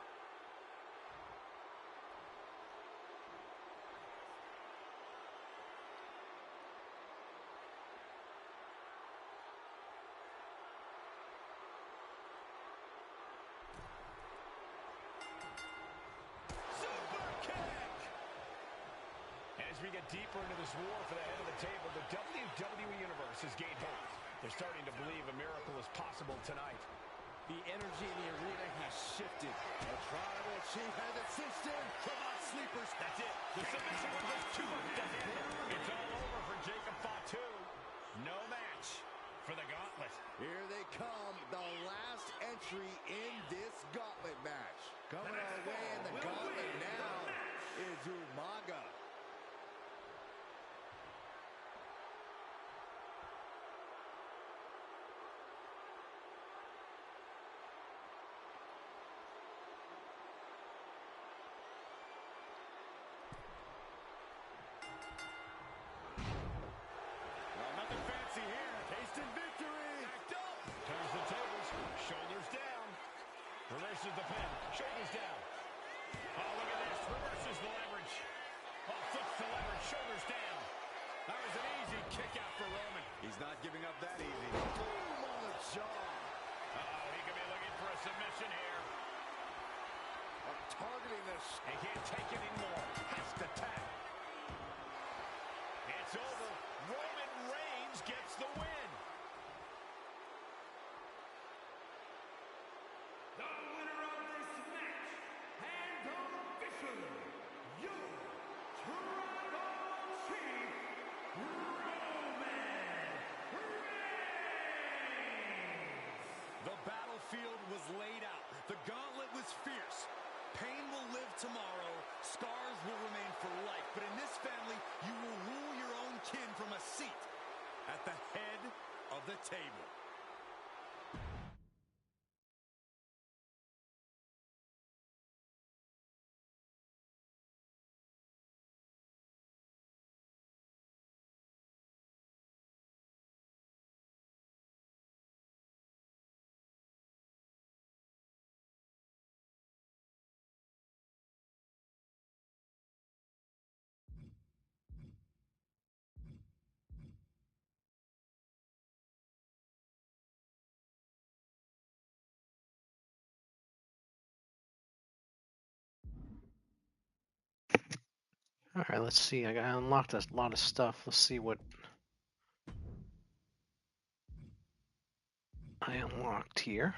As we get deeper into this war for the head of the table, the WWE Universe has gained hope. They're starting to believe a miracle is possible tonight. The energy in the arena has shifted. The tribal chief has it cinched in. Come on, sleepers. That's it. The submission with those two does it. It's all over for Jacob Fatu. No match for the gauntlet. Here they come. The last entry in this gauntlet match. Coming our way in the gauntlet now is Umaga. Nothing fancy here. Tasting victory. Backed up. Turns the tables. Shoulders down. Reverses the pin. Shoulders down. Oh, look at this. Reverses the leverage. Oh, flips the leverage. Shoulders down. That was an easy kick out for Roman. He's not giving up that easy. Boom on the jaw. Uh-oh, he could be looking for a submission here. Targeting this. He can't take it anymore. Has to tap. It's over. Roman Reigns gets the win. The winner of this match, and officially, your tribal chief, Roman Reigns. The battlefield was laid out. The gauntlet was fierce. Pain will live tomorrow. Scars will remain for life. But in this family, you will rule your own kin from a seat at the head of the table. All right, let's see. I unlocked a lot of stuff. Let's see what I unlocked here.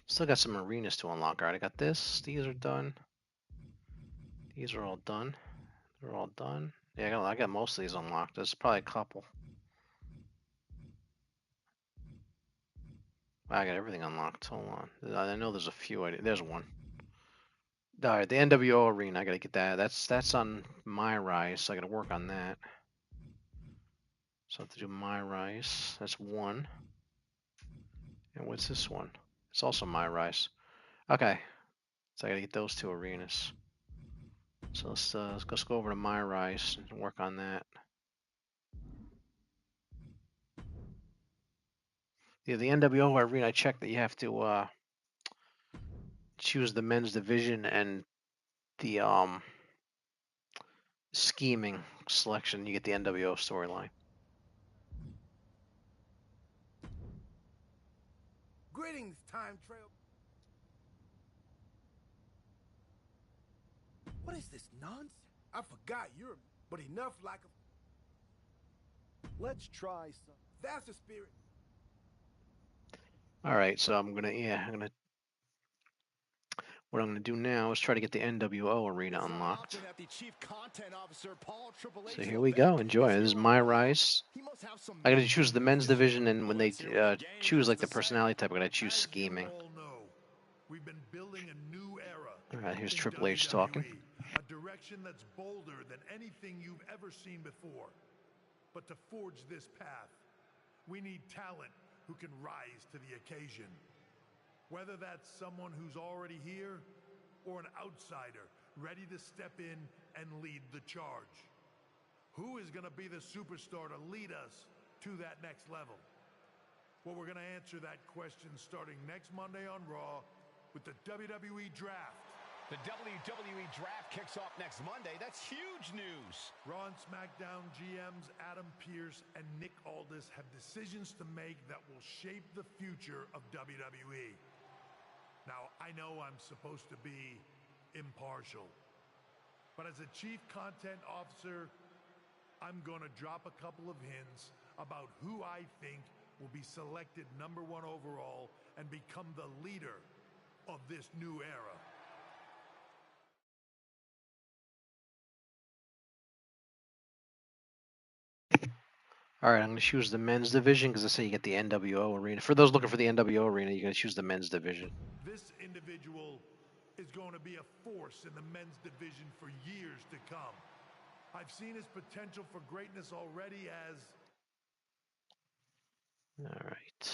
Still got some arenas to unlock. All right, I got this. These are done. These are all done. They're all done. Yeah, I got most of these unlocked. There's probably a couple. I got everything unlocked. Hold on. I know there's a few. There's one. All right, the NWO arena. I gotta get that. That's on my rise. So I gotta work on that. So I have to do my rise. That's one. And what's this one? It's also my rise. Okay. So I gotta get those two arenas. So let's go over to my rise and work on that. Yeah, the NWO arena. I checked that you have to choose the men's division and the scheming selection. You get the NWO storyline. Greetings, time trail. What is this nonsense? I forgot you're, but enough like a. Let's try some. That's the spirit. All right, so what I'm gonna do now is try to get the NWO arena unlocked. So here we go. Enjoy. This is my rise. I gotta choose the men's division, and when they choose like the personality type, I gotta choose scheming. We've been building a new era. All right, here's in Triple H WWE, talking. A direction that's bolder than anything you've ever seen before. But to forge this path, we need talent who can rise to the occasion. Whether that's someone who's already here or an outsider ready to step in and lead the charge. Who is going to be the superstar to lead us to that next level? Well, we're going to answer that question starting next Monday on Raw with the WWE Draft. The WWE Draft kicks off next Monday. That's huge news. Raw and SmackDown GMs Adam Pearce and Nick Aldis have decisions to make that will shape the future of WWE. Now, I know I'm supposed to be impartial, but as a chief content officer, I'm going to drop a couple of hints about who I think will be selected #1 overall and become the leader of this new era. All right, I'm going to choose the men's division because I say you get the NWO arena. For those looking for the NWO arena, you're going to choose the men's division. This individual is going to be a force in the men's division for years to come. I've seen his potential for greatness already as... All right.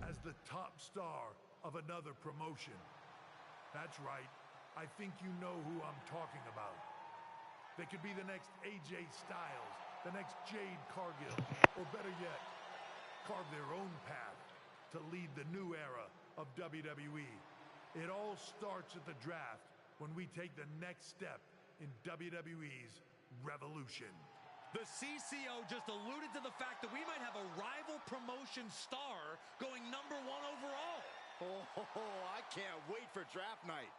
As the top star of another promotion. That's right. I think you know who I'm talking about. They could be the next AJ Styles, the next Jade Cargill, or better yet, carve their own path to lead the new era of WWE. It all starts at the draft when we take the next step in WWE's revolution. The CCO just alluded to the fact that we might have a rival promotion star going #1 overall. Oh, I can't wait for draft night.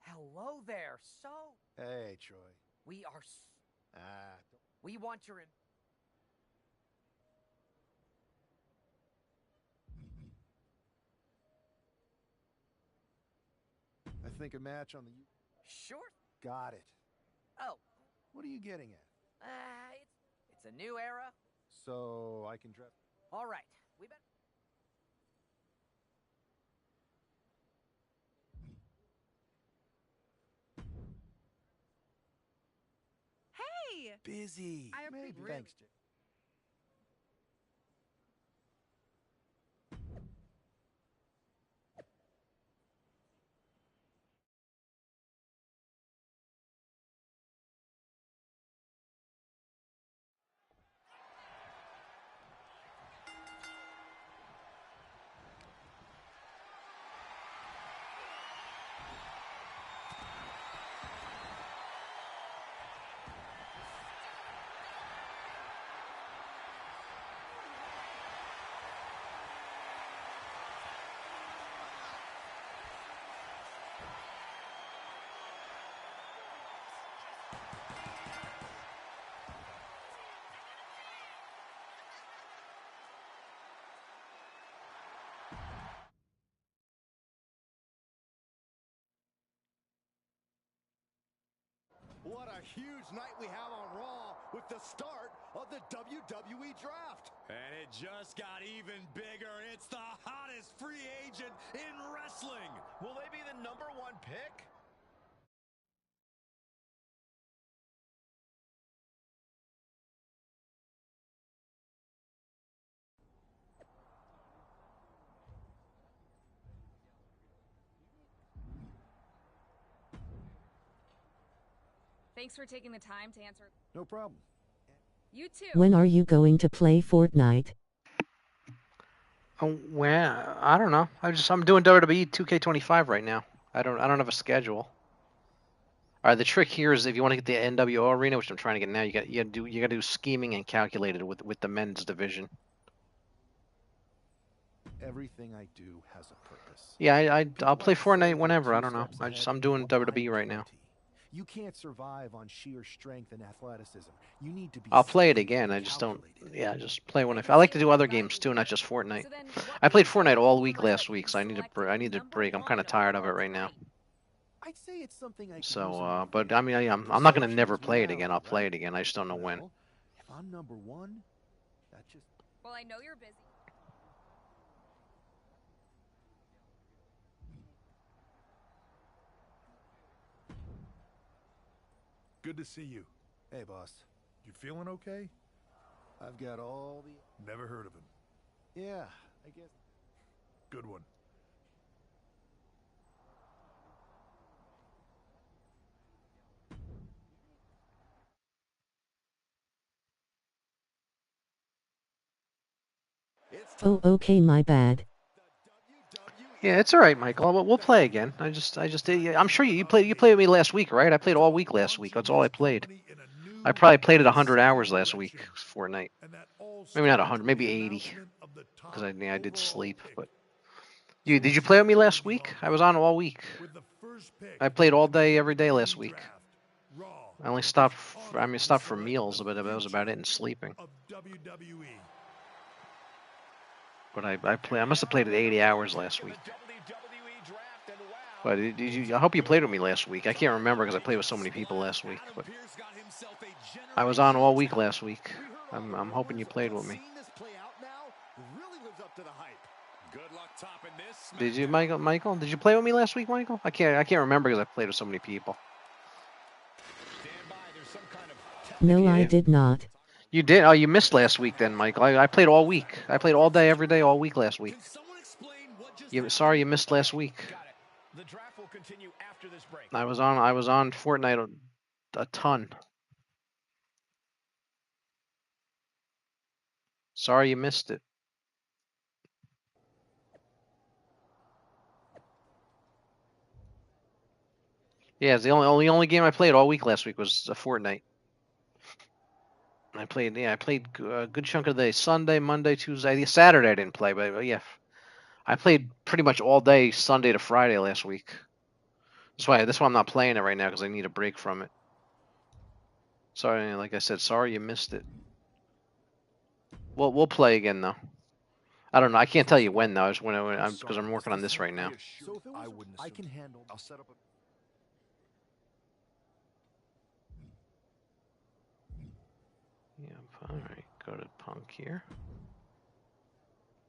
Hello there. So, Hey, Troy. we are... Ah, We want your... I think a match on the... Sure. Got it. Oh, What are you getting at? it's a new era. So I can dress... All right. We better... Hey! Busy. I Maybe. appreciate- Thanks, Jay. What a huge night we have on Raw with the start of the WWE Draft. And it just got even bigger. It's the hottest free agent in wrestling. Will they be the #1 pick? Thanks for taking the time to answer. No problem. You too. When are you going to play Fortnite? Oh, well, I don't know. I'm doing WWE 2K25 right now. I don't have a schedule. All right, the trick here is if you want to get the NWO arena, which I'm trying to get now, you got to do scheming and calculated with the men's division. Everything I do has a purpose. Yeah, I'll play People like to say Fortnite whenever. two I don't know. steps ahead I'm doing and one WWE right behind now. plenty. You can't survive on sheer strength and athleticism. You need to be I'll play it skilled again. and I just don't. calculated. Yeah, just play when I like to do other games too, not just Fortnite. So then, what I played makes Fortnite you all the week rumors last that week, you so I need selected a break. I'm kind of #1 tired of it overall right now. tonight? I'd say it's something I So, but I mean, I'm not gonna never play it again. I'll play it again. I just don't know when. Well, if I'm number one, that just... Well, I know you're busy. Good to see you. Hey, boss. You feeling okay? I've got all the... Never heard of him. Yeah, I guess... Good one. Oh, okay, my bad. Yeah, it's all right, Michael. We'll play again. I'm sure you played with me last week, right? I played all week last week. That's all I played. I probably played it 100 hours last week, Fortnite. Maybe not 100, maybe 80, because I did sleep. But did you play with me last week? I was on all week. I played all day, every day last week. I only stopped. Stopped for meals, but that was about it, and sleeping. But I must have played it 80 hours last week. But I hope you played with me last week. I can't remember because I played with so many people last week. But I was on all week last week. I'm hoping you played with me. Did you, Michael? Did you play with me last week, Michael? I can't remember because I played with so many people. No, I did not. You did? Oh, you missed last week then, Michael. I played all week. I played all day, every day, all week last week. Sorry you missed last week. The draft will continue after this break. I was on Fortnite a ton. Sorry you missed it. Yeah, it's the only game I played all week last week was Fortnite. I played a good chunk of the day. Sunday, Monday, Tuesday, Saturday I didn't play, but yeah, I played pretty much all day Sunday to Friday last week. That's why I'm not playing it right now because I need a break from it. Sorry, like I said, sorry you missed it. We'll play again though. I don't know. I can't tell you when though. Because I'm working on this right now. So if it was, I can handle... I'll set up a... Yeah, all right. Go to Punk here.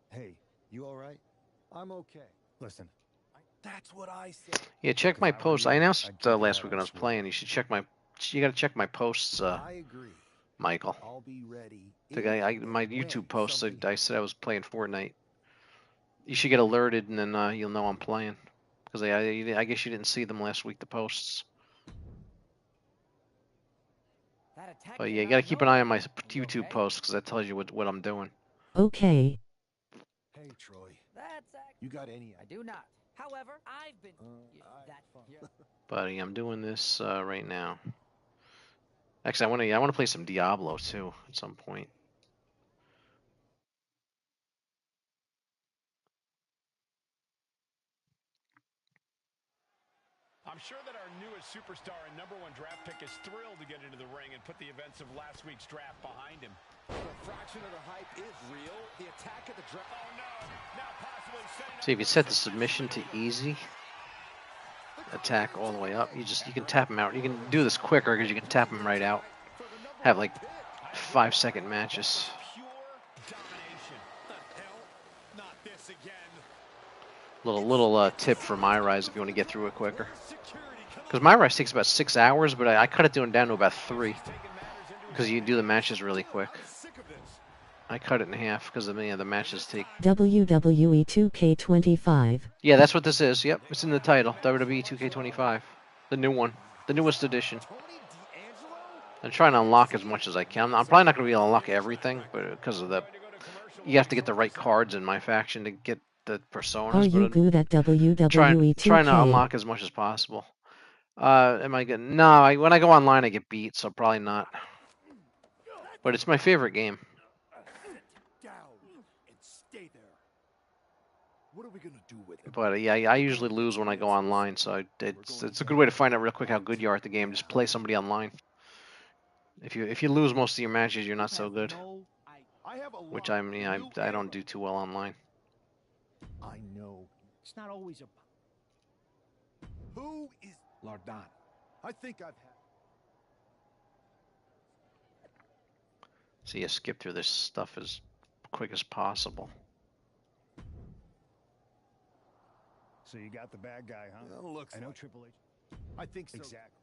Hey, you all right? I'm okay. Listen, that's what I said. Yeah, check my posts. I announced last week when I was playing. You should check my. You got to check my posts. I agree. Michael. I'll be ready. My YouTube posts. I said I was playing Fortnite. You should get alerted, and then you'll know I'm playing. Because I guess you didn't see them last week. The posts. But yeah, you got to keep an eye on my YouTube posts because that tells you what I'm doing. Okay. Hey, Troy. That's You got any... I do not. However, I've been that fun. Buddy, I'm doing this right now. Actually, I want to play some Diablo too at some point. I'm sure that our newest superstar and #1 draft pick is thrilled to get into the ring and put the events of last week's draft behind him. The fraction of the hype is real. The attack at the draft... Oh no! Now possibly setting up... See, if you set the submission to easy, attack all the way up, you can tap him out. You can do this quicker because you can tap him right out. Have like 5-second matches. Pure domination. The hell? Not this again. Little tip for my rise if you want to get through it quicker. Because my rise takes about 6 hours, but I cut it down to about 3. Because you can do the matches really quick. I cut it in half because the matches take... WWE 2K25. Yeah, that's what this is. Yep, it's in the title. WWE 2K25. The new one. The newest edition. I'm trying to unlock as much as I can. I'm probably not going to be able to unlock everything, but because of the... You have to get the right cards in my faction to get the personas. Are you good at WWE 2K? Trying to unlock as much as possible. Am I good? No, when I go online I get beat, so probably not. But it's my favorite game. Down and stay there. What are we gonna do with it? But yeah, I usually lose when I go online, so it's a good way to find out real quick how good you are at the game. Just play somebody online. If you lose most of your matches, you're not so good. Which I don't do too well online. I know. It's not always a... Who is Lardon. I think I've had... So you skip through this stuff as quick as possible. So you got the bad guy, huh? Well, looks I know like. Triple H. I think so. Exactly.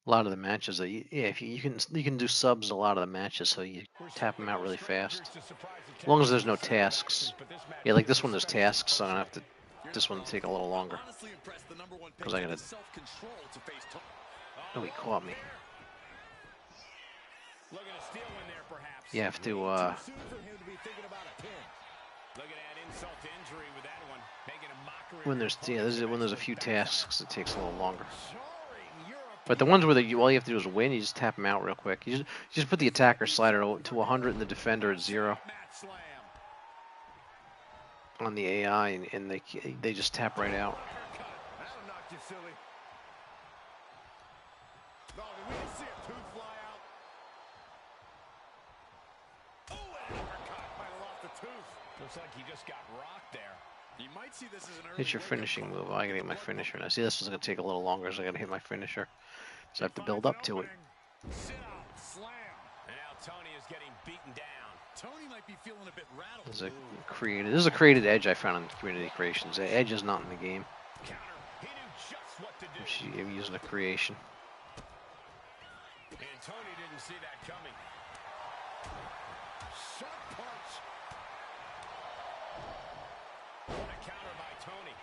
A lot of the matches that yeah, if you can do subs a lot of the matches, so you tap them out really fast. As long as there's no tasks. Yeah, like this one there's tasks, so I don't have to. This one will take a little longer because I gotta. Oh, he caught me. You have to. When there's when there's a few tasks, it takes a little longer. But the ones where all you have to do is win, you just tap them out real quick. You just put the attacker slider to 100 and the defender at 0 on the AI, and they just tap right out. Looks like he just got rocked there. You might see this as an early Hit your finishing move. I gotta get my finisher now. See, this is gonna take a little longer, so I gotta hit my finisher. So I have to build up to it. Sit out, slam. And now Tony is getting beaten down. Tony might be feeling a bit rattled. This is a created edge I found in Community Creations. The edge is not in the game. Counter. He knew just what to do. I'm using a creation. And Tony didn't see that coming. Sharp punch. What a counter by Tony.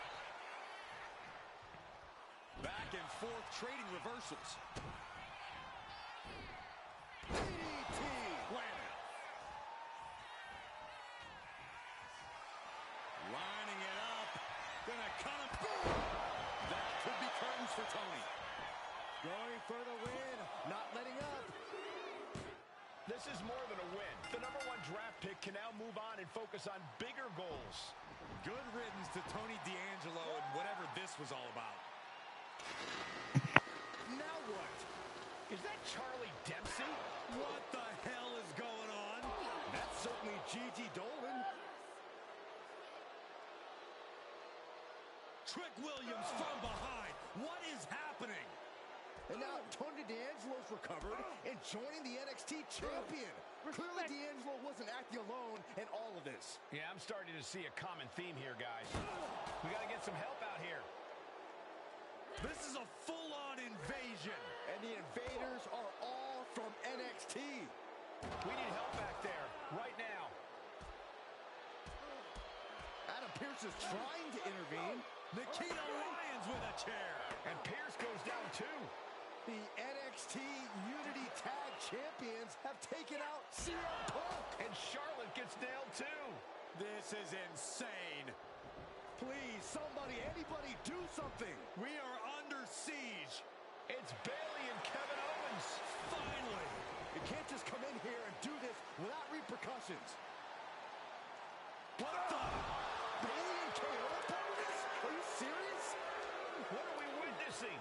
Back and forth trading reversals. DDT. Planted. Lining it up. Gonna cut him. Boom. That could be curtains for Tony. Going for the win. Not letting up. This is more than a win. The #1 draft pick can now move on and focus on bigger goals. Good riddance to Tony D'Angelo and whatever this was all about. Now what? Is that Charlie Dempsey? What the hell is going on? That's certainly Gigi Dolan. Trick Williams from behind. What is happening? And now Tony D'Angelo's recovered and joining the NXT champion. Clearly D'Angelo wasn't acting alone in all of this. Yeah, I'm starting to see a common theme here, guys. We got to get some help out here. This is a full-on invasion. And the invaders are all from NXT. We need help back there right now. Adam Pearce is trying to intervene. Nikita Lyons with a chair. And Pierce goes down too. The NXT Unity Tag Champions have taken out CM Punk. And Charlotte gets nailed too. This is insane. Please, somebody, anybody, do something. We are under siege. It's Bayley and Kevin Owens. Finally. You can't just come in here and do this without repercussions. What the? Bayley and KO are part of this? Are you serious? What are we witnessing?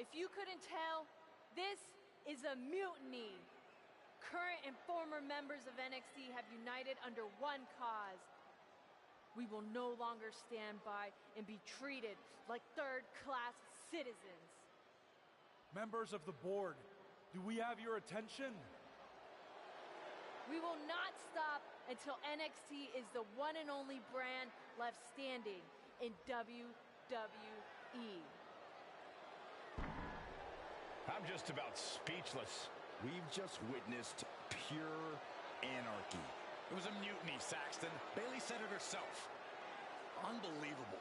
If you couldn't tell, this is a mutiny. Current and former members of NXT have united under one cause. We will no longer stand by and be treated like third-class citizens. Members of the board, do we have your attention? We will not stop until NXT is the one and only brand left standing in WWE. I'm just about speechless. We've just witnessed pure anarchy. It was a mutiny, Saxton. Bayley said it herself. Unbelievable.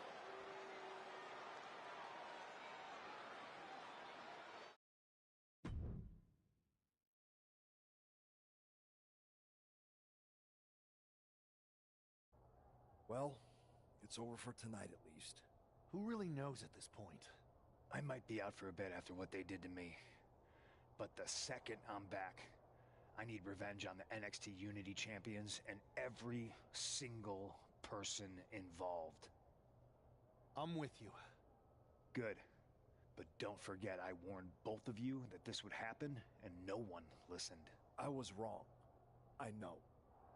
Well, it's over for tonight at least. Who really knows at this point? I might be out for a bit after what they did to me. But the second I'm back, I need revenge on the NXT Unity Champions and every single person involved. I'm with you. Good. But don't forget I warned both of you that this would happen, and no one listened. I was wrong. I know.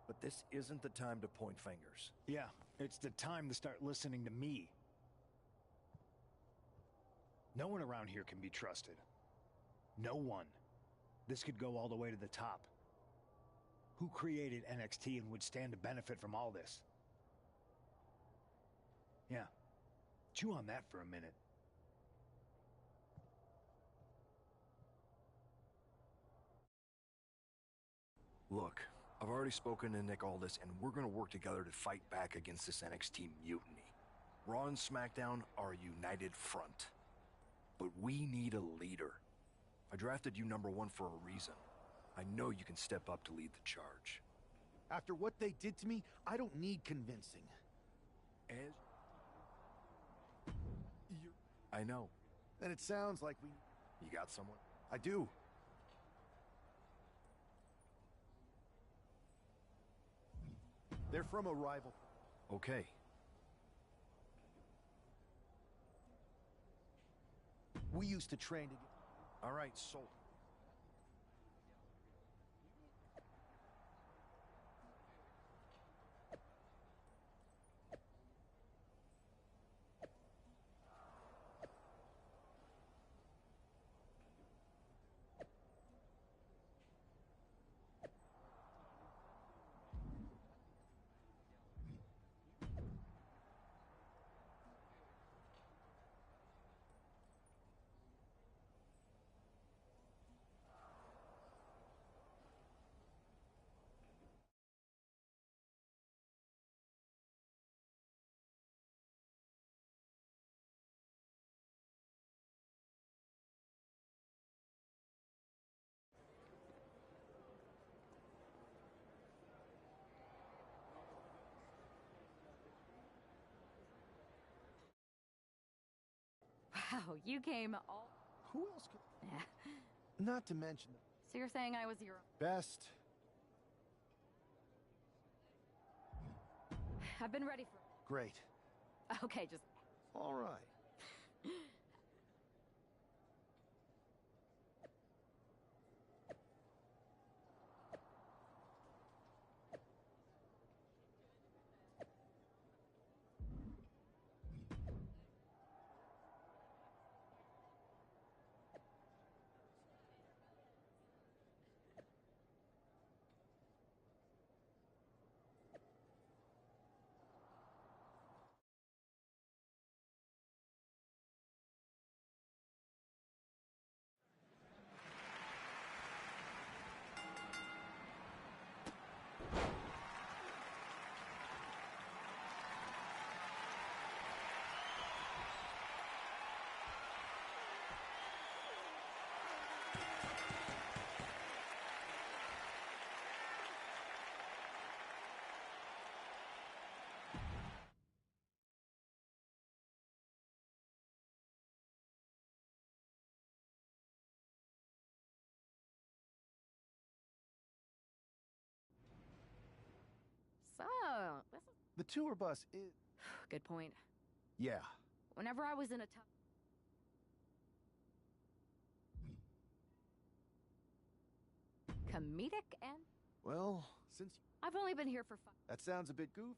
But this isn't the time to point fingers. Yeah, it's the time to start listening to me. No one around here can be trusted. No one. This could go all the way to the top. Who created NXT and would stand to benefit from all this? Yeah. Chew on that for a minute. Look, I've already spoken to Nick Aldis, and we're gonna work together to fight back against this NXT mutiny. Raw and SmackDown are a united front. But we need a leader. I drafted you #1 for a reason. I know you can step up to lead the charge. After what they did to me, I don't need convincing. I know. And it sounds like You got someone? I do. They're from a rival. Okay. We used to train together. All right, sold. Wow, you came all... Who else could... Yeah. Not to mention... So you're saying I was your... Best. I've been ready for... Great. Okay, just... All right. So, this is... The tour bus is... Good point. Yeah. Whenever I was in a tough... Comedic and... Well, since... I've only been here for fun. That sounds a bit goofy.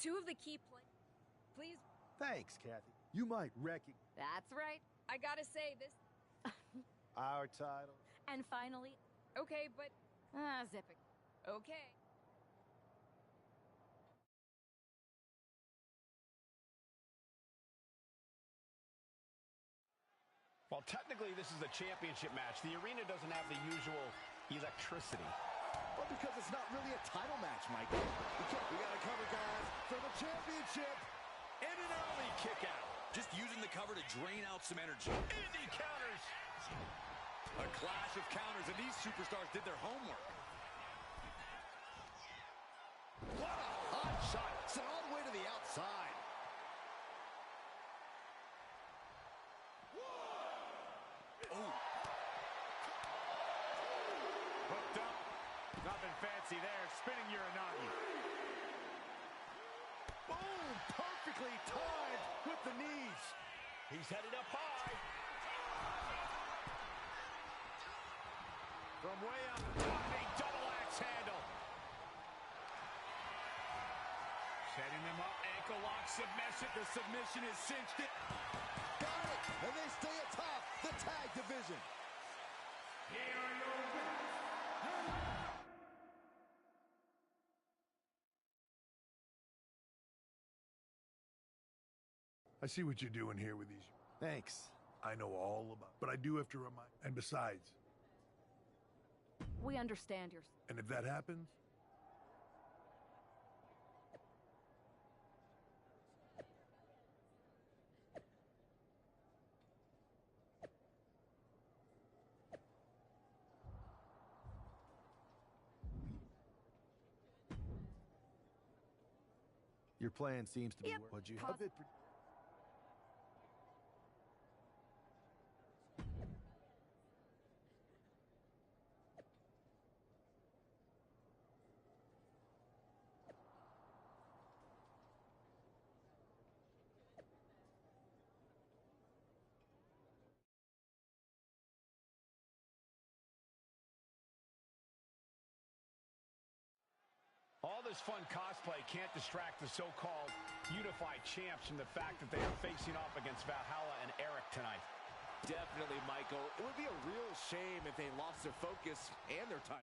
Two of the key please. Thanks, Kathy. You might recognize... That's right. I gotta say, this... Our title. And finally... Okay, but... zip it. Okay. Well, technically, this is a championship match. The arena doesn't have the usual electricity. Well, because it's not really a title match, Michael. We got to cover, guys, for the championship. And an early kick out. Just using the cover to drain out some energy. Indy counters. A clash of counters, and these superstars did their homework. What a hot shot. Sent all the way to the outside. Oh. fancy there, spinning Uranagi. Boom! Perfectly timed with the knees. He's headed up high. From way up, a double axe handle. Setting them up, ankle lock submission. The submission is cinched in. Got it, and they stay atop the tag division. I see what you're doing here with these. Thanks. I know all about, but I do have to remind. And besides, We understand your... and if that happens, Your plan seems to be what you have it. All this fun cosplay can't distract the so-called unified champs from the fact that they are facing off against Valhalla and Eric tonight. Definitely, Michael. It would be a real shame if they lost their focus and their time.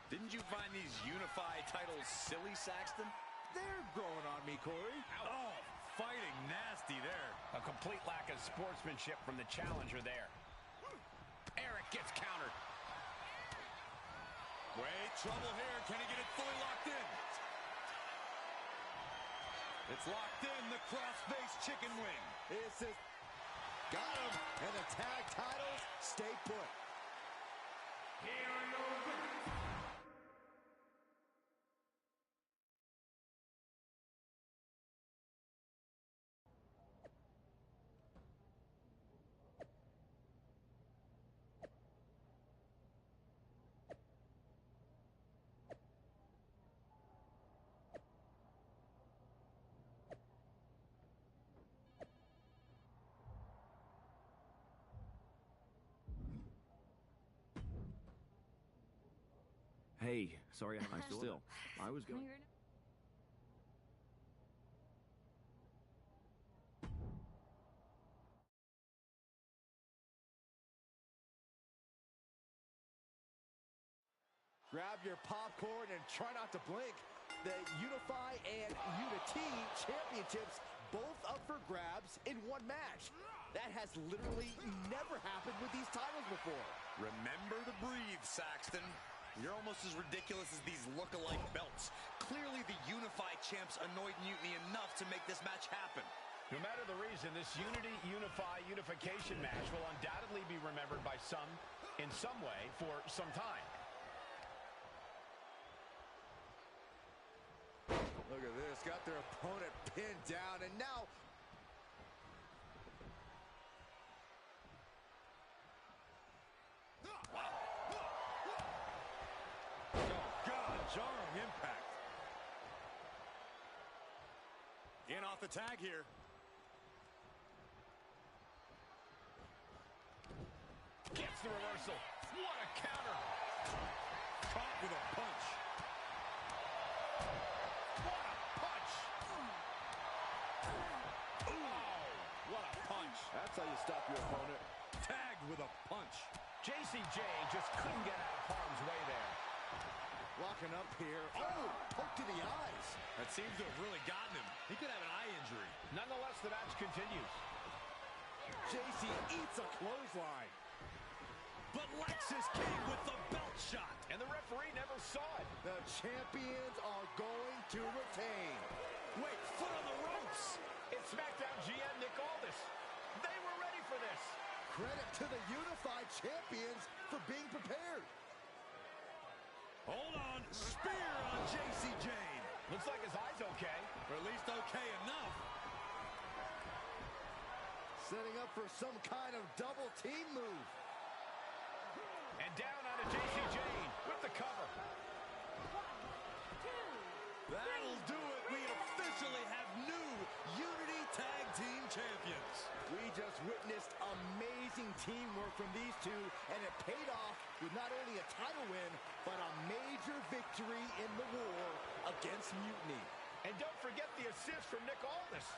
Didn't you find these unified titles silly, Saxton? They're growing on me, Corey. Oh, fighting nasty there. A complete lack of sportsmanship from the challenger there. Eric gets countered. Wait, trouble here. Can he get it fully locked in? It's locked in, the cross-face chicken wing. This is... Got him, and the tag titles stay put. Here are your winners. Hey, sorry, I was going. Grab your popcorn and try not to blink. The Unify and Unity championships both up for grabs in one match. That has literally never happened with these titles before. Remember to breathe, Saxton. You're almost as ridiculous as these look-alike belts. Clearly, the Unified champs annoyed Mutiny enough to make this match happen. No matter the reason, this unification match will undoubtedly be remembered by some in some way for some time. Look at this, got their opponent pinned down, and now... Jarring impact. In off the tag here. Gets the reversal. What a counter. Caught with a punch. What a punch. Oh, what a punch. That's how you stop your opponent. Tagged with a punch. JCJ just couldn't get out of harm's way there. Locking up here. Oh, poke to the eyes. That seems to have really gotten him. He could have an eye injury. Nonetheless, the match continues. JC eats a clothesline. But Lexus King with the belt shot. And the referee never saw it. The champions are going to retain. Wait, foot on the ropes. It's SmackDown GM Nick Aldis. They were ready for this. Credit to the Unified champions for being prepared. Hold on. Spear on JC Jane. Looks like his eye's okay. Or at least okay enough. Setting up for some kind of double team move. And down onto JC Jane with the cover. That'll do it. We officially have new Unity Tag Team Champions. We just witnessed amazing teamwork from these two, and it paid off with not only a title win, but a major victory in the war against Mutiny. And don't forget the assist from Nick Aldis.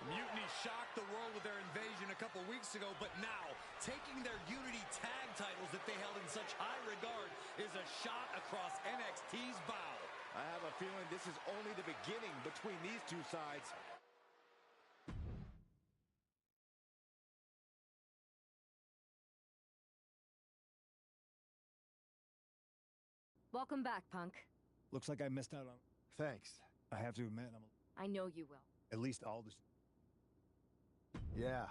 Mutiny shocked the world with their invasion a couple weeks ago, but now, taking their Unity tag titles that they held in such high regard is a shot across NXT's bow. I have a feeling this is only the beginning between these two sides. Welcome back, Punk. Looks like I missed out on... Thanks. I have to admit, I know you will. at least all this... Yeah.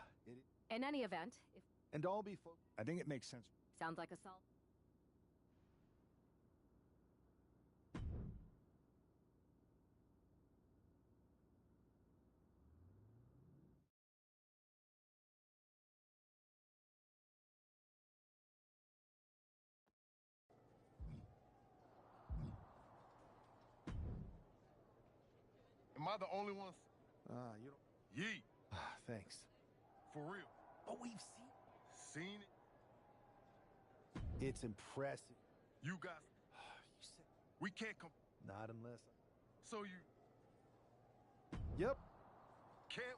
In any event, if And I'll be I think it makes sense. sounds like a solid. Am I the only one? You don't. Yeet. Thanks. For real. But we've seen it. It's impressive. You guys. You said we can't come. Not unless. So you. Yep. Can't.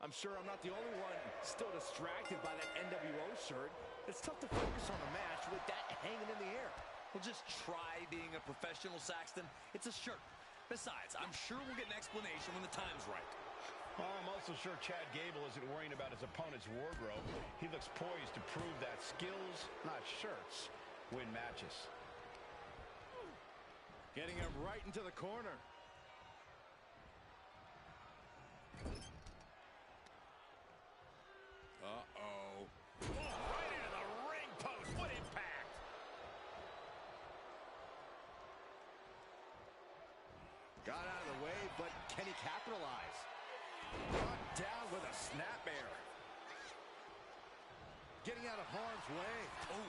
I'm sure I'm not the only one still distracted by that NWO shirt. It's tough to focus on a match with that hanging in the air. Well, just try being a professional, Saxton. It's a shirt. Besides, I'm sure we'll get an explanation when the time's right. Well, I'm also sure Chad Gable isn't worrying about his opponent's wardrobe. He looks poised to prove that skills, not shirts, win matches. Getting him right into the corner. Uh-oh. Right into the ring post. What impact! Got out of the way, but can he capitalize? Brought down with a snap bear. Getting out of harm's way. Oh.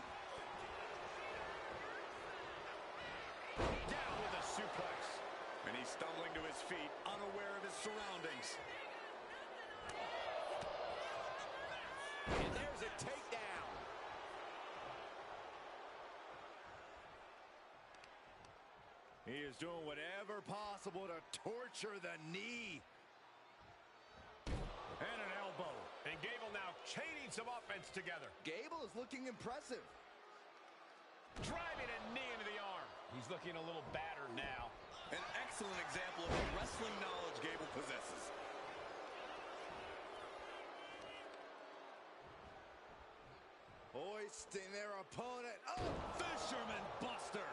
Down with a suplex. And he's stumbling to his feet, unaware of his surroundings. And there's a takedown. He is doing whatever possible to torture the knee. And an elbow. And Gable now chaining some offense together. Gable is looking impressive. Driving a knee into the arm. He's looking a little battered now. An excellent example of the wrestling knowledge Gable possesses. Hoisting their opponent. Oh! Fisherman Buster.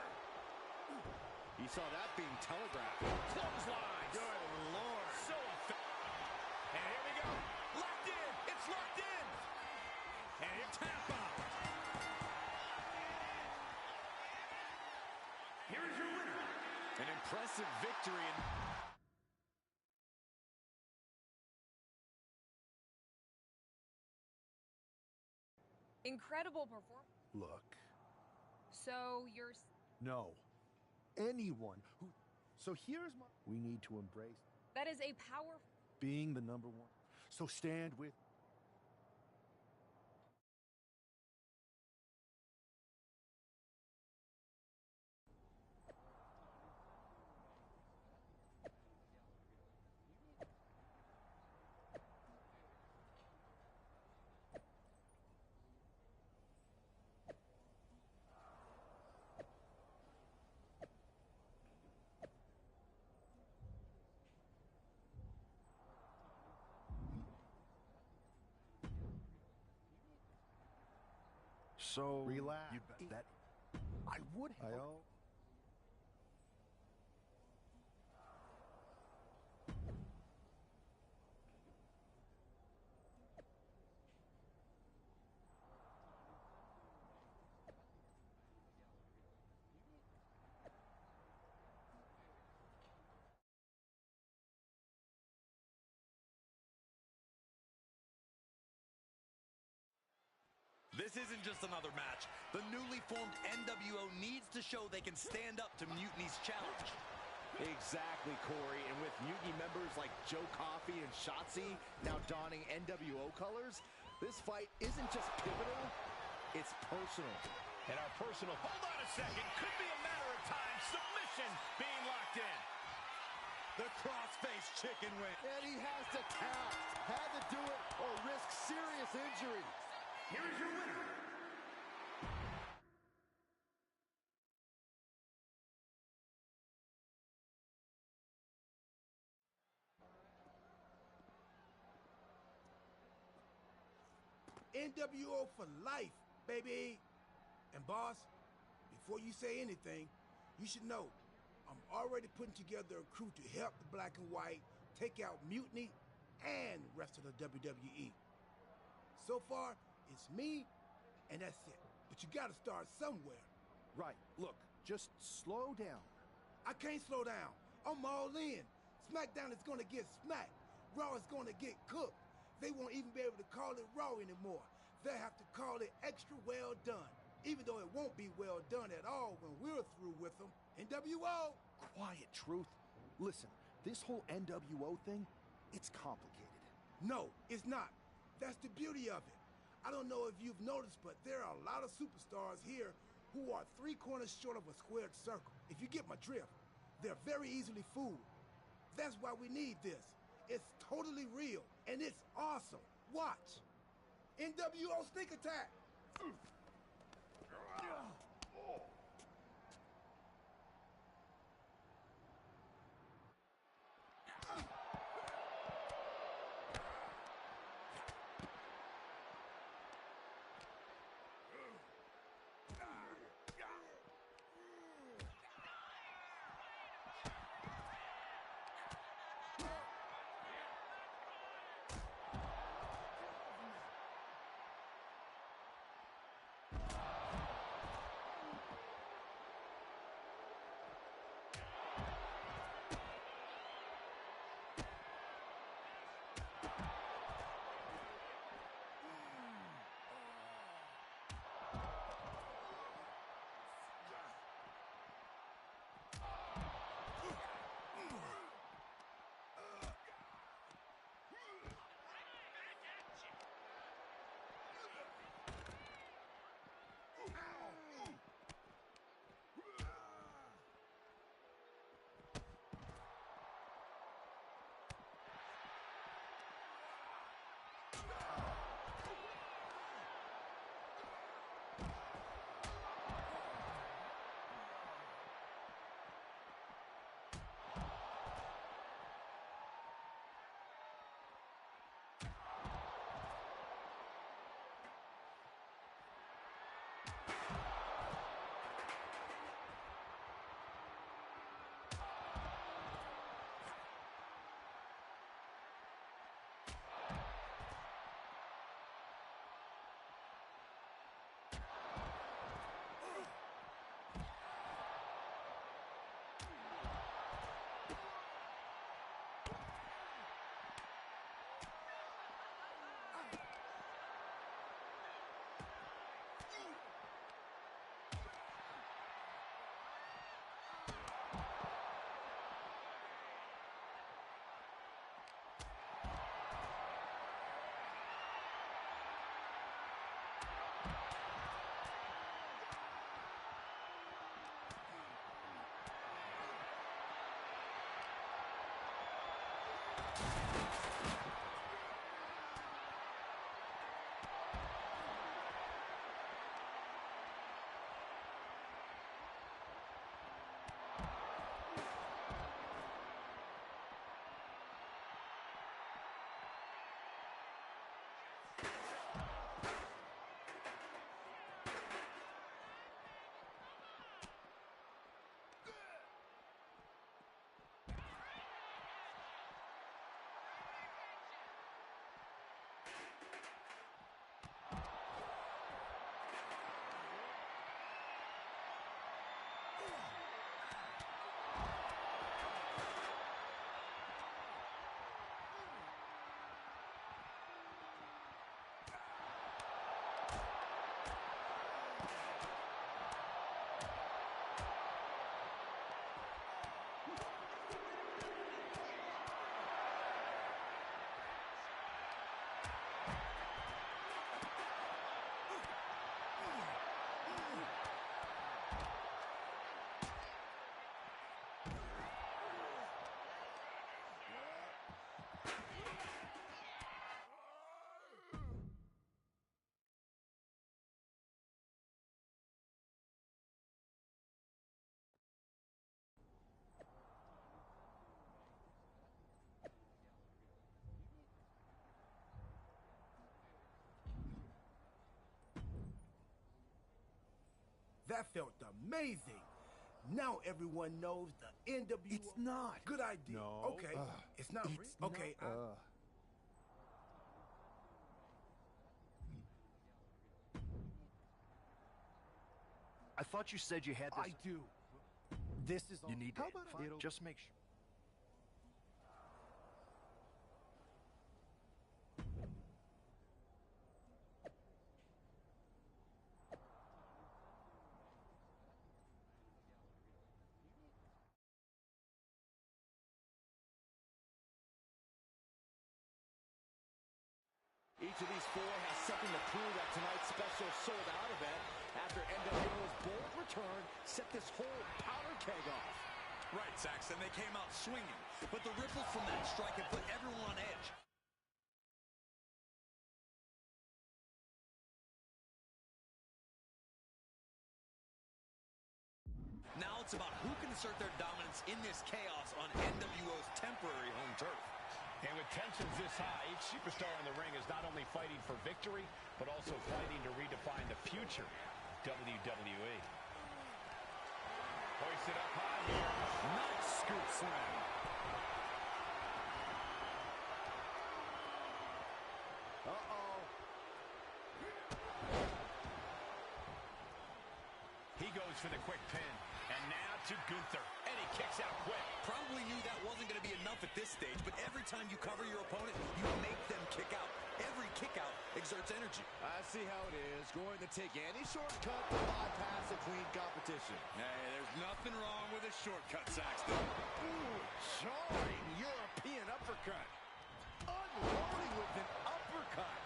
He saw that being telegraphed. Clothesline. Good Lord. So effective. And here we go. Locked in. It's locked in. And a tap out. Here's your winner. An impressive victory. Incredible performance. Look. So you're... No. Anyone who. So here's my. We need to embrace That is a powerful... being the number one. So stand with. So Relax. That. I would have. This isn't just another match. The newly formed NWO needs to show they can stand up to Mutiny's challenge. Exactly, Corey. And with Mutiny members like Joe Coffey and Shotzi now donning NWO colors, this fight isn't just pivotal, it's personal. And our personal, hold on a second, could be a matter of time. Submission being locked in. The crossface chicken win. And he has to count. Had to do it or risk serious injury. Here is your winner. NWO for life, baby. And boss, before you say anything, you should know I'm already putting together a crew to help the Black and White take out Mutiny and the rest of the WWE. So far, it's me, and that's it. But you gotta start somewhere. Right. Look, just slow down. I can't slow down. I'm all in. SmackDown is gonna get smacked. Raw is gonna get cooked. They won't even be able to call it Raw anymore. They'll have to call it extra well done, even though it won't be well done at all when we're through with them. NWO! Quiet, Truth. Listen, this whole NWO thing, it's complicated. No, it's not. That's the beauty of it. I don't know if you've noticed, but there are a lot of superstars here who are 3 corners short of a squared circle. If you get my drift, they're very easily fooled. That's why we need this. It's totally real, and it's awesome. Watch. NWO Sneak Attack. That felt amazing. Now everyone knows the NWO. It's not. Good idea. No. Okay. It's not real. Okay. I thought you said you had this. I do. This is all. You need to. How about It'll just make sure. Each of these four has something to prove at tonight's special sold-out event after NWO's bold return set this whole powder keg off. Right, Saxton, they came out swinging, but the ripples from that strike have put everyone on edge. Now it's about who can assert their dominance in this chaos on NWO's temporary home turf. And with tensions this high, each superstar in the ring is not only fighting for victory, but also fighting to redefine the future of WWE. Hoisted up high here. Nice scoop slam. Uh-oh. He goes for the quick pin. And now to Gunther. And he kicks out quick. Probably knew that wasn't going to be enough at this stage, but every time you cover your opponent, you make them kick out. Every kick out exerts energy. I see how it is. Going to take any shortcut to bypass a clean competition. Hey, there's nothing wrong with a shortcut, Saxton. Ooh, jarring European uppercut. Unloading with an uppercut.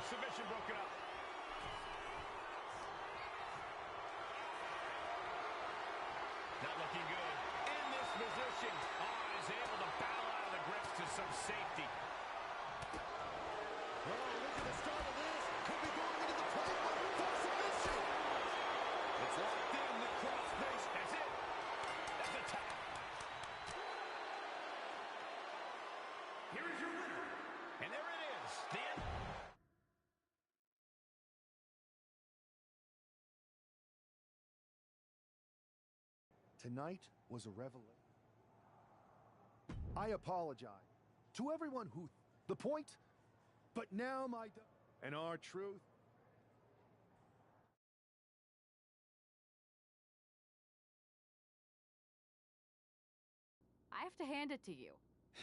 Submission broken up. Not looking good. In this position. Oh, is able to bow out of the grips to some safety. Oh, look at the start of this. Could be going into the playbook for submission. It's locked in, the crossface. That's it. That's a tap. Here is your winner. And there it is. The end. Tonight was a revelation. I apologize to everyone who the point, but now and our truth. I have to hand it to you.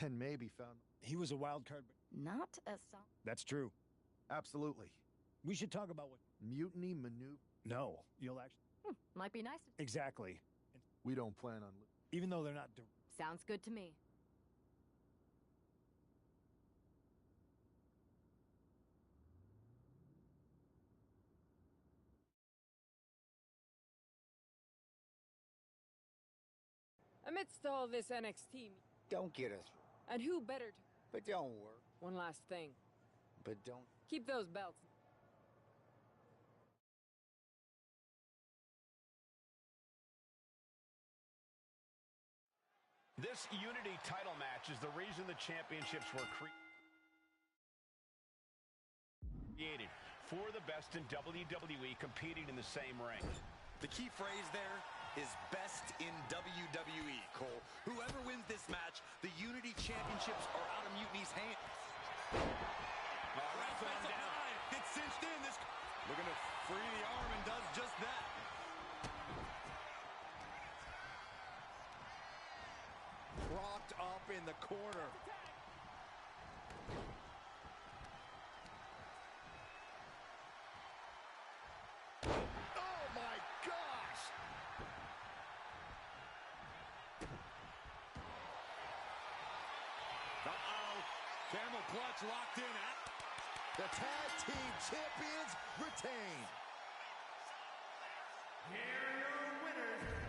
And maybe found. He was a wild card. Not a song. That's true. Absolutely. We should talk about what. Mutiny maneuver. No, you'll actually. Might be nice. Exactly. We don't plan on. Even though they're not. Sounds good to me. Amidst all this NXT, don't get us. And who better to... But don't worry. One last thing. But don't. Keep those belts. This Unity title match is the reason the championships were created for the best in WWE competing in the same ring. The key phrase there is best in WWE, Cole. Whoever wins this match, the Unity Championships are out of Mutiny's hands. Right on down. It's cinched in. This looking to free the arm and does just that. Propped up in the corner. Oh my gosh! Uh-oh. Camel clutch locked in. The tag team champions retain. Here are your winners.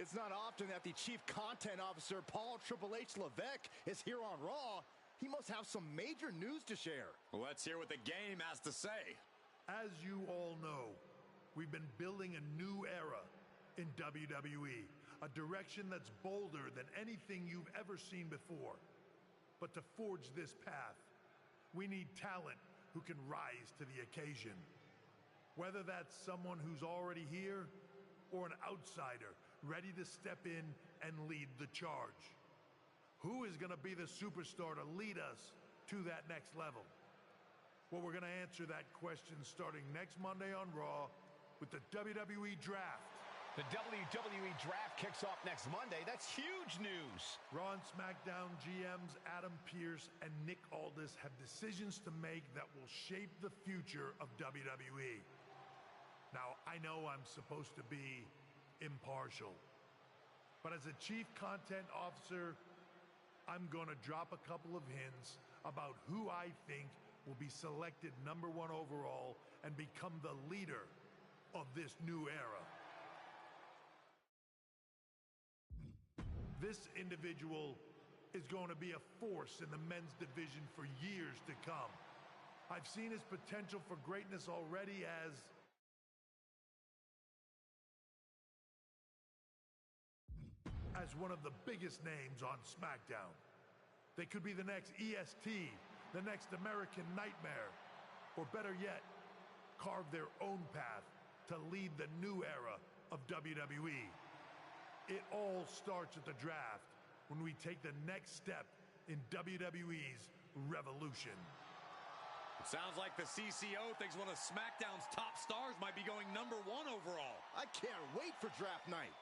It's not often that the Chief Content Officer, Paul Triple H Levesque, is here on Raw. He must have some major news to share. Let's hear what the game has to say. As you all know, we've been building a new era in WWE, a direction that's bolder than anything you've ever seen before. But to forge this path, we need talent who can rise to the occasion. Whether that's someone who's already here or an outsider ready to step in and lead the charge. Who is going to be the superstar to lead us to that next level? Well, we're going to answer that question starting next Monday on Raw with the WWE Draft. The WWE Draft kicks off next Monday. That's huge news. Raw and SmackDown GMs Adam Pearce and Nick Aldis have decisions to make that will shape the future of WWE. Now, I know I'm supposed to be impartial, but as a Chief Content Officer, I'm going to drop a couple of hints about who I think will be selected #1 overall and become the leader of this new era. This individual is going to be a force in the men's division for years to come. I've seen his potential for greatness already as one of the biggest names on SmackDown. They could be the next EST, the next American Nightmare, or better yet, carve their own path to lead the new era of WWE. It all starts at the draft when we take the next step in WWE's revolution. It sounds like the CCO thinks one of SmackDown's top stars might be going #1 overall. I can't wait for draft night.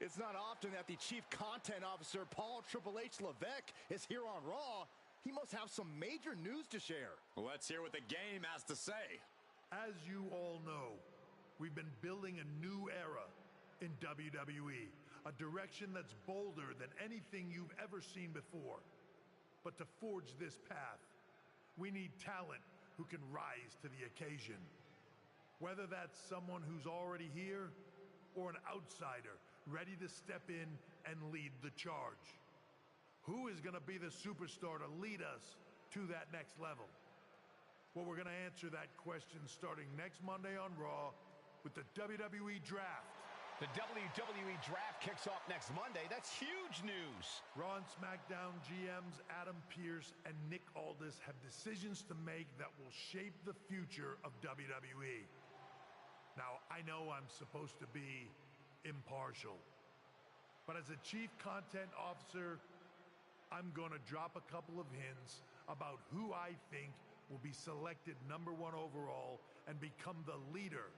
It's not often that the Chief Content Officer, Paul Triple H Levesque, is here on Raw. He must have some major news to share. Let's hear what the game has to say. As you all know, we've been building a new era in WWE, a direction that's bolder than anything you've ever seen before. But to forge this path, we need talent who can rise to the occasion. Whether that's someone who's already here or an outsider ready to step in and lead the charge. Who is going to be the superstar to lead us to that next level? Well, we're going to answer that question starting next Monday on Raw with the WWE Draft. The WWE Draft kicks off next Monday. That's huge news. Raw and SmackDown GMs Adam Pearce and Nick Aldis have decisions to make that will shape the future of WWE. Now, I know I'm supposed to be impartial, but as a Chief Content Officer, I'm going to drop a couple of hints about who I think will be selected #1 overall and become the leader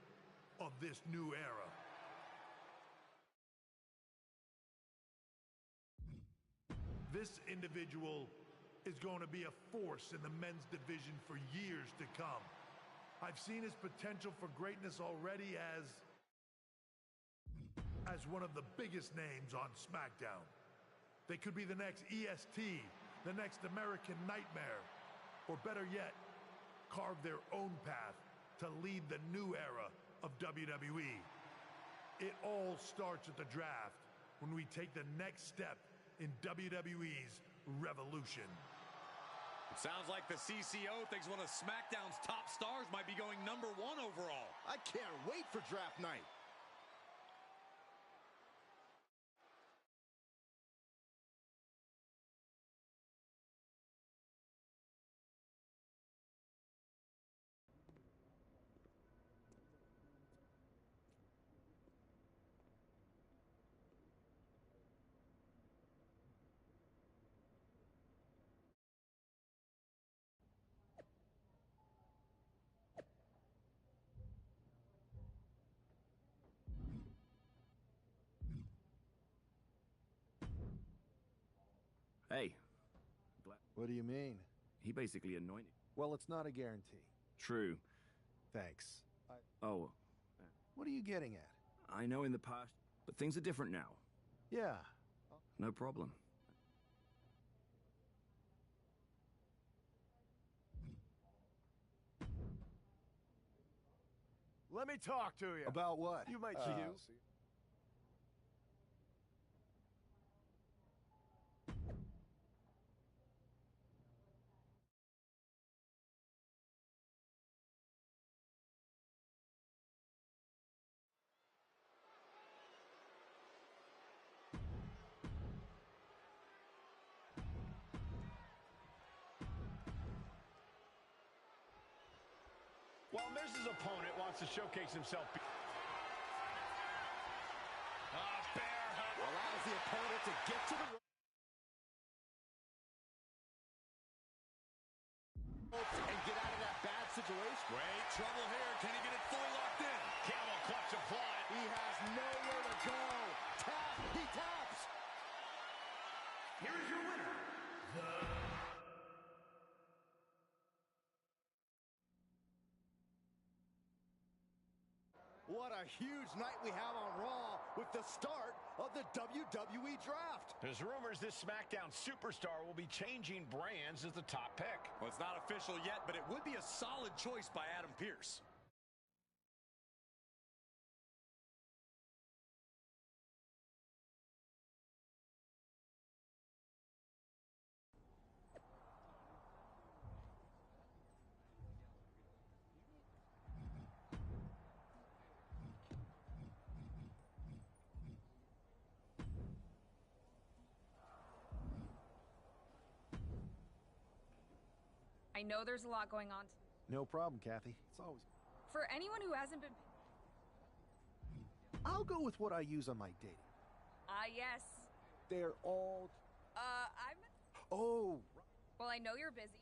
of this new era. This individual is going to be a force in the men's division for years to come. I've seen his potential for greatness already as one of the biggest names on SmackDown. They could be the next EST, the next American Nightmare, or better yet, carve their own path to lead the new era of WWE. It all starts at the draft when we take the next step in WWE's revolution. It sounds like the CCO thinks one of SmackDown's top stars might be going #1 overall. I can't wait for draft night. Hey. What do you mean? He basically anointed. Well, it's not a guarantee. True. Thanks. Oh. What are you getting at? I know in the past, but things are different now. Yeah. No problem. Let me talk to you. About what? You might choose. While Miz's opponent wants to showcase himself. Bear hug allows the opponent to get to the ropes and get out of that bad situation. Great trouble here. Can he get it fully locked in? Camel clutch applied. He has nowhere to go. Tap. He taps. Here is your winner, What a huge night we have on Raw with the start of the WWE Draft. There's rumors this SmackDown superstar will be changing brands as the top pick. Well, it's not official yet, but it would be a solid choice by Adam Pearce. I know there's a lot going on. No problem, Kathy. It's always... For anyone who hasn't been... I'll go with what I use on my dating. Yes. They're all... I'm... Oh! Well, I know you're busy.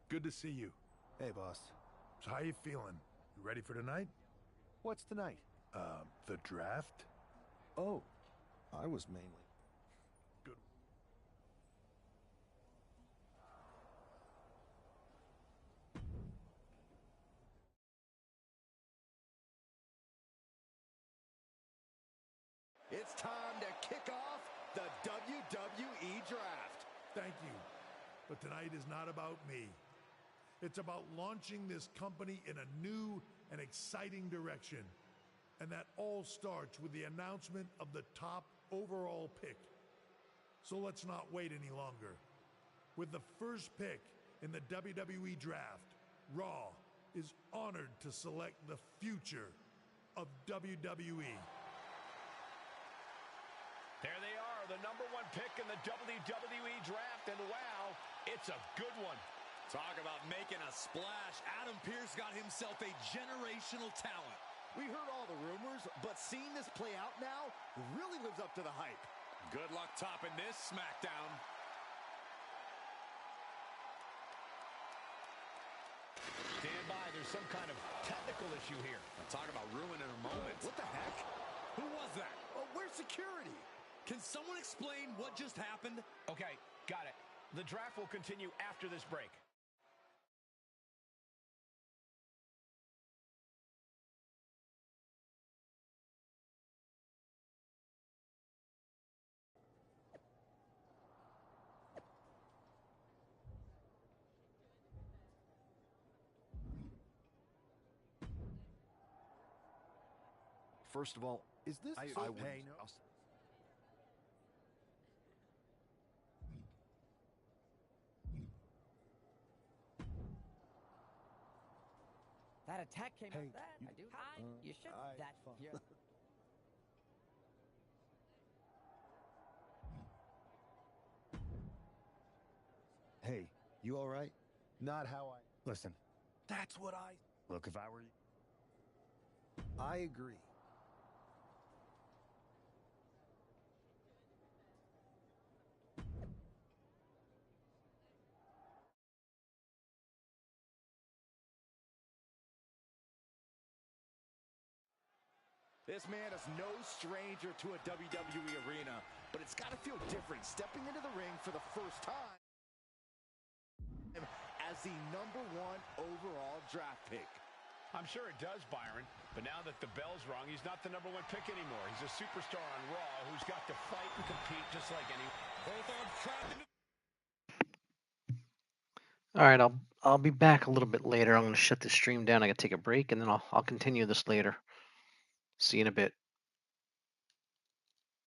Good to see you. Hey, boss. So how you feeling? You ready for tonight? What's tonight? The draft? Oh, I was mainly. Good. It's time to kick off the WWE Draft. Thank you. But tonight is not about me. It's about launching this company in a new and exciting direction. And that all starts with the announcement of the top overall pick. So let's not wait any longer. With the first pick in the WWE Draft, Raw is honored to select the future of WWE. There they are, the #1 pick in the WWE Draft, and wow, it's a good one. Talk about making a splash. Adam Pearce got himself a generational talent. We heard all the rumors, but seeing this play out now really lives up to the hype. Good luck topping this SmackDown. Stand by, there's some kind of technical issue here. Talk about ruining a moment. What the heck? Who was that? Oh, where's security? Can someone explain what just happened? Okay, got it. The draft will continue after this break. First of all, is this I so wouldn't. pay? That attack came Hey, out that. you- I do. You should. That fun. Yeah. Hey, you all right? Not how I... Listen, That's what I... look, if I were you... I agree. This man is no stranger to a WWE arena, but it's got to feel different stepping into the ring for the first time as the #1 overall draft pick. I'm sure it does, Byron, but now that the bell's rung, he's not the #1 pick anymore. He's a superstar on Raw who's got to fight and compete just like any... Both arms trapped into... All right, I'll be back a little bit later. I'm going to shut the stream down. I got to take a break, and then I'll continue this later. See you in a bit.